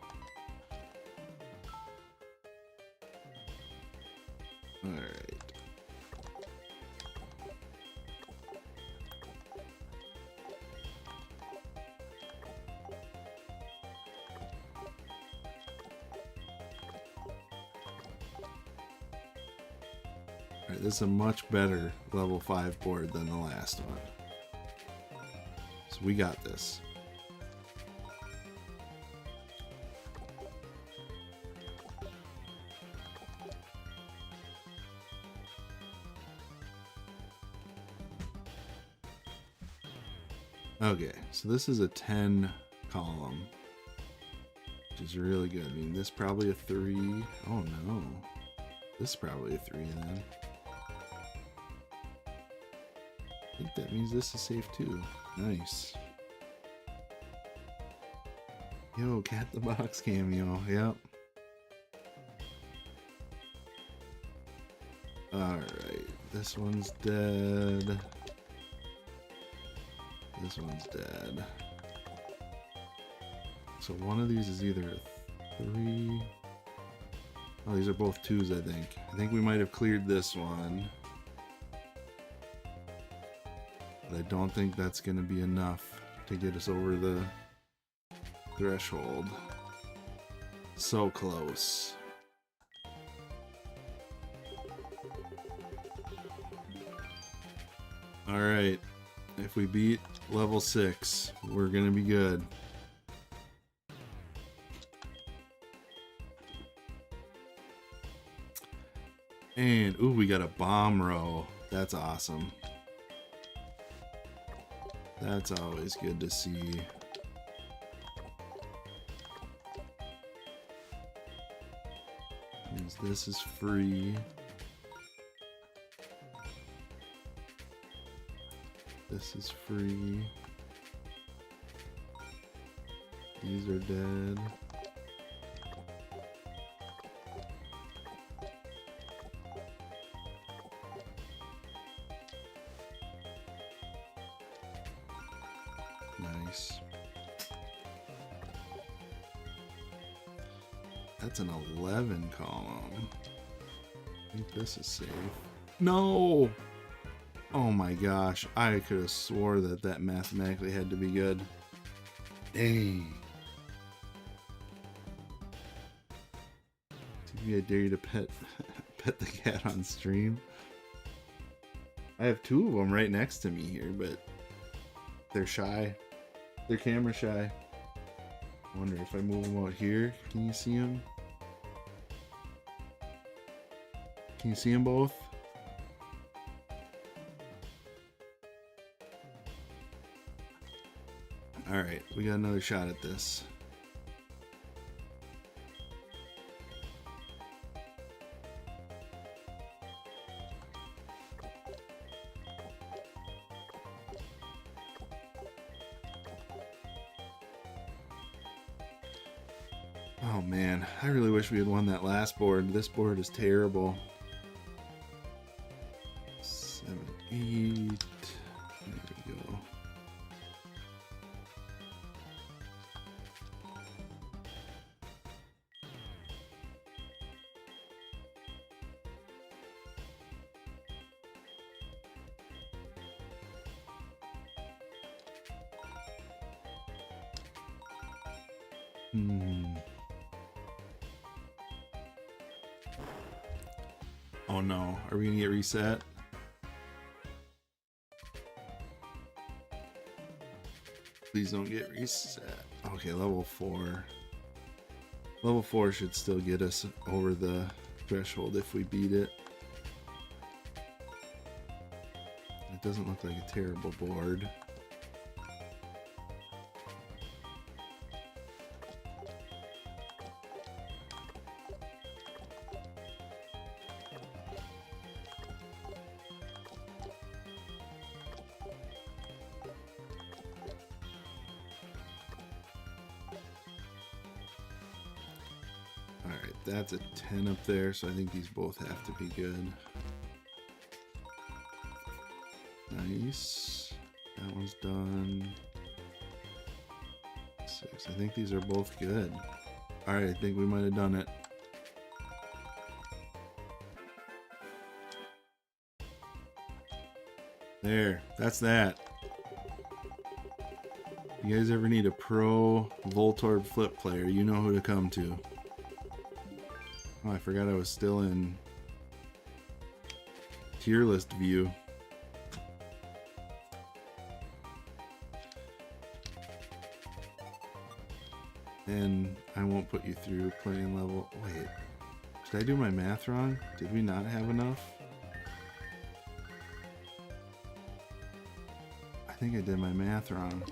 Alright. This is a much better level 5 board than the last one. So we got this. Okay, so this is a 10 column, which is really good. I mean, this probably a 3. Oh no. This is probably a 3 then. I think that means this is safe too. Nice. Yo, Cat the Box cameo. Yep. Alright. This one's dead. This one's dead. So one of these is either a 3. Oh, these are both 2s, I think. I think we might have cleared this one. But I don't think that's going to be enough to get us over the threshold. So close. Alright. If we beat level 6, we're going to be good. And, ooh, we got a bomb row. That's awesome. That's always good to see. Means this is free. This is free. These are dead. Nice. That's an 11 column. I think this is safe. No! Oh my gosh, I could have swore that that mathematically had to be good. Dang. TV, I dare you to pet the cat on stream. I have 2 of them right next to me here, but they're shy. They're camera shy. I wonder if I move them out here, can you see them? Can you see them both? Alright, we got another shot at this. Oh man, I really wish we had won that last board. This board is terrible. 7, 8. There we go. Oh no, are we gonna get reset? Please don't get reset. Okay, level 4. Level 4 should still get us over the threshold if we beat it. It doesn't look like a terrible board. Alright, that's a 10 up there, so I think these both have to be good. Nice. That one's done. 6. I think these are both good. Alright, I think we might have done it. There, that's that. You guys ever need a pro Voltorb flip player, you know who to come to. Oh, I forgot I was still in tier list view. And I won't put you through playing level. Wait, did I do my math wrong? Did we not have enough? I think I did my math wrong.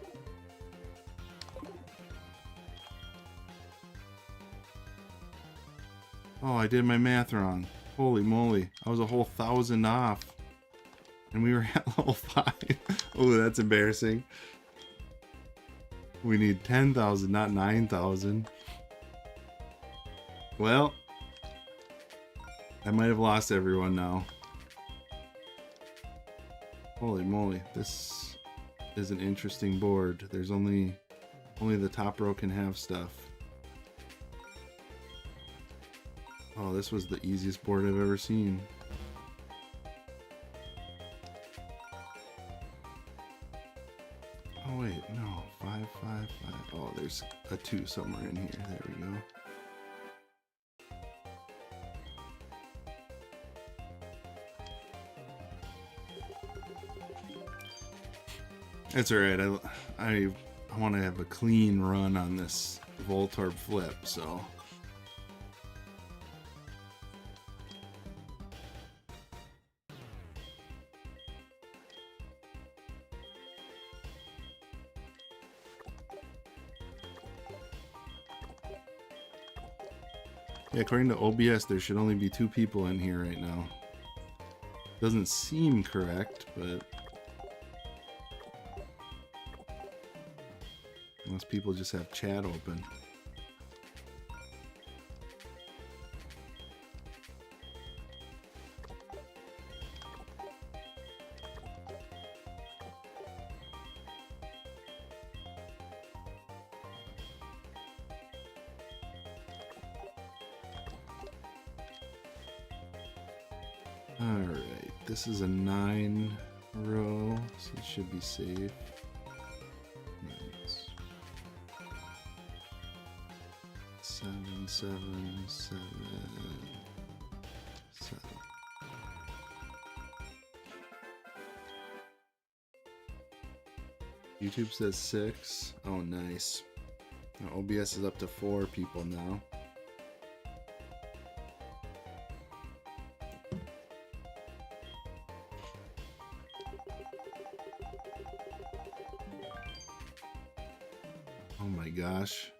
Oh, I did my math wrong. Holy moly. I was a whole 1,000 off. And we were at level 5. Oh, that's embarrassing. We need 10,000, not 9,000. Well, I might have lost everyone now. Holy moly, this is an interesting board. There's only the top row can have stuff. Oh, this was the easiest board I've ever seen. Oh wait, no, 5, 5, 5. Oh, there's a 2 somewhere in here. There we go. That's alright. I want to have a clean run on this Voltorb flip, so. Yeah, according to OBS, there should only be 2 people in here right now. Doesn't seem correct, but unless people just have chat open. Alright, this is a 9 row, so it should be safe. Nice. 7, 7, 7, 7. YouTube says 6. Oh, nice. Now, OBS is up to 4 people now. Oh my gosh.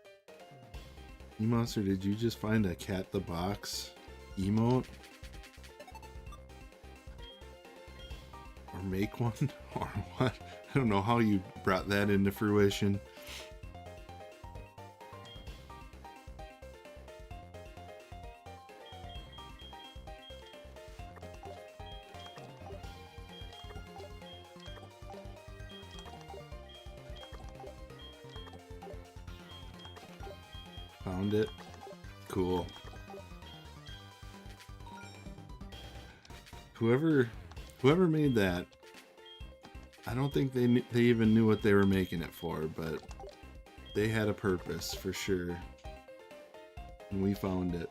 E-Monster, did you just find a Cat the Box emote? Or make one? Or what? I don't know how you brought that into fruition. Found it. Cool. Whoever made that, I don't think they even knew what they were making it for, but they had a purpose for sure. And we found it.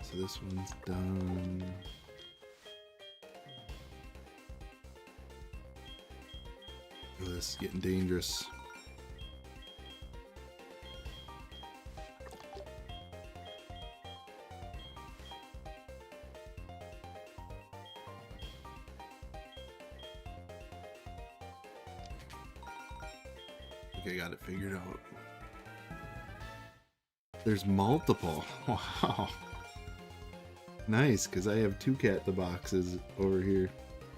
So this one's done. Oh, this is getting dangerous. I think I got it figured out. There's multiple. Wow. Nice, because I have 2 Cat the Boxes over here.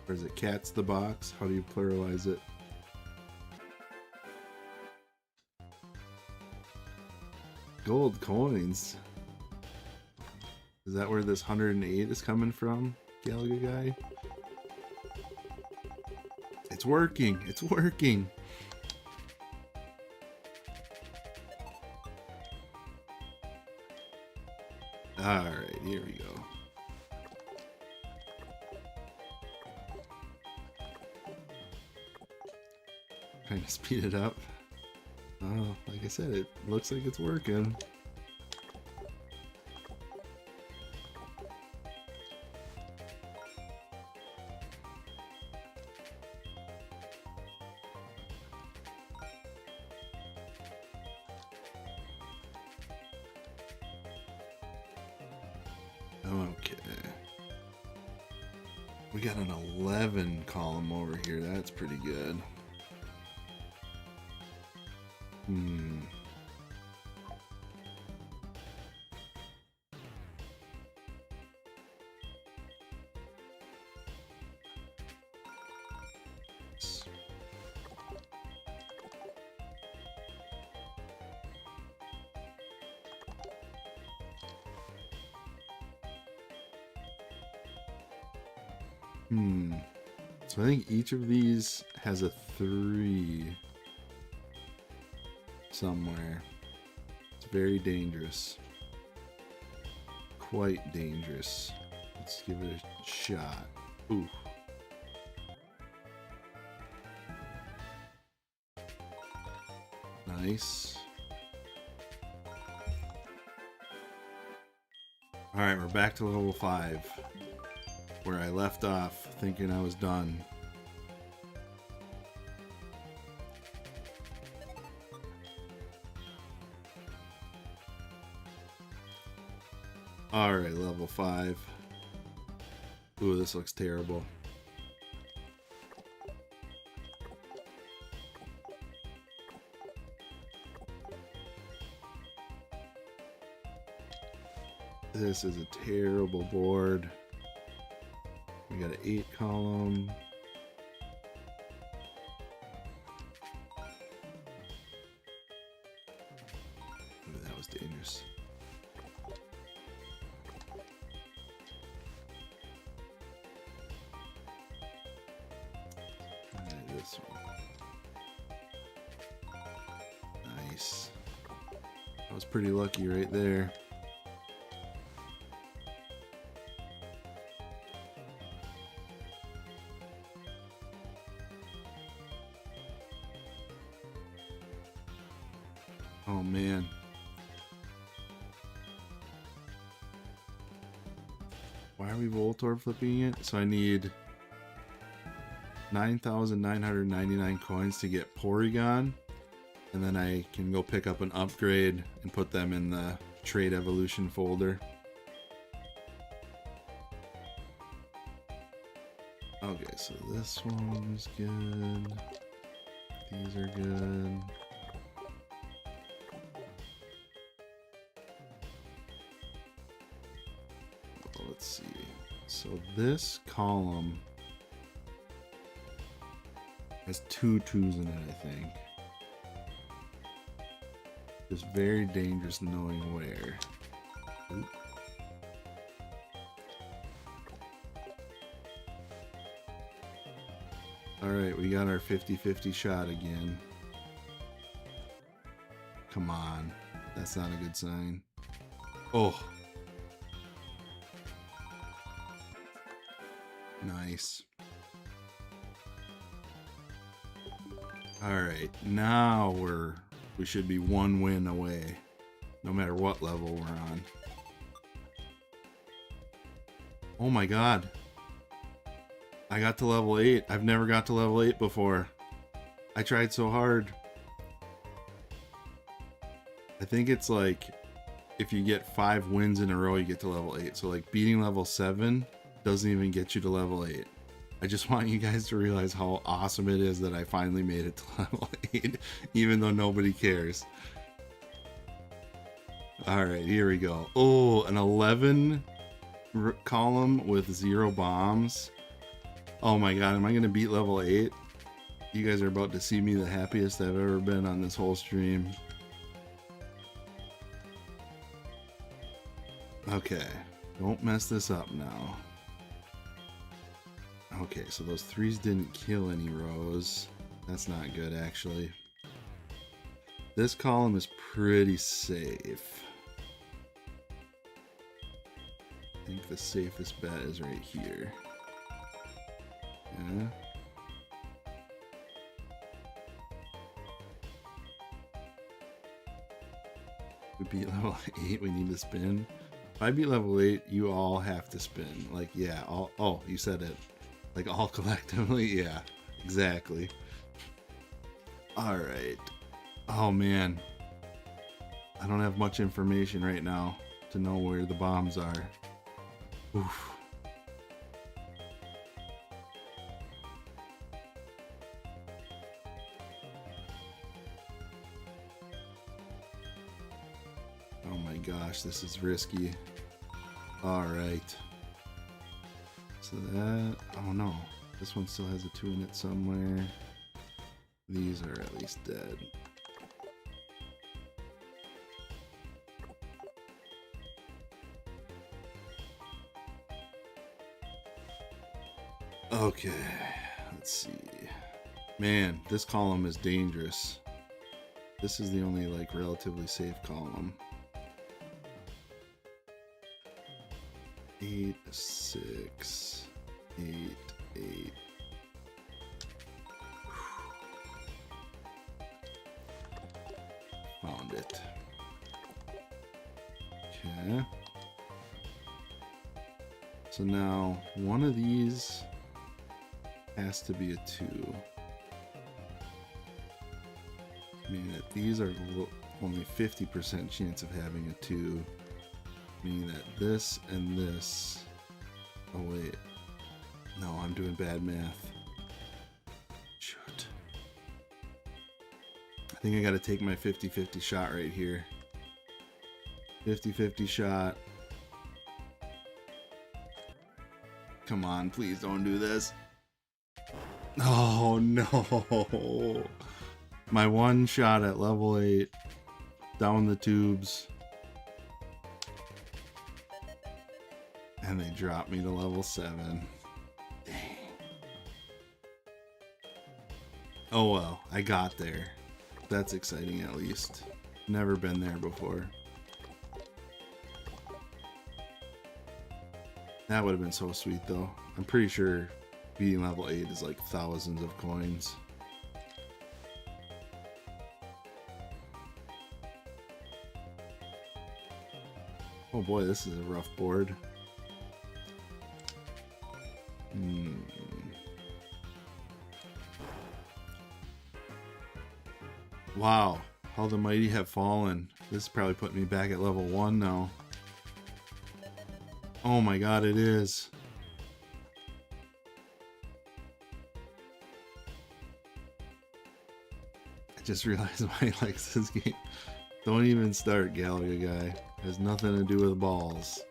Or is it Cats the Box? How do you pluralize it? Gold coins. Is that where this 108 is coming from, Galaga guy? It's working. It's working. Alright, here we go. Trying to speed it up. Oh, like I said, it looks like it's working. Okay. We got an 11 column over here. That's pretty good. So I think each of these has a 3 somewhere. It's very dangerous. Quite dangerous. Let's give it a shot. Ooh. Nice. Alright, we're back to level 5. Where I left off, thinking I was done. Alright, level 5. Ooh, this looks terrible. This is a terrible board. We got an 8 column. Ooh, that was dangerous. Alright, this one. Nice. I was pretty lucky right there. Oh man. Why are we Voltorb flipping it? So I need 9,999 coins to get Porygon, and then I can go pick up an upgrade and put them in the trade evolution folder. Okay, so this one is good. These are good. Let's see. So this column has 2 2s in it, I think. It's very dangerous knowing where. Oop. Alright, we got our 50-50 shot again. Come on. That's not a good sign. Oh. Nice. Alright, now we should be 1 win away, no matter what level we're on. Oh my god. I got to level 8. I've never got to level 8 before. I tried so hard. I think it's like, if you get 5 wins in a row, you get to level 8. So like beating level 7 doesn't even get you to level 8. I just want you guys to realize how awesome it is that I finally made it to level 8, even though nobody cares. Alright, here we go. Oh, an 11 column with 0 bombs. Oh my god, am I going to beat level 8? You guys are about to see me the happiest I've ever been on this whole stream. Okay, don't mess this up now. Okay, so those 3s didn't kill any rows. That's not good, actually. This column is pretty safe. I think the safest bet is right here. Yeah. We beat level 8, we need to spin. If I beat level 8, you all have to spin. Like, yeah, all, oh, you said it. Like, all collectively? Yeah, exactly. Alright. Oh, man. I don't have much information right now to know where the bombs are. Oof. Oh my gosh, this is risky. Alright. So that, oh no, this one still has a 2 in it somewhere. These are at least dead. Okay, let's see. Man, this column is dangerous. This is the only like relatively safe column. 8, 6, 8, 8. Found it. Okay. So now one of these has to be a 2. Meaning that these are only 50% chance of having a 2. Meaning that this and this. Oh wait. No, I'm doing bad math. Shoot. I think I gotta take my 50-50 shot right here. 50-50 shot. Come on, please don't do this. Oh no. My one shot at level 8. Down the tubes. And they dropped me to level 7. Dang. Oh well, I got there. That's exciting at least. Never been there before. That would have been so sweet though. I'm pretty sure beating level 8 is like thousands of coins. Oh boy, this is a rough board. Wow, how the mighty have fallen. This is probably putting me back at level 1 now. Oh my god, it is. I just realized why he likes this game. Don't even start, Galaga guy. Has nothing to do with balls.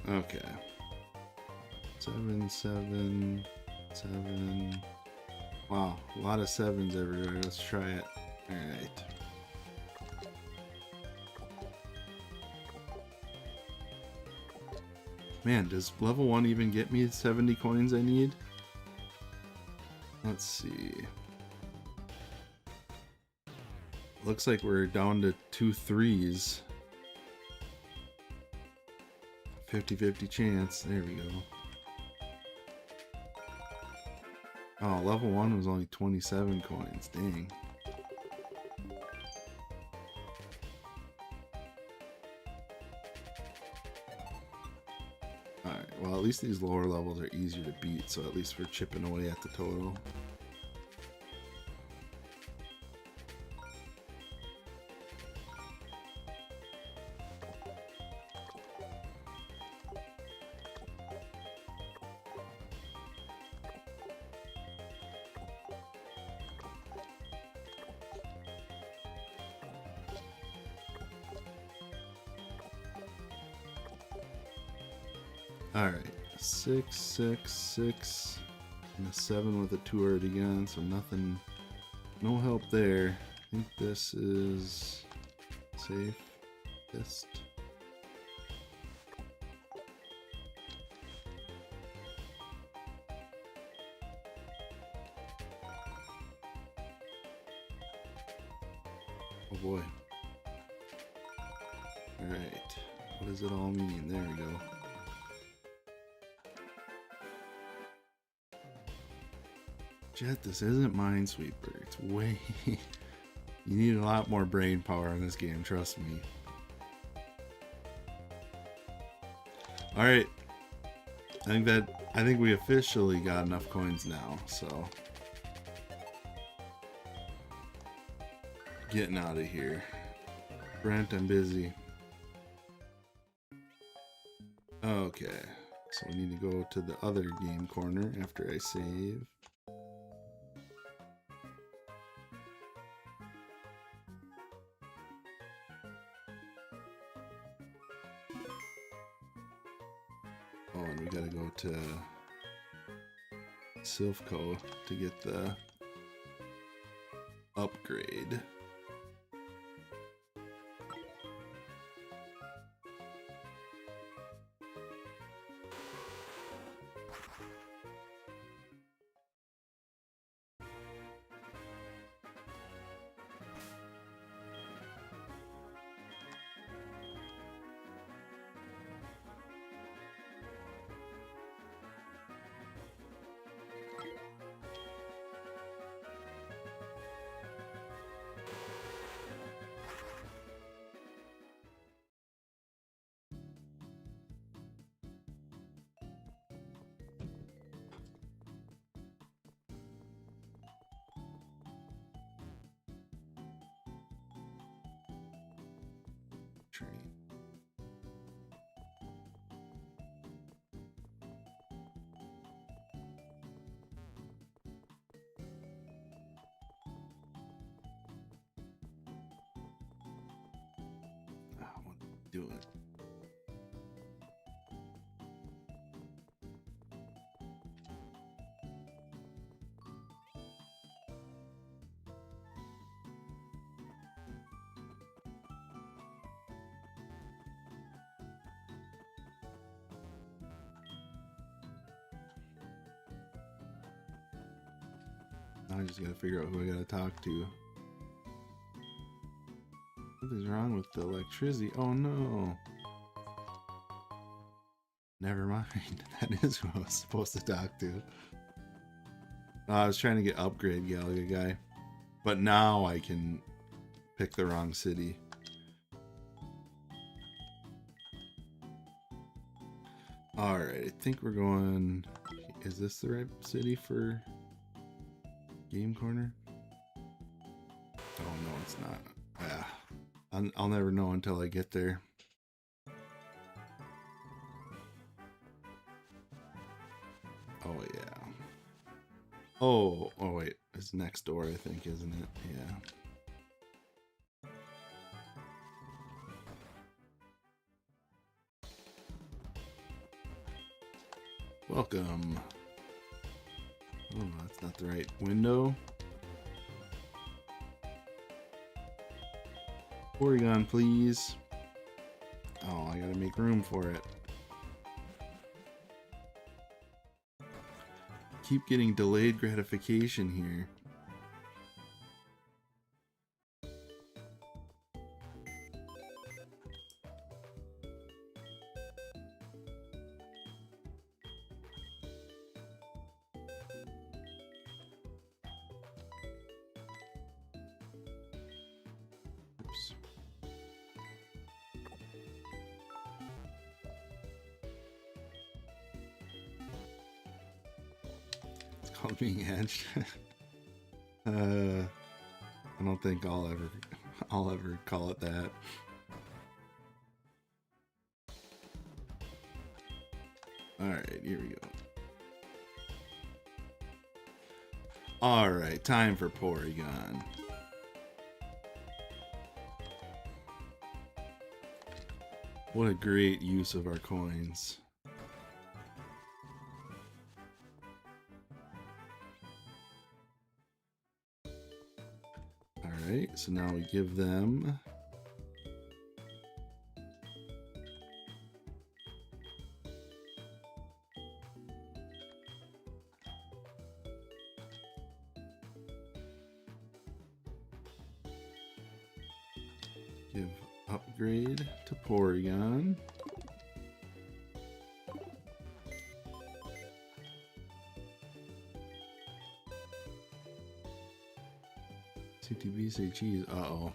Okay. 7, 7, 7. Wow, a lot of 7s everywhere. Let's try it. Alright. Man, does level 1 even get me the 70 coins I need? Let's see. Looks like we're down to 2 3s. 50-50 chance. There we go. Oh, level 1 was only 27 coins. Dang. Alright, well at least these lower levels are easier to beat, so at least we're chipping away at the total. Alright, 6, 6, 6, and a 7 with a 2 already gone, so nothing, no help there. I think this is safe. Fist. Oh boy. Alright, what does it all mean? There we go. Jet, this isn't Minesweeper. It's way... You need a lot more brain power in this game, trust me. Alright. I think we officially got enough coins now, so... Getting out of here. Brent, I'm busy. Okay. So we need to go to the other game corner after I save. and we gotta go to Silphco to get the upgrade. Train. What do it? Now I just gotta figure out who I gotta talk to. Something's wrong with the electricity. Oh no. Never mind. That is who I was supposed to talk to. I was trying to get upgrade Galaga guy. But now I can pick the wrong city. Alright, I think we're going... Is this the right city for Game Corner? Oh no, it's not. Yeah. I'll never know until I get there. Oh yeah. Oh wait, it's next door I think, isn't it? Yeah. Welcome. Oh, that's not the right window. Porygon, please. Oh, I gotta make room for it. Keep getting delayed gratification here. Oops. It's called being edged. I don't think I'll ever call it that. Alright, here we go. Alright, time for Porygon. What a great use of our coins. Alright, so now we give them... Give upgrade to Porygon. CTB say cheese. Uh-oh.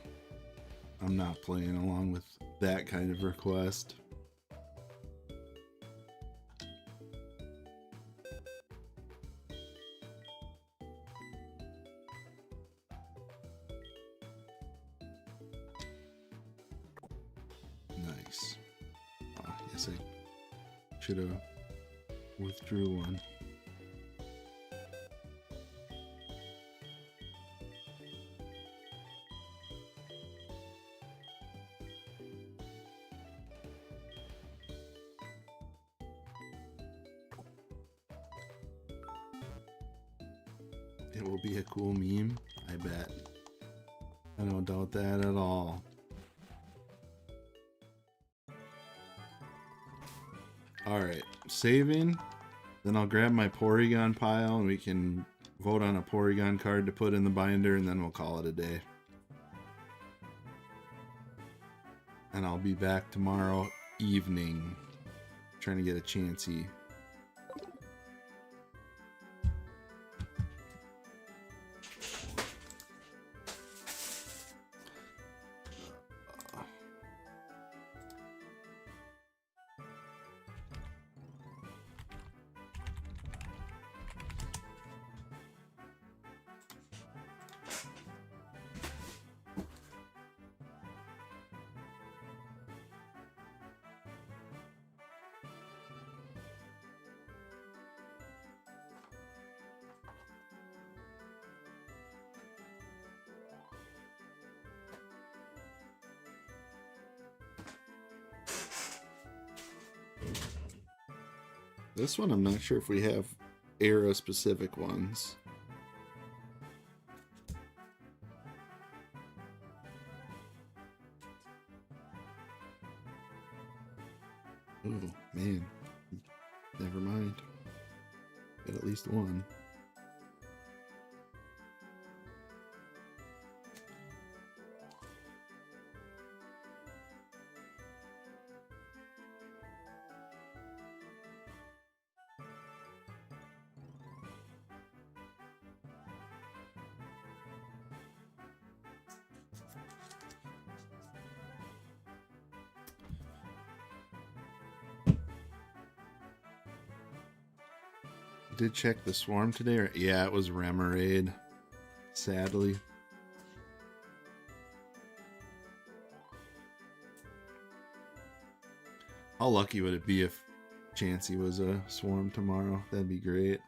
I'm not playing along with that kind of request. Nice. Oh, I guess I should have withdrew one. It will be a cool meme, I bet. I don't doubt that at all. Alright, saving. Then I'll grab my Porygon pile and we can vote on a Porygon card to put in the binder, and then we'll call it a day. And I'll be back tomorrow evening trying to get a Chansey. This one, I'm not sure if we have era-specific ones. Oh, man. Never mind. Got at least one. Did check the swarm today, or yeah, it was Remoraid, sadly. How lucky would it be if Chansey was a swarm tomorrow? That'd be great.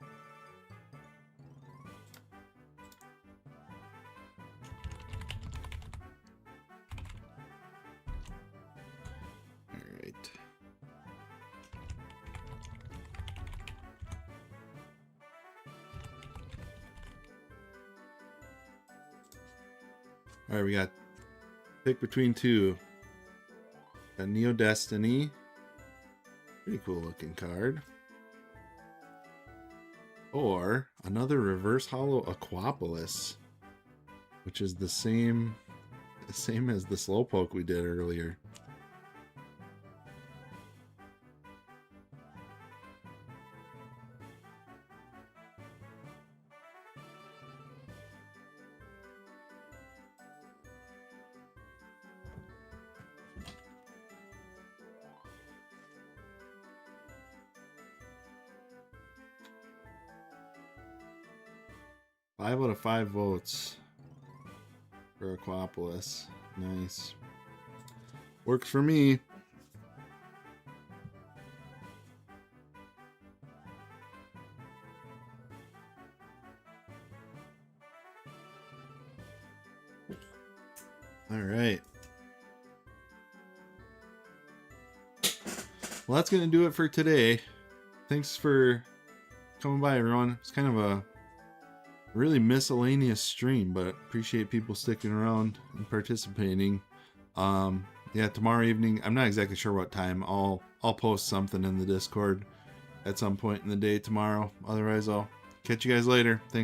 Alright, we got pick between two. A Neo Destiny. Pretty cool looking card. Or another reverse hollow Aquapolis, which is the same as the Slowpoke we did earlier. Five out of 5 votes for Aquapolis. Nice. Works for me. All right. Well, that's going to do it for today. Thanks for coming by, everyone. It's kind of a really miscellaneous stream, but appreciate people sticking around and participating. Yeah, tomorrow evening, I'm not exactly sure what time. I'll post something in the Discord at some point in the day tomorrow. Otherwise, I'll catch you guys later. Thanks.